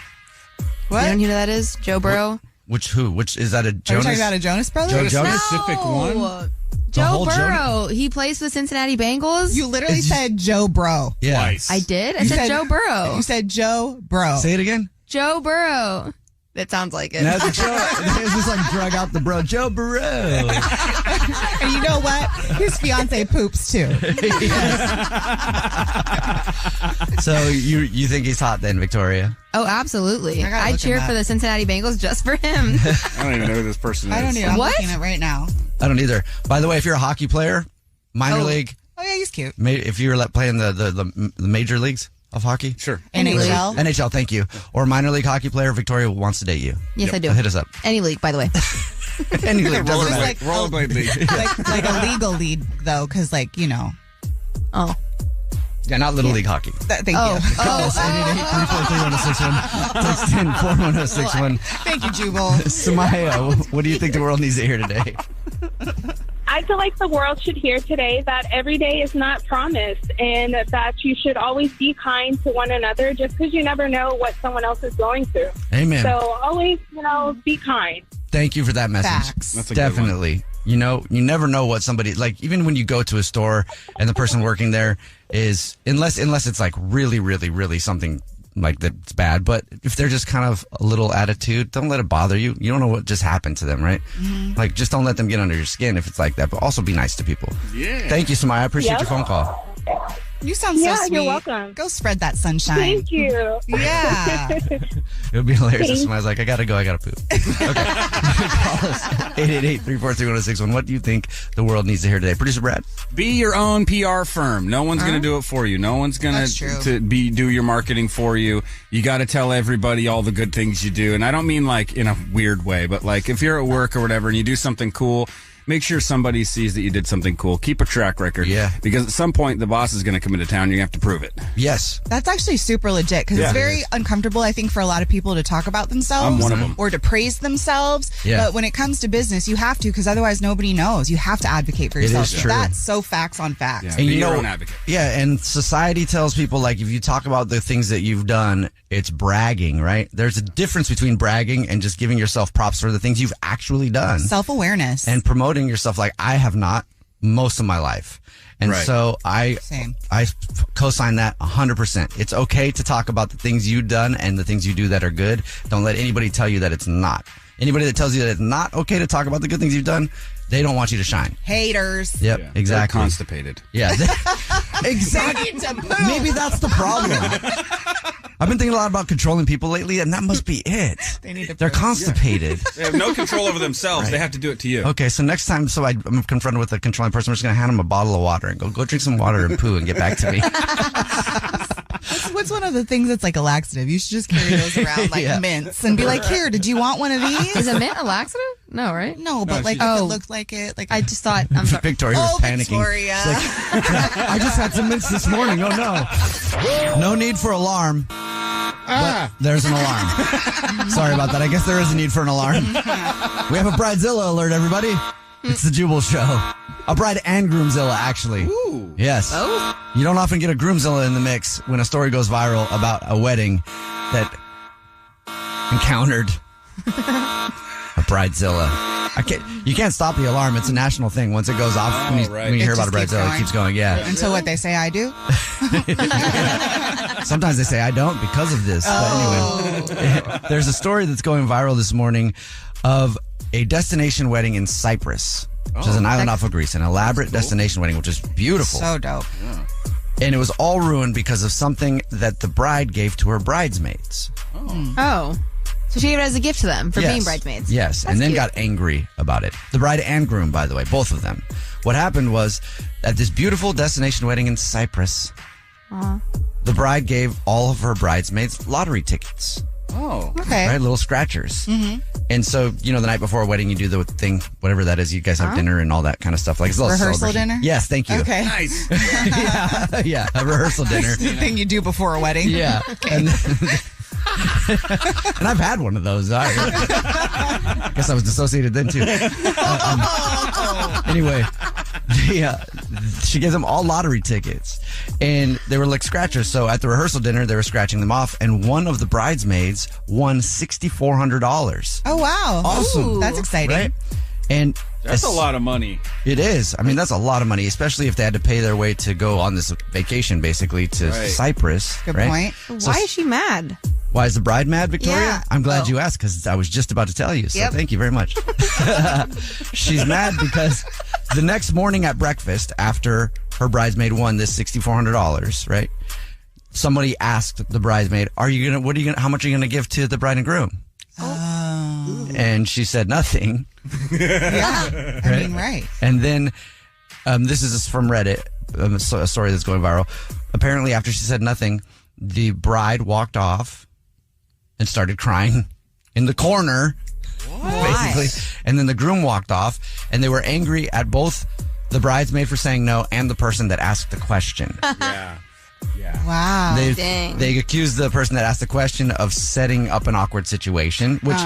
What? You know who that is? Joe Burrow? Which is that a Jonas? Are you talking about a Jonas Brothers? Jonas? Specific one? Joe Burrow. He plays for the Cincinnati Bengals. You literally said Joe Bro. Yeah. Twice. I did? I said Joe Burrow. You said Joe Bro. Say it again. Joe Burrow. That sounds like it. That's it's just like drug out the bro. Joe Burrow. And you know what? His fiance poops too. So you think he's hot then, Victoria? Oh, absolutely. I cheer for the Cincinnati Bengals just for him. I don't even know who this person is. I don't even. I'm looking at right now. I don't either. By the way, if you're a hockey player, minor league. Oh yeah, he's cute. If you're playing the major leagues, of hockey? Sure. NHL? NHL, thank you. Or minor league hockey player Victoria wants to date you. Yes, I do. Hit us up. Any league, by the way. Any league, doesn't matter. Rollerblade league. like a legal lead, though, because, like, you know. Oh. Yeah, not little league hockey. Thank you. Call us 888-343-1061. Text in 41061. Thank you, Jubal. Samaya, what do you think the world needs to hear today? I feel like the world should hear today that every day is not promised and that you should always be kind to one another just because you never know what someone else is going through. Amen. So always, be kind. Thank you for that message. Facts. That's a good Definitely. You know, you never know what somebody, like, even when you go to a store and the person working there is, unless it's like really, really, really something like that's bad, but if they're just kind of a little attitude, don't let it bother you. You don't know what just happened to them, right? Mm-hmm. Like, just don't let them get under your skin if it's like that, but also be nice to people. Yeah. Thank you, Samaya. I appreciate Yep. your phone call. You sound so Yeah, sweet. you're welcome. Go spread that sunshine. Thank you. Yeah. It would be hilarious if Thanks. Samaya's like, I gotta go, I gotta poop. Okay. Call us 888-343-1061. What do you think the world needs to hear today? Producer Brad? Be your own PR firm. No one's going to do it for you. No one's going That's true. to do your marketing for you. You got to tell everybody all the good things you do. And I don't mean like in a weird way, but like if you're at work or whatever and you do something cool, make sure somebody sees that you did something cool. Keep a track record. Yeah. Because at some point the boss is going to come into town. You're going to have to prove it. Yes. That's actually super legit because Yeah. it's very uncomfortable, I think, for a lot of people to talk about themselves I'm one of them. or to praise themselves. Yeah. But when it comes to business, you have to because otherwise nobody knows. You have to advocate for It yourself. is true. That's so facts on facts. Yeah. And Be you your know, own advocate. yeah, and society tells people like if you talk about the things that you've done, it's bragging, right? There's a difference between bragging and just giving yourself props for the things you've actually done. Self-awareness. And promoting yourself like I have not most of my life. And Right. so I Same. co-sign that 100%. It's okay to talk about the things you've done and the things you do that are good. Don't let anybody tell you that it's not. Anybody that tells you that it's not okay to talk about the good things you've done, they don't want you to shine. Haters. Yep, Yeah. exactly. They're constipated. Yeah. Exactly. Maybe that's the problem. I've been thinking a lot about controlling people lately, and that must be it. They need to They're prove- constipated. They have no control over themselves. Right. They have to do it to you. Okay, so next time, I'm confronted with a controlling person, I'm just going to hand them a bottle of water and go drink some water and poo and get back to me. What's one of the things that's like a laxative? You should just carry those around like Yeah. mints and be like, here, did you want one of these? Is a mint a laxative? No, right? No, but like if it looked like it. Like I just thought, I'm sorry. Victoria was panicking. Victoria. She's like, I just had some mints this morning. Oh, no. No need for alarm. But there's an alarm. Sorry about that. I guess there is a need for an alarm. We have a Bridezilla alert, everybody. It's the Jubal Show. A bride and groomzilla, actually. Ooh. Yes. Oh. You don't often get a groomzilla in the mix when a story goes viral about a wedding that encountered a bridezilla. You can't stop the alarm. It's a national thing. Once it goes off, when you hear It about a just keeps bridezilla, it going. keeps going. Yeah. Until what they say I do. Sometimes they say I don't because of this. But anyway, there's a story that's going viral this morning of a destination wedding in Cyprus, which is an island off of Greece, an elaborate destination wedding, which is beautiful. So dope. And it was all ruined because of something that the bride gave to her bridesmaids. Oh. So she gave it as a gift to them for Yes. being bridesmaids. Yes, That's and then cute. got angry about it. The bride and groom, by the way, both of them. What happened was at this beautiful destination wedding in Cyprus, Aw. the bride gave all of her bridesmaids lottery tickets. Oh. Okay. Right, little scratchers. Mm-hmm. And so, the night before a wedding, you do the thing, whatever that is. You guys have Huh? dinner and all that kind of stuff. Like it's a little Rehearsal celebration. dinner? Yes, thank you. Okay. Nice. yeah, a rehearsal dinner. The thing you do before a wedding. Yeah. Okay. And I've had one of those. I guess I was dissociated then too. Anyway, she gave them all lottery tickets, and they were like scratchers. So at the rehearsal dinner, they were scratching them off, and one of the bridesmaids won $6,400. Oh, wow. Awesome. Ooh. That's exciting. Right? And That's a lot of money. It is. I mean, that's a lot of money, especially if they had to pay their way to go on this vacation, basically, to Right. Cyprus. Good right? point. So Why is she mad? why is the bride mad, Victoria? Yeah. I'm glad Oh. you asked because I was just about to tell you. So Yep. thank you very much. She's mad because the next morning at breakfast, after her bridesmaid won this $6,400, right? Somebody asked the bridesmaid, how much are you gonna give to the bride and groom? And she said nothing. Yeah. I mean, right. And then this is from Reddit, a story that's going viral. Apparently, after she said nothing, the bride walked off and started crying in the corner, basically. And then the groom walked off, and they were angry at both the bridesmaid for saying no and the person that asked the question. Wow. They accused the person that asked the question of setting up an awkward situation, which,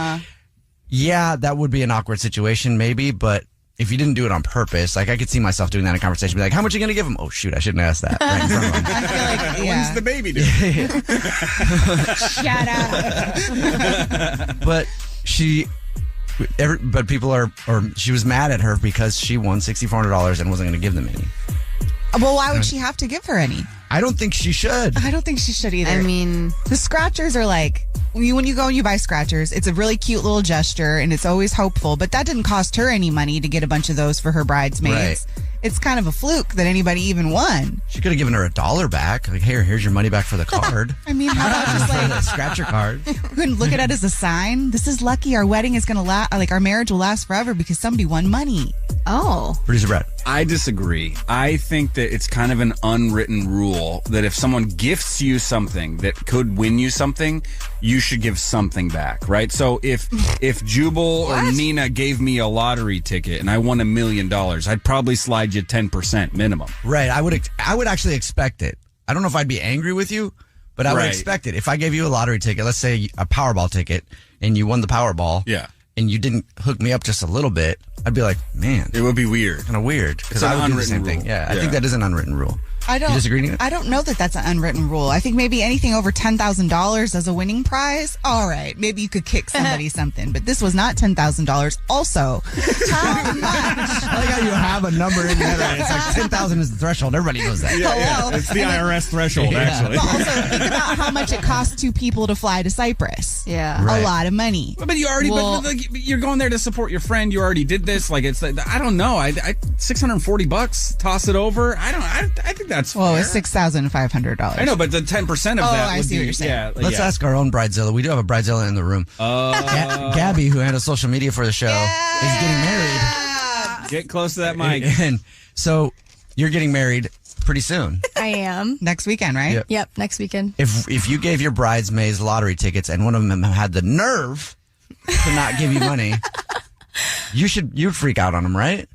that would be an awkward situation maybe, but if you didn't do it on purpose, like I could see myself doing that in a conversation, be like, how much are you going to give him? Oh, shoot, I shouldn't ask that right in front of him. I feel like, When's the baby doing? Shut up. But she was mad at her because she won $6,400 and wasn't going to give them any. Well, why would she have to give her any? I don't think she should. I don't think she should either. I mean, the scratchers are like, when you go and you buy scratchers, it's a really cute little gesture and it's always hopeful, but that didn't cost her any money to get a bunch of those for her bridesmaids. Right. It's kind of a fluke that anybody even won. She could have given her $1 back. Like, here's your money back for the card. I mean, how about just like a scratcher card? We couldn't look at it as a sign. This is lucky. Our wedding is going to last, like our marriage will last forever because somebody won money. Oh. Producer Brett. I disagree. I think that it's kind of an unwritten rule that if someone gifts you something that could win you something, you should give something back, right? So if Jubal or Nina gave me a lottery ticket and I won $1 million, I'd probably slide you 10% minimum. Right. I would actually expect it. I don't know if I'd be angry with you, but I would expect it. If I gave you a lottery ticket, let's say a Powerball ticket, and you won the Powerball. Yeah. And you didn't hook me up just a little bit, I'd be like, man. It would be weird. Kind of weird. Because I would do the same thing. Yeah, I think that is an unwritten rule. You disagree, Nina? I don't know that that's an unwritten rule. I think maybe anything over $10,000 as a winning prize. All right, maybe you could kick somebody something, but this was not $10,000. Also, how much? I like how you have a number in your head. Right? It's like 10,000 is the threshold. Everybody knows that. Yeah. It's the IRS threshold, actually. But also, think about how much it costs 2 people to fly to Cyprus. Yeah. Right. A lot of money. But you already, you're going there to support your friend. You already did this. Like, it's like, I don't know. I $640, toss it over. I think that's Well, fair. it's $6,500. I know, but the 10% of that I would see be, what you're saying. yeah. Let's ask our own bridezilla. We do have a bridezilla in the room. Gabby, who handles social media for the show, is getting married. Get close to that mic. And so you're getting married pretty soon. I am. Next weekend, right? Yep. Next weekend. If you gave your bridesmaids lottery tickets and one of them had the nerve to not give you money, you'd freak out on them, right?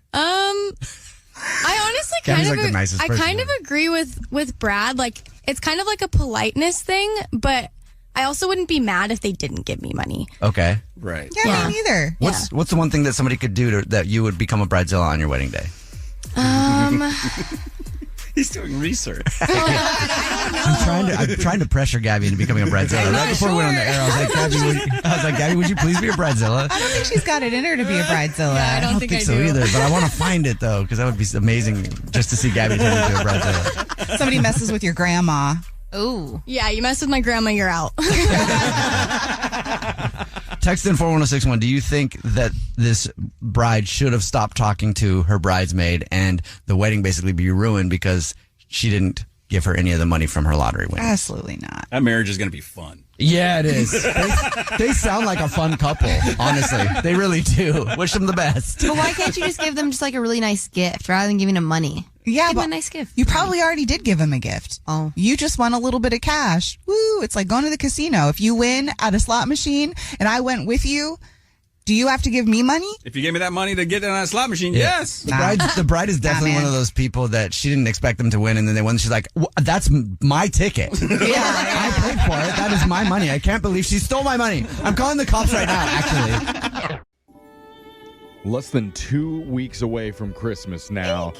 I honestly Gabby's like the nicest person kind of agree with Brad. Like, it's kind of like a politeness thing, but I also wouldn't be mad if they didn't give me money. Okay. Right. Yeah, me neither. What's the one thing that somebody could do that you would become a bridezilla on your wedding day? He's doing research. I'm trying to pressure Gabby into becoming a bridezilla. Right before we went on the air, I was like, Gabby, would you please be a bridezilla? I don't think she's got it in her to be a bridezilla. Yeah, I don't think I so do. either, but I want to find it though, because that would be amazing just to see Gabby turn into a bridezilla. Somebody messes with your grandma. Ooh. Yeah, you mess with my grandma, you're out. Text in 41061. Do you think that this bride should have stopped talking to her bridesmaid and the wedding basically be ruined because she didn't give her any of the money from her lottery win? Absolutely not. That marriage is going to be fun. Yeah, it is. They sound like a fun couple, honestly. They really do. Wish them the best. But why can't you just give them just like a really nice gift rather than giving them money? Yeah, Give but them a nice gift. you probably already did give him a gift. Oh. You just won a little bit of cash. Woo, it's like going to the casino. If you win at a slot machine and I went with you, do you have to give me money? If you gave me that money to get on a slot machine, Yeah. yes. The bride is definitely one of those people that she didn't expect them to win, and then they won. She's like, "That's my ticket. I paid for it. That is my money. I can't believe she stole my money. I'm calling the cops right now." Actually, less than 2 weeks away from Christmas now.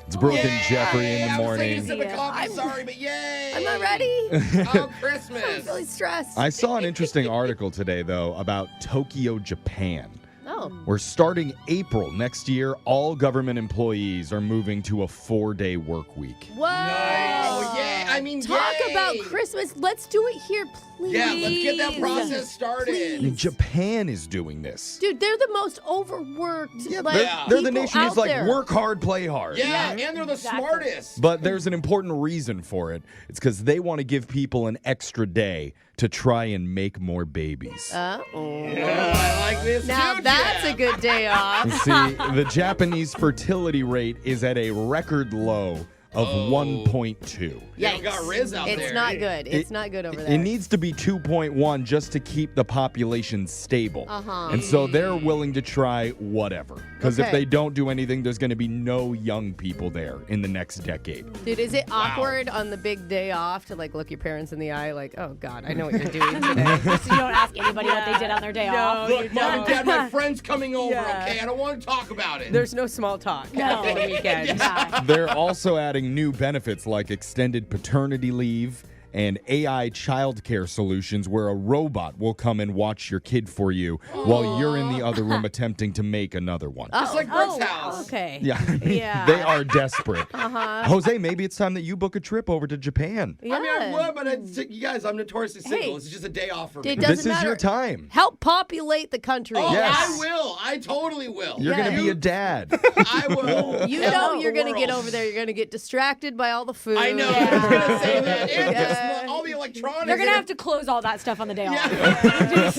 It's Brooke and Jeffrey in the morning. I'm sorry, but yay! I'm not ready. Oh, Christmas. I'm really stressed. I saw an interesting article today, though, about Tokyo, Japan. Oh. Where starting April next year, all government employees are moving to a 4-day work week. Whoa. Oh, yeah. I mean, Talk yay. about Christmas. Let's do it here, please. Yeah, let's get that process started. Japan is doing this. Dude, they're the most overworked. They're the people nation out who's like, there. work hard, play hard. Yeah, and they're the smartest. But there's an important reason for it. It's because they want to give people an extra day to try and make more babies. Uh-oh. Yeah, I like this Now too, that's Jeff. a good day off. You see, the Japanese fertility rate is at a record low of 1.2. Yeah, you got Riz out there. It's not good. It's not good over there. It needs to be 2.1 just to keep the population stable. And so they're willing to try whatever. Because if Okay. they don't do anything, there's going to be no young people there in the next decade. Dude, is it awkward on the big day off to like look your parents in the eye like, oh God, I know what you're doing today? So you don't ask anybody what they did on their day off. Look, Mom and Dad, my friend's coming over, okay? I don't want to talk about it. There's no small talk after the weekend. They're also adding new benefits like extended paternity leave and AI childcare solutions where a robot will come and watch your kid for you while you're in the other room attempting to make another one. Just like Brooke's house. Okay. Yeah. Yeah. They are desperate. Uh-huh. Jose, maybe it's time that you book a trip over to Japan. I mean, I would, but you guys, I'm notoriously single. This is just a day off for me. It doesn't This is your matter. time. Help populate the country. Oh, Yes. I will. I totally will. You're going to be a dad. I will. You Help know the you're going to get world. over there. You're going to get distracted by all the food. I know. I was going to say that. And all the electronics. They're going to have to close all that stuff on the day off.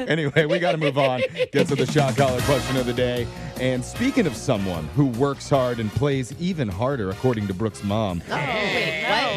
Anyway, we got to move on. Get to the shot collar question of the day. And speaking of someone who works hard and plays even harder, according to Brooke's mom,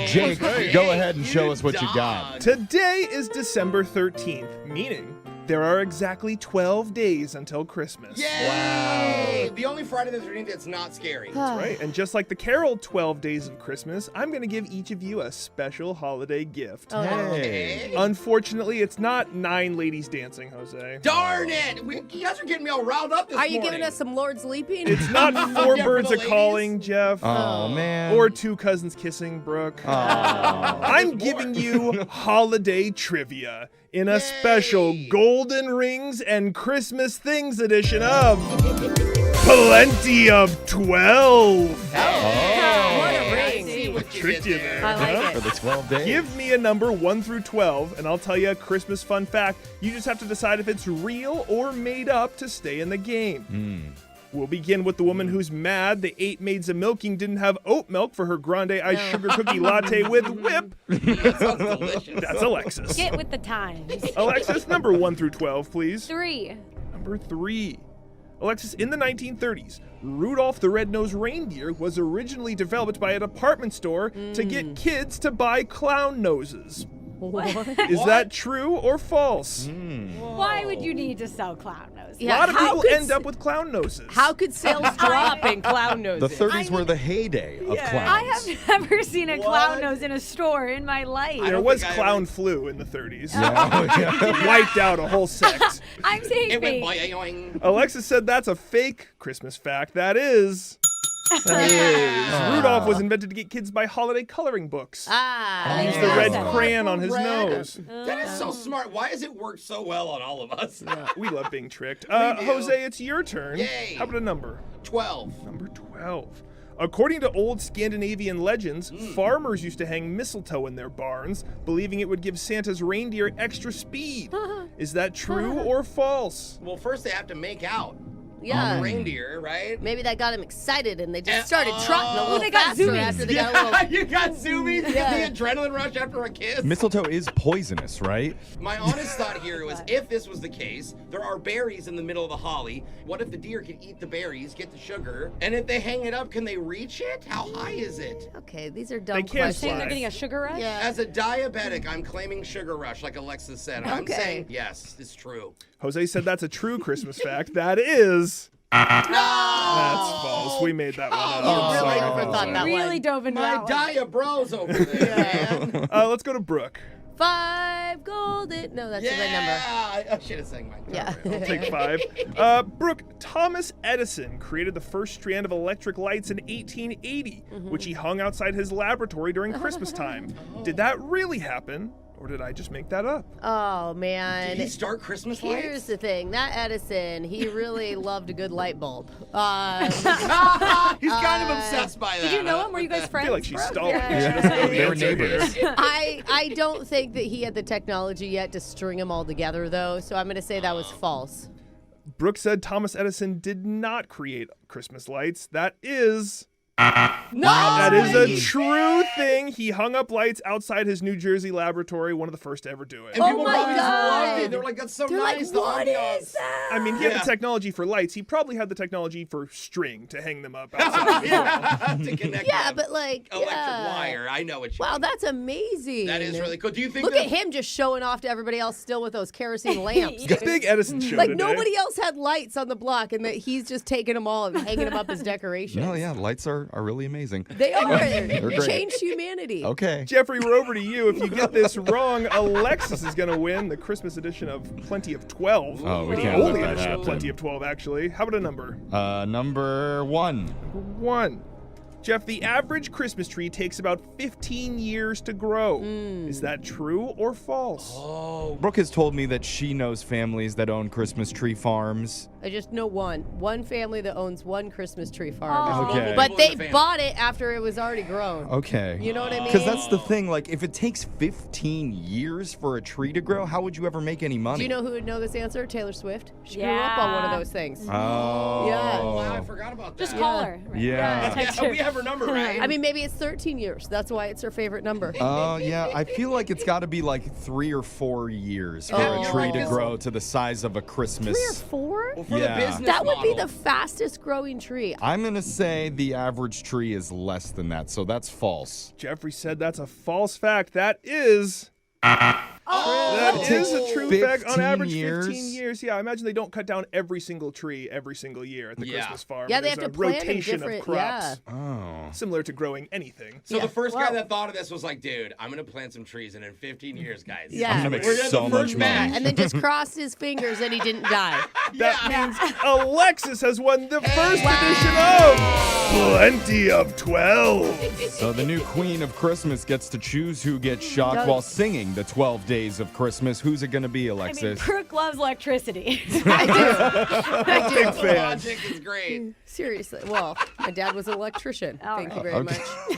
Jake, go ahead and show us what you got. Today is December 13th, meaning there are exactly 12 days until Christmas. Yay! The only Friday the 13th that's not scary. That's right. And just like the Carol 12 Days of Christmas, I'm going to give each of you a special holiday gift. Hey. Unfortunately, it's not 9 ladies dancing, Jose. Darn it! You guys are getting me all riled up this Are morning. you giving us some Lord's Leaping? It's not 4 Yeah, for birds the a ladies. calling, Jeff. Oh, man. Or 2 cousins kissing, Brooke. I'm giving you holiday trivia in a special Golden Rings and Christmas Things edition of Plenty of 12. What a ring. Tricked you there. I like For it. the 12 days. Give me a number 1 through 12, and I'll tell you a Christmas fun fact. You just have to decide if it's real or made up to stay in the game. We'll begin with the woman who's mad the 8 maids of milking didn't have oat milk for her grande iced sugar cookie latte with whip. That sounds delicious. That's Alexis. Get with the times. Alexis, number 1 through 12, please. 3. Number 3. Alexis, in the 1930s, Rudolph the Red-Nosed Reindeer was originally developed by a department store to get kids to buy clown noses. Is that true or false? Why would you need to sell clown noses? A lot of people end up with clown noses. How could sales drop in clown noses? The 30s were the heyday of clowns. I have never seen a clown nose in a store in my life. There was clown flu in the 30s. Yeah. Wiped out a whole sect. I'm saying It went fake. boing. Alexis said that's a fake Christmas fact. That is. Rudolph was invented to get kids to buy holiday coloring books. Ah. Use the red crayon on his nose. That is so smart. Why has it worked so well on all of us? We love being tricked. do. Jose, it's your turn. Yay. How about a number? 12. Number 12. According to old Scandinavian legends, farmers used to hang mistletoe in their barns, believing it would give Santa's reindeer extra speed. Is that true or false? Well, first they have to make out. Yeah. The reindeer, right? Maybe that got him excited and they just started trotting a little they got faster zoomies. after they got a little... You got zoomies? Yeah. The adrenaline rush after a kiss? Mistletoe is poisonous, right? My honest thought here was, if this was the case, there are berries in the middle of the holly. What if the deer can eat the berries, get the sugar, and if they hang it up, can they reach it? How high is it? Okay, these are dumb They can't questions. Saying fly. they're getting a sugar rush? Yeah. As a diabetic, I'm claiming sugar rush, like Alexis said. I'm Okay. saying, yes, it's true. Jose said that's a true Christmas fact. That is. No! That's false. We made that one up. You I'm really sorry. overthought that Really one. dove into My that one. dia bros over there, man. Let's go to Brooke. 5 golden... No, that's the right number. Yeah, I should have sang mine. Yeah. I'll take 5. Brooke, Thomas Edison created the first strand of electric lights in 1880, which he hung outside his laboratory during Christmas time. Did that really happen, or did I just make that up? Oh, man. Did he start Christmas Here's lights? the thing. That Edison, he really loved a good light bulb. He's kind of obsessed by that. Did you know him? Were you guys I friends? feel like she's Brooke? stalling. Yeah. She doesn't know the They were answer here. neighbors. I don't think that he had the technology yet to string them all together, though, so I'm going to say that was false. Brooke said Thomas Edison did not create Christmas lights. That is That is a true thing. He hung up lights outside his New Jersey laboratory, one of the first to ever do it. And people probably just loved it. They were like, that's so nice. The what ambiance. is that? I mean, he had the technology for lights. He probably had the technology for string to hang them up outside. To connect Yeah, them. but like Electric yeah. wire. I know what you Wow, mean. that's amazing. That is really cool. Do you think Look that... at him just showing off to everybody else still with those kerosene lamps. Big Edison show Like today. nobody else had lights on the block, and that he's just taking them all and hanging them up as decorations. No, yeah, lights are really amazing. They are. They're great. Changed humanity. Okay. Jeffrey, we're over to you. If you get this wrong, Alexis is going to win the Christmas edition of Plenty of 12. Oh, we the can't let only that edition of happen. Plenty of 12, actually. How about a number? Number 1. 1. Jeff, the average Christmas tree takes about 15 years to grow. Is that true or false? Oh. Brooke has told me that she knows families that own Christmas tree farms. I just know one family that owns one Christmas tree farm. Okay. But they bought it after it was already grown. Okay. You know what I mean? Because that's the thing. Like, if it takes 15 years for a tree to grow, how would you ever make any money? Do you know who would know this answer? Taylor Swift. She grew up on one of those things. Oh. Yeah. Wow, I forgot about that. Just call her. Yeah. Yeah, we have her number, right? I mean, maybe it's 13 years. That's why it's her favorite number. Oh, yeah. I feel like it's got to be like 3 or 4 years for a tree to grow to the size of a Christmas. 3 or 4? Well, for Yeah. the business That would be model. the fastest growing tree. I'm going to say the average tree is less than that, so that's false. Jeffrey said that's a false fact. That is... Oh, That is a true fact. On 15 average, years? 15 years. Yeah, I imagine they don't cut down every single tree every single year at the Yeah. Christmas farm. Yeah, they There's have to a plant in rotation of different- crops. Oh. Similar to growing anything. So the first guy that thought of this was like, dude, I'm going to plant some trees, and in 15 years, guys. Yeah. I'm gonna make We're gonna have so the much first money. match. And then just crossed his fingers and he didn't die. That means Alexis has won the first edition of Plenty of 12. So the new queen of Christmas gets to choose who gets shocked Does. while singing the 12 days of Christmas. Who's it going to be, I mean, Alexis? Brooke loves electricity. I do. Big fan. Logic is great. Seriously. Well, my dad was an electrician. Thank you very Okay. much.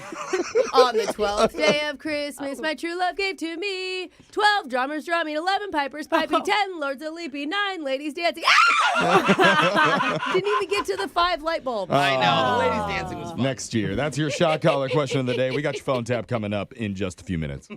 On the 12th day of Christmas, my true love gave to me 12 drummers drumming, 11 pipers piping, 10 lords a leaping, 9 ladies dancing. Ah! Didn't even get to the 5 light bulbs. I know. The ladies dancing was fun. Next year. That's your shock collar question of the day. We got your phone tap coming up in just a few minutes.